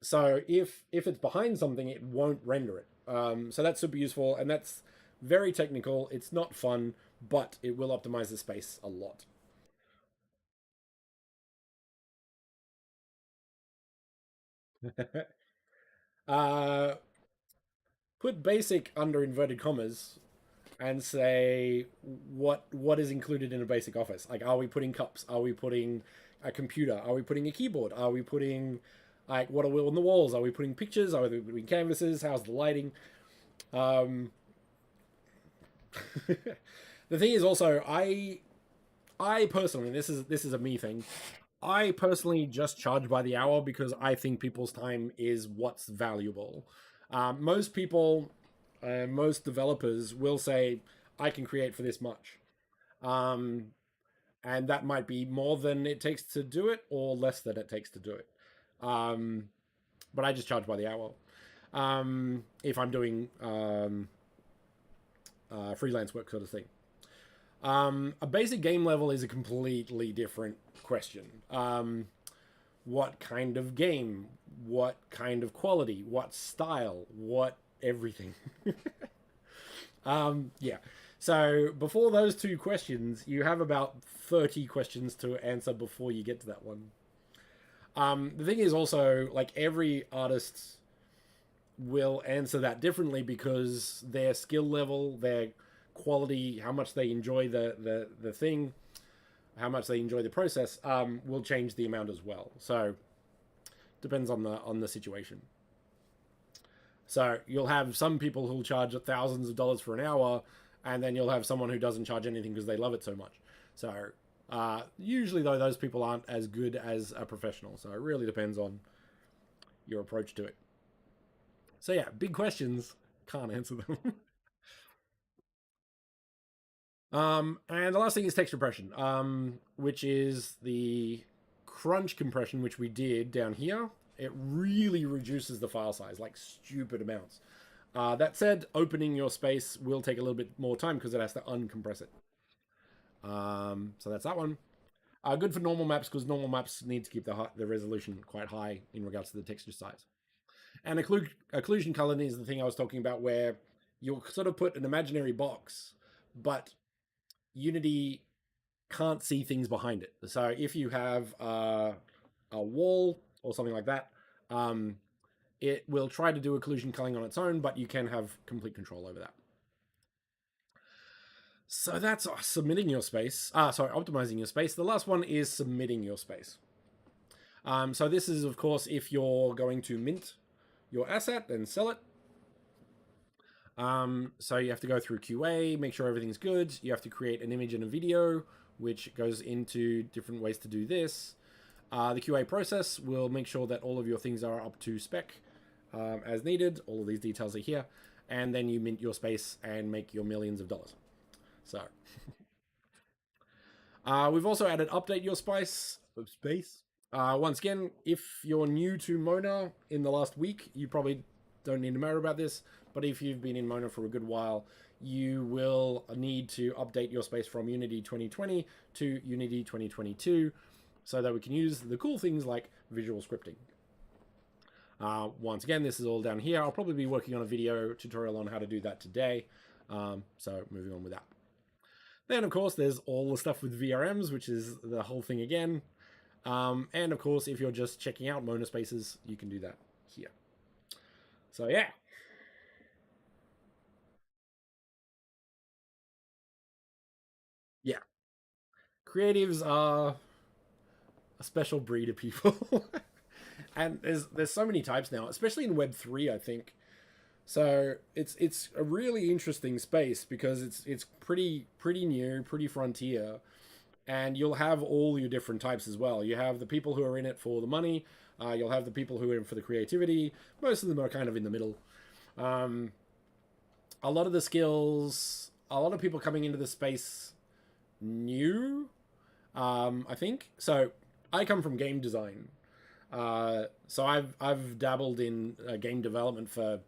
So if it's behind something, it won't render it. So that's super useful, and that's very technical. It's not fun, but it will optimize the space a lot. uh, Put basic under inverted commas and say what is included in a basic office. Like, are we putting cups? Are we putting a computer? Are we putting a keyboard? Are we putting, like, what are we on the walls? Are we putting pictures? Are we putting canvases? How's the lighting? Um, the thing is also, I personally, this is a me thing. I personally just charge by the hour because I think people's time is what's valuable. Most people, most developers will say, I can create for this much. Um, and that might be more than it takes to do it or less than it takes to do it. Um, but I just charge by the hour. If I'm doing freelance work sort of thing. A basic game level is a completely different question. What kind of game? What kind of quality? What style? What everything? Yeah. So before those two questions, you have about 30 questions to answer before you get to that one. The thing is also, like, every artist will answer that differently because their skill level, their quality, how much they enjoy the thing, how much they enjoy the process, will change the amount as well. So depends on the situation. So you'll have some people who'll charge thousands of dollars for an hour, and then you'll have someone who doesn't charge anything because they love it so much. So usually, though, those people aren't as good as a professional. So it really depends on your approach to it. So yeah, big questions, can't answer them. And the last thing is text compression, which is the crunch compression, which we did down here. It really reduces the file size, like stupid amounts. That said, opening your space will take a little bit more time because it has to uncompress it. So that's that one. Good for normal maps because normal maps need to keep the resolution quite high in regards to the texture size. And occlusion culling is the thing I was talking about, where you'll sort of put an imaginary box, but Unity can't see things behind it. So if you have a wall or something like that, it will try to do occlusion culling on its own, but you can have complete control over that. So that's submitting your space. Sorry, optimizing your space. The last one is submitting your space. So this is, of course, if you're going to mint your asset and sell it. So you have to go through QA, make sure everything's good. You have to create an image and a video, which goes into different ways to do this. The QA process will make sure that all of your things are up to spec as needed. All of these details are here. And then you mint your space and make your millions of dollars. So we've also added update your space. Once again, if you're new to Mona in the last week, you probably don't need to know about this. But if you've been in Mona for a good while, you will need to update your space from Unity 2020 to Unity 2022 so that we can use the cool things like visual scripting. Once again, this is all down here. I'll probably be working on a video tutorial on how to do that today. So moving on with that. Then, of course, there's all the stuff with VRMs, which is the whole thing again. And, of course, if you're just checking out Mona spaces, you can do that here. So, yeah. Yeah. Creatives are a special breed of people. and there's so many types now, especially in Web3, I think. So it's a really interesting space because it's pretty new, pretty frontier, and you'll have all your different types as well. You have the people who are in it for the money. You'll have the people who are in for the creativity. Most of them are kind of in the middle. Um, a lot of the skills, a lot of people coming into the space new. I think so. I come from game design, so I've dabbled in game development for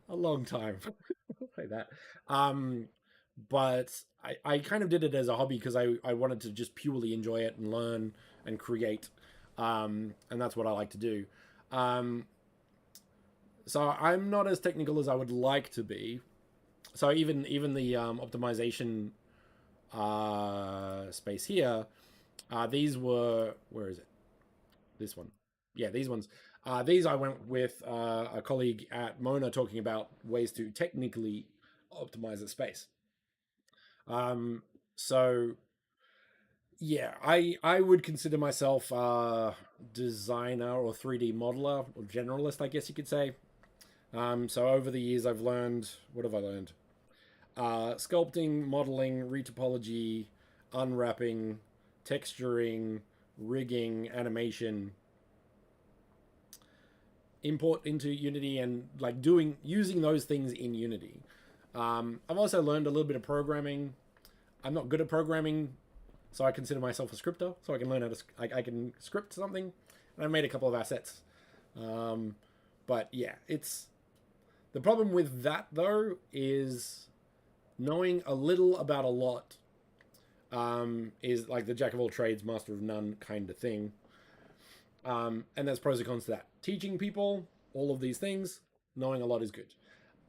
a long time. Like that. Um, but I kind of did it as a hobby because I wanted to just purely enjoy it and learn and create. And that's what I like to do. Um, so I'm not as technical as I would like to be. So even the optimization space here, these were, where is it? This one. Yeah, these ones. These I went with a colleague at Mona talking about ways to technically optimize the space. Um, so yeah, I would consider myself a designer or 3D modeler or generalist, I guess you could say. So over the years, I've learned, what have I learned? Sculpting, modeling, retopology, unwrapping, texturing, rigging, animation, import into Unity, and like using those things in Unity. I've also learned a little bit of programming. I'm not good at programming, so I consider myself a scripter. So I can learn how to I can script something, and I made a couple of assets. But yeah, it's the problem with that though is knowing a little about a lot is like the jack of all trades, master of none kind of thing. And there's pros and cons to that. Teaching people all of these things, knowing a lot is good.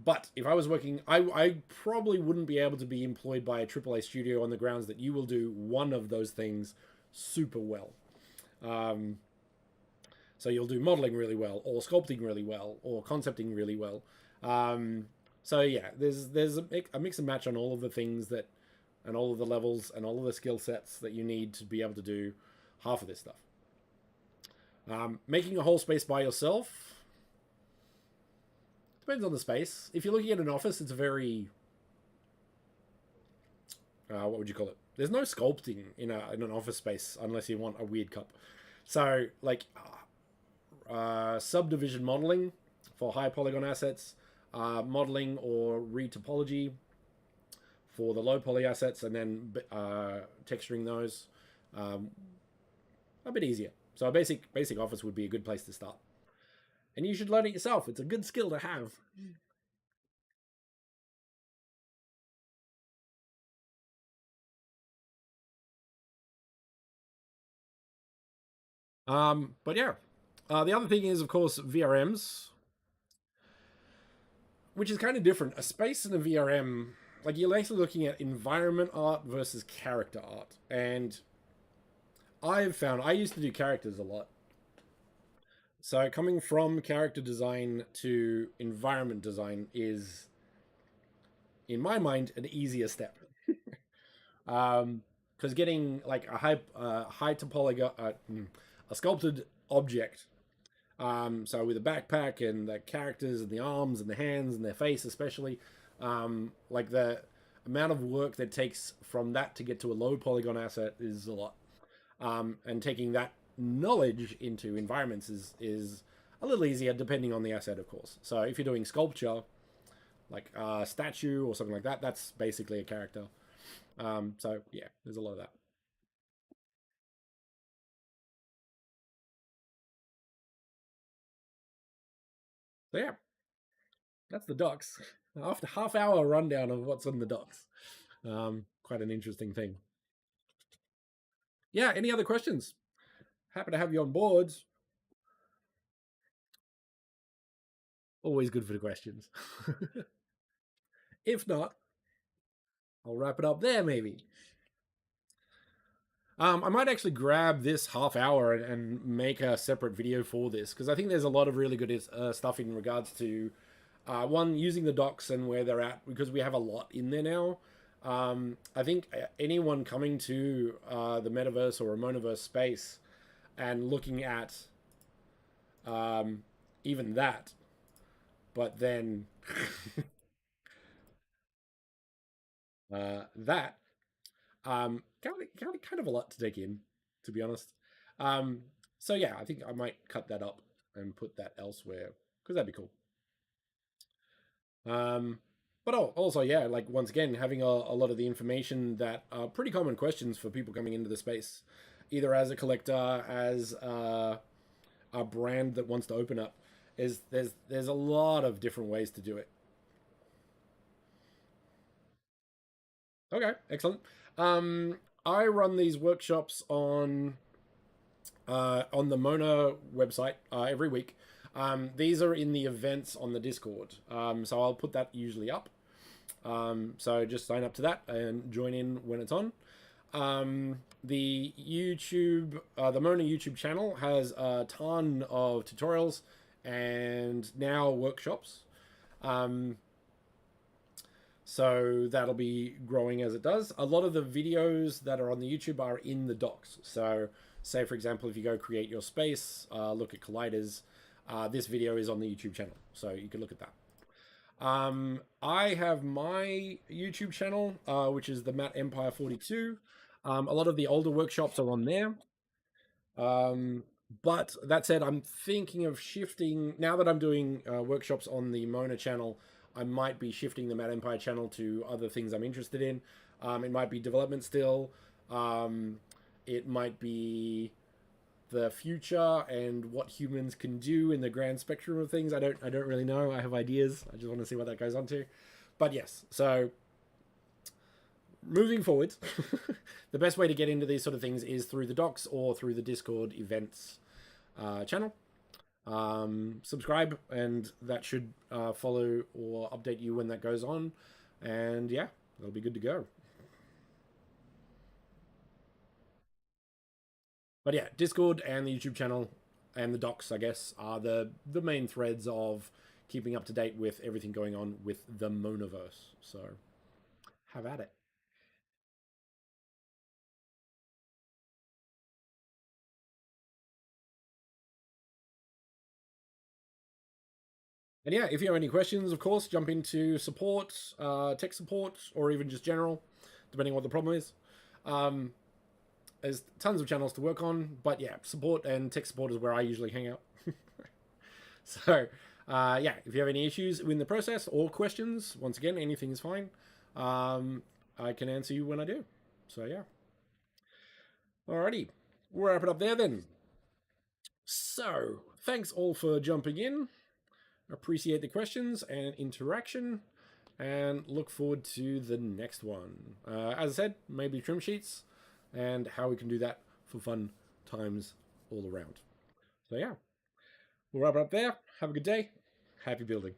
But if I was working, I probably wouldn't be able to be employed by a AAA studio on the grounds that you will do one of those things super well. Um, so you'll do modeling really well, or sculpting really well, or concepting really well. So yeah, there's a mix and match on all of the things that, and all of the levels and all of the skill sets that you need to be able to do half of this stuff. Making a whole space by yourself depends on the space. If you're looking at an office, it's a very what would you call it? There's no sculpting in an office space unless you want a weird cup. So like subdivision modeling for high polygon assets, modeling or retopology for the low poly assets, and then texturing those a bit easier. So a basic office would be a good place to start. And you should learn it yourself. It's a good skill to have. But yeah, the other thing is, of course, VRMs, which is kind of different. A space in a VRM, like you're actually looking at environment art versus character art. And I've found, I used to do characters a lot. So coming from character design to environment design is, in my mind, an easier step. Because getting like a high topology, a sculpted object, so with a backpack and the characters and the arms and the hands and their face especially, like the amount of work that takes from that to get to a low polygon asset is a lot. And taking that knowledge into environments is a little easier depending on the asset, of course. So if you're doing sculpture, like a statue or something like that, that's basically a character. So yeah, there's a lot of that. So yeah, that's the docs. After half-hour rundown of what's on the docs. Quite an interesting thing. Yeah, any other questions? Happy to have you on board. Always good for the questions. If not, I'll wrap it up there maybe. I might actually grab this half hour and make a separate video for this because I think there's a lot of really good stuff in regards to one, using the docs and where they're at, because we have a lot in there now. I think anyone coming to the metaverse or a monoverse space and looking at Um, even that, but then that kind of a lot to take in, to be honest. Um, so yeah, I think I might cut that up and put that elsewhere because that'd be cool. Um, but also, yeah, like once again, having a lot of the information that are pretty common questions for people coming into the space, either as a collector, as a brand that wants to open up, is there's a lot of different ways to do it. Okay, excellent. Um, I run these workshops on the Mona website every week. These are in the events on the Discord, so I'll put that usually up. So just sign up to that and join in when it's on. The the Mona YouTube channel has a ton of tutorials and now workshops. Um, so that'll be growing as it does. A lot of the videos that are on the YouTube are in the docs. So, say for example, if you go create your space, look at colliders, this video is on the YouTube channel. So you can look at that. I have my YouTube channel, which is the Matt Empire 42. A lot of the older workshops are on there. Um, but that said, I'm thinking of shifting now that I'm doing workshops on the Mona channel. I might be shifting the Matt Empire channel to other things I'm interested in. It might be development still. Um, it might be the future and what humans can do in the grand spectrum of things. I don't really know. I have ideas. I just want to see what that goes on to. But yes, so moving forward, the best way to get into these sort of things is through the docs or through the Discord events channel. Subscribe, and that should follow or update you when that goes on. And yeah, that'll be good to go. But yeah, Discord and the YouTube channel and the docs, I guess, are the main threads of keeping up to date with everything going on with the Monaverse. So have at it. And yeah, if you have any questions, of course, jump into support, tech support, or even just general, depending on what the problem is. Um, there's tons of channels to work on, but yeah, support and tech support is where I usually hang out. So, yeah, if you have any issues in the process or questions, once again, anything is fine. I can answer you when I do. So, yeah. Alrighty, we'll wrap it up there then. So, thanks all for jumping in. Appreciate the questions and interaction, and look forward to the next one. As I said, maybe trim sheets and how we can do that for fun times all around. So, yeah, we'll wrap it up there. Have a good day. Happy building.